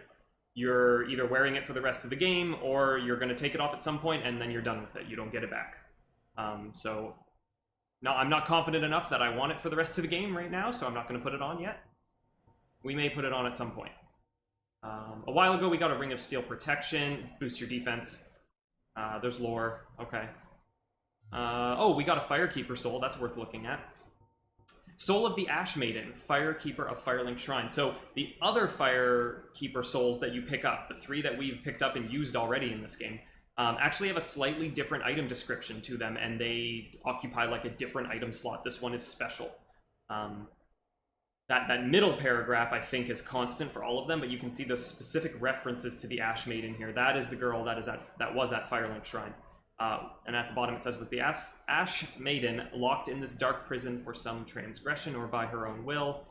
you're either wearing it for the rest of the game, or you're going to take it off at some point, and then you're done with it. You don't get it back. No, I'm not confident enough that I want it for the rest of the game right now, so I'm not going to put it on yet. We may put it on at some point. A while ago, we got a Ring of Steel Protection. Boost your defense. There's lore. Okay. Oh, we got a Firekeeper Soul. That's worth looking at. Soul of the Ash Maiden. Firekeeper of Firelink Shrine. So the other Firekeeper Souls that you pick up, the 3 that we've picked up and used already in this game, actually have a slightly different item description to them, and they occupy like a different item slot. This one is special. That middle paragraph, I think, is constant for all of them, but you can see the specific references to the Ash Maiden here. That is the girl that was at Firelink Shrine. And at the bottom it says, was the Ash Maiden locked in this dark prison for some transgression or by her own will?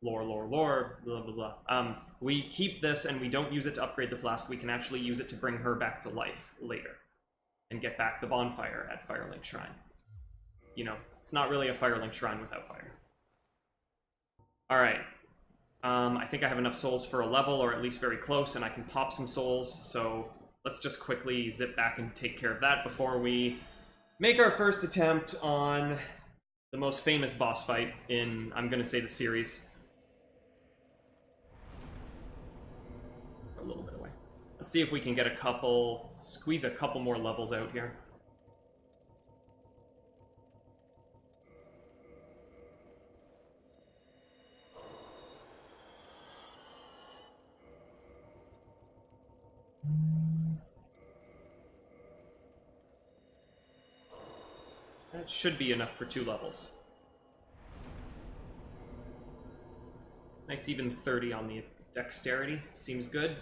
Lore, blah, blah, blah. We keep this and we don't use it to upgrade the flask. We can actually use it to bring her back to life later and get back the bonfire at Firelink Shrine. You know, it's not really a Firelink Shrine without fire. Alright. I think I have enough souls for a level, or at least very close, and I can pop some souls, so let's just quickly zip back and take care of that before we make our first attempt on the most famous boss fight in, I'm gonna say, the series. A little bit away. Let's see if we can get squeeze a couple more levels out here. That should be enough for 2 levels. Nice even 30 on the dexterity. Seems good.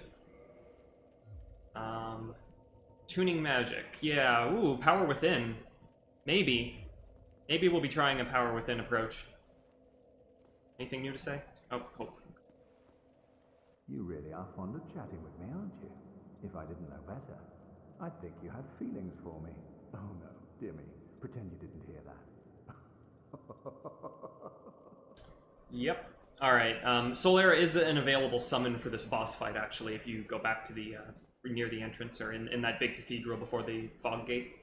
Tuning magic. Yeah, ooh, power within. Maybe. Maybe we'll be trying a power within approach. Anything new to say? Oh, Hope. You really are fond of chatting with me, aren't you? If I didn't know better, I'd think you had feelings for me. Oh no, dear me. Pretend you didn't hear that. Yep. Alright, Solera is an available summon for this boss fight, actually, if you go back to the, near the entrance, or in that big cathedral before the fog gate.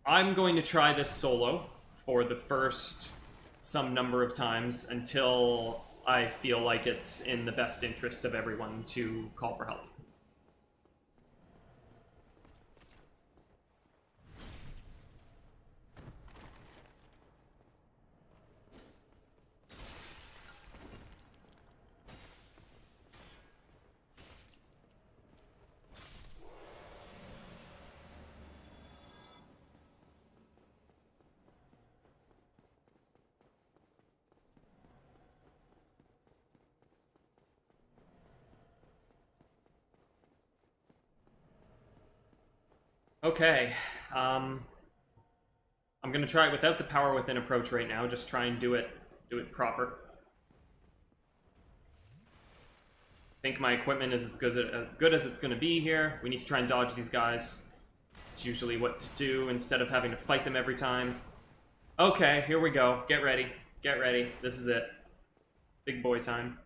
I'm going to try this solo for the first some number of times until I feel like it's in the best interest of everyone to call for help. Okay, I'm gonna try it without the power within approach right now. Just try and do it proper. I think my equipment is as good as it's gonna be here. We need to try and dodge these guys. It's usually what to do instead of having to fight them every time. Okay, here we go. Get ready. Get ready. This is it. Big boy time.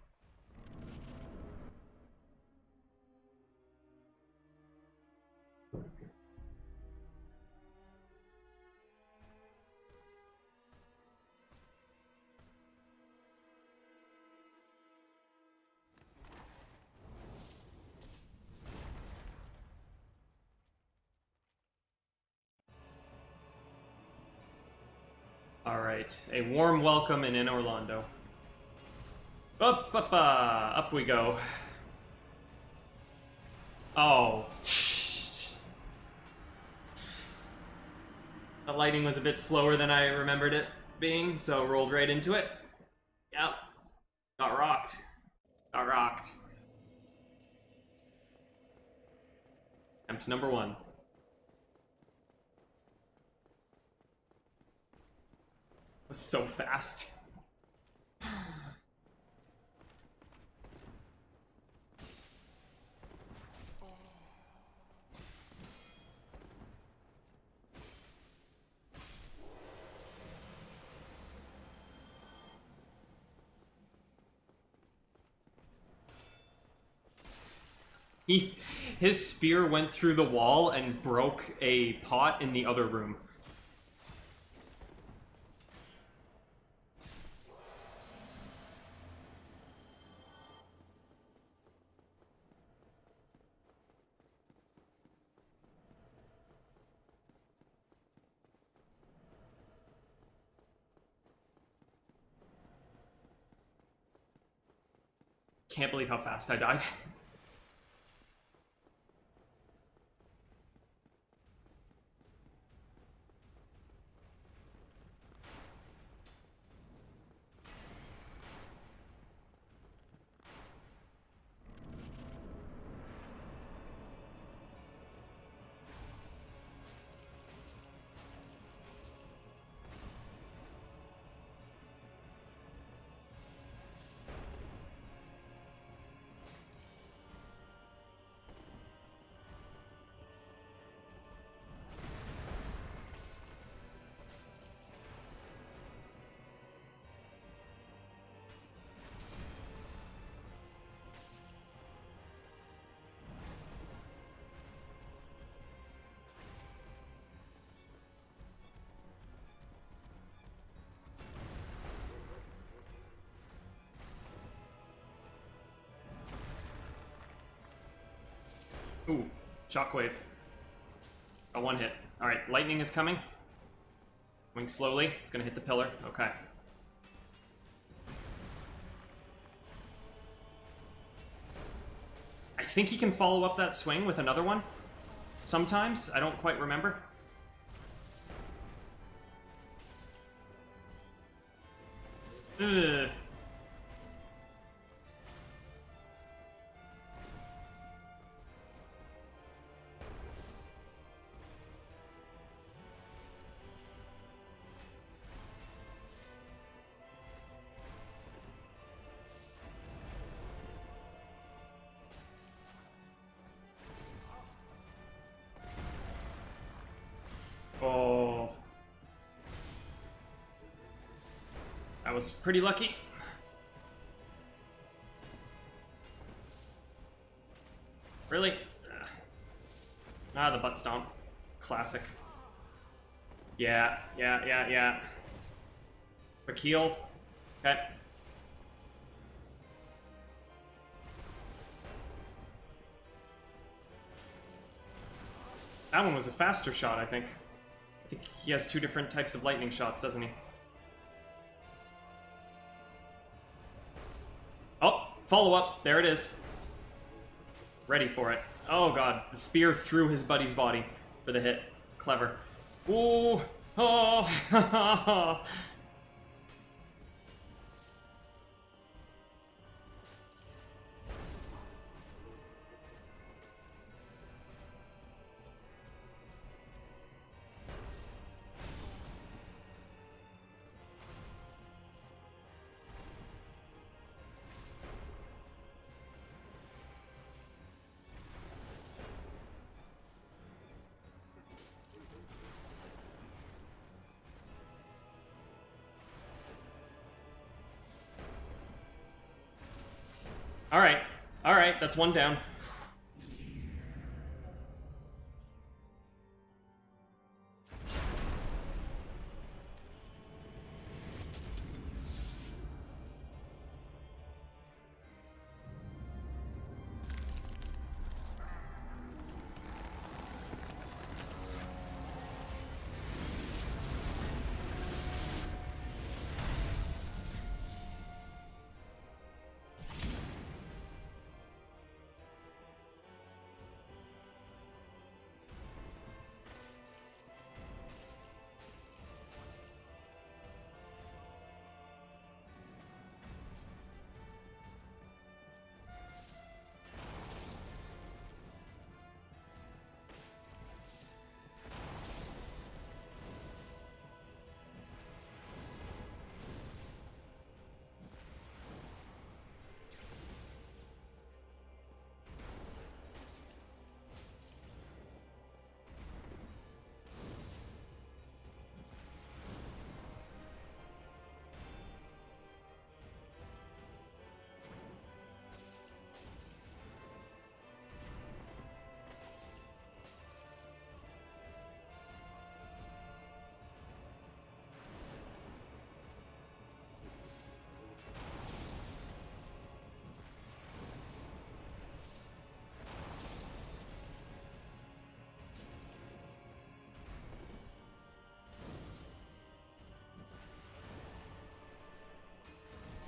Alright, a warm welcome in Orlando. Up we go. Oh. The lighting was a bit slower than I remembered it being, so rolled right into it. Yep. Got rocked. Got rocked. Attempt number 1. Was so fast. His spear went through the wall and broke a pot in the other room. Can't believe how fast I died. Ooh, shockwave. A 1 hit. Alright, lightning is coming. Going slowly. It's gonna hit the pillar. Okay. I think he can follow up that swing with another one. Sometimes. I don't quite remember. Ugh. Oh. I was pretty lucky. Really? Ah, the butt stomp. Classic. Yeah. Quick heal. Okay. That one was a faster shot, I think. I think he has 2 different types of lightning shots, doesn't he? Oh, follow-up. There it is. Ready for it. Oh god, the spear through his buddy's body for the hit. Clever. Ooh! Oh! Alright, that's one down.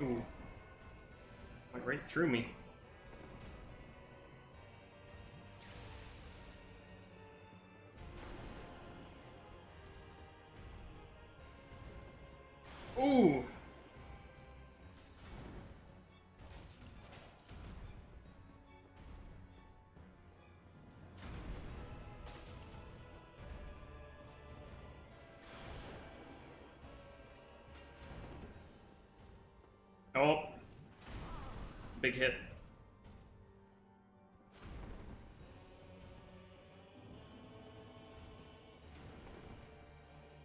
Ooh. Went right through me. Ooh! Oh. It's a big hit.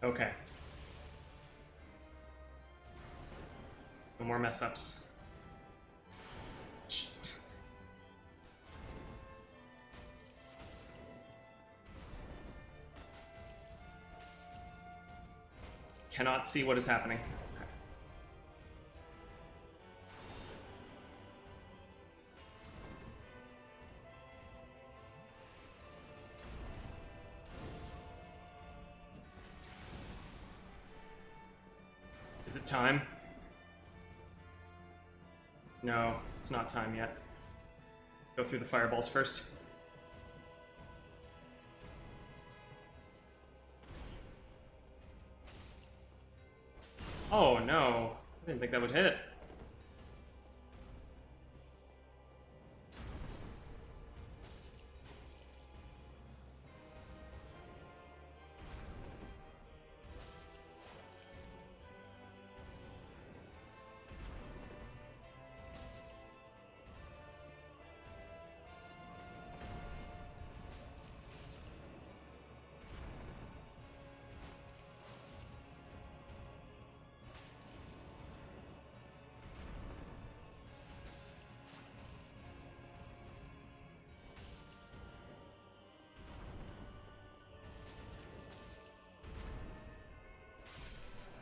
Okay. No more mess ups. Cannot see what is happening. Is it time? No, it's not time yet. Go through the fireballs first. Oh no. Didn't think that would hit.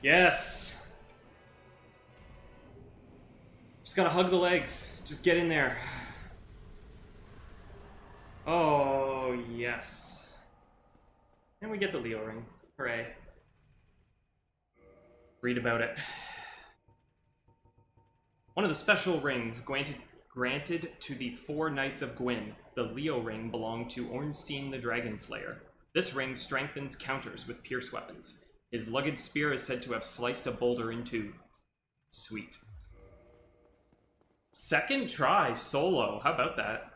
Yes! Just gotta hug the legs. Just get in there. Oh, yes. And we get the Leo ring. Hooray. Read about it. One of the special rings granted to the 4 Knights of Gwyn. The Leo ring belonged to Ornstein the Dragon Slayer. This ring strengthens counters with pierce weapons. His lugged spear is said to have sliced a boulder in 2. Sweet. Second try, solo. How about that?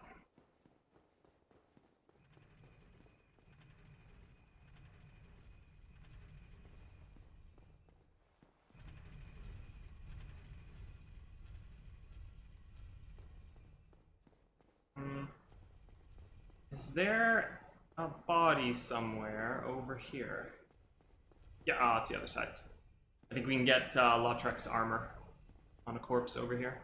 Is there a body somewhere over here? Yeah, it's the other side. I think we can get Lautrec's armor on a corpse over here.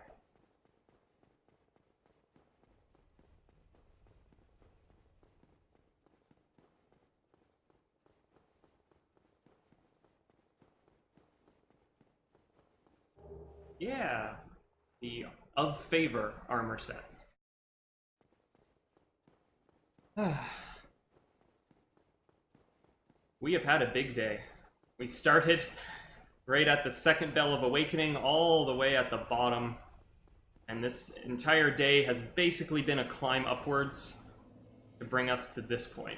Yeah, the Of Favor armor set. We have had a big day. We started right at the second bell of awakening, all the way at the bottom. And this entire day has basically been a climb upwards to bring us to this point.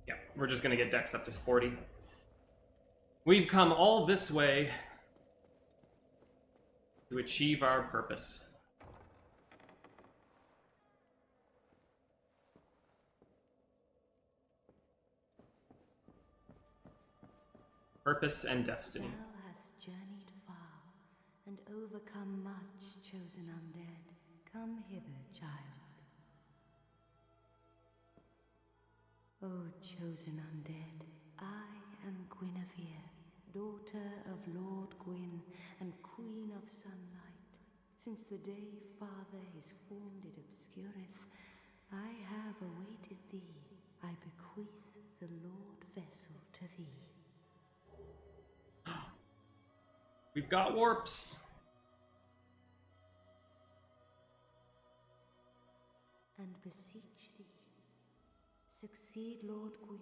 Yeah, we're just gonna get Dex up to 40. We've come all this way to achieve our purpose. Purpose and destiny. Thou hast journeyed far and overcome much, chosen undead. Come hither, child. O chosen undead, I am Guinevere, daughter of Lord Gwyn and Queen of Sunlight. Since the day Father his form did obscureth, I have awaited thee. I bequeath the Lord vessel to thee. We've got warps. And beseech thee, succeed Lord Gwyn,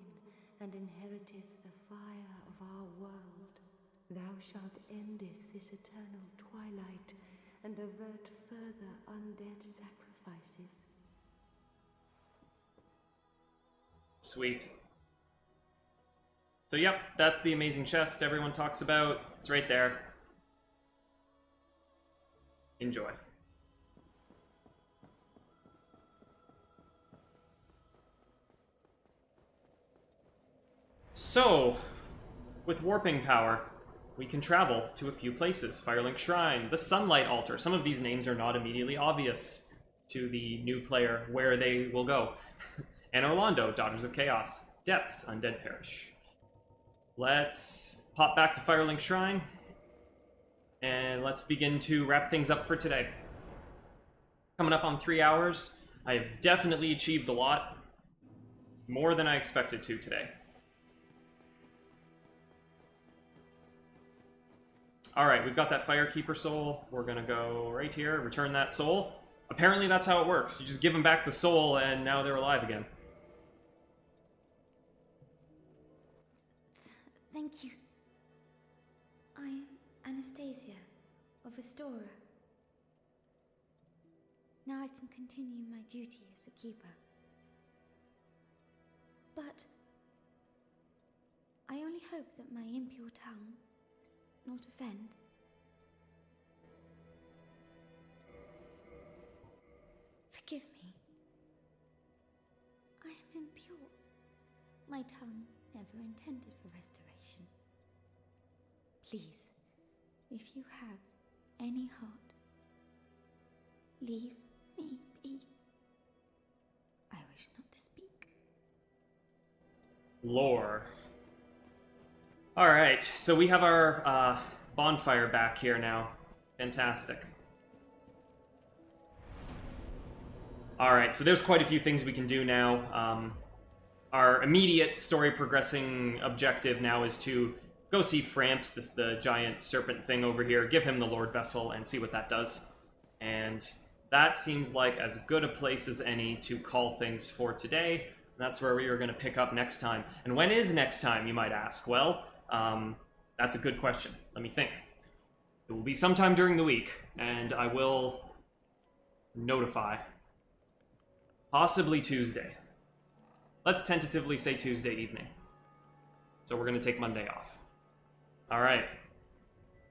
and inheriteth the fire of our world. Thou shalt endeth this eternal twilight, and avert further undead sacrifices. Sweet. So yep, that's the amazing chest everyone talks about. It's right there. Enjoy. So, with warping power, we can travel to a few places. Firelink Shrine, the Sunlight Altar. Some of these names are not immediately obvious to the new player where they will go. And Orlando, Daughters of Chaos. Depths, Undead Parish. Let's pop back to Firelink Shrine, and let's begin to wrap things up for today. Coming up on 3 hours. I have definitely achieved a lot. More than I expected to today. Alright, we've got that Firekeeper soul. We're gonna go right here, return that soul. Apparently that's how it works. You just give them back the soul, and now they're alive again. Thank you. I am Anastasia of Astora. Now I can continue my duty as a keeper. But I only hope that my impure tongue does not offend. Forgive me. I am impure. My tongue never intended for restoration. Please, if you have any heart, leave me be. I wish not to speak. Lore. Alright, so we have our bonfire back here now. Fantastic. Alright, so there's quite a few things we can do now. Our immediate story progressing objective now is to go see Frampt, the giant serpent thing over here, give him the Lord Vessel, and see what that does. And that seems like as good a place as any to call things for today. And that's where we are going to pick up next time. And when is next time, you might ask? Well, that's a good question. Let me think. It will be sometime during the week, and I will notify. Possibly Tuesday. Let's tentatively say Tuesday evening. So we're going to take Monday off. Alright.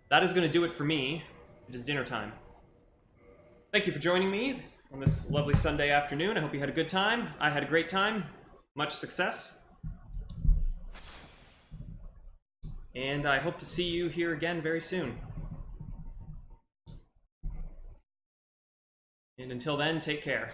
That is going to do it for me. It is dinner time. Thank you for joining me on this lovely Sunday afternoon. I hope you had a good time. I had a great time. Much success. And I hope to see you here again very soon. And until then, take care.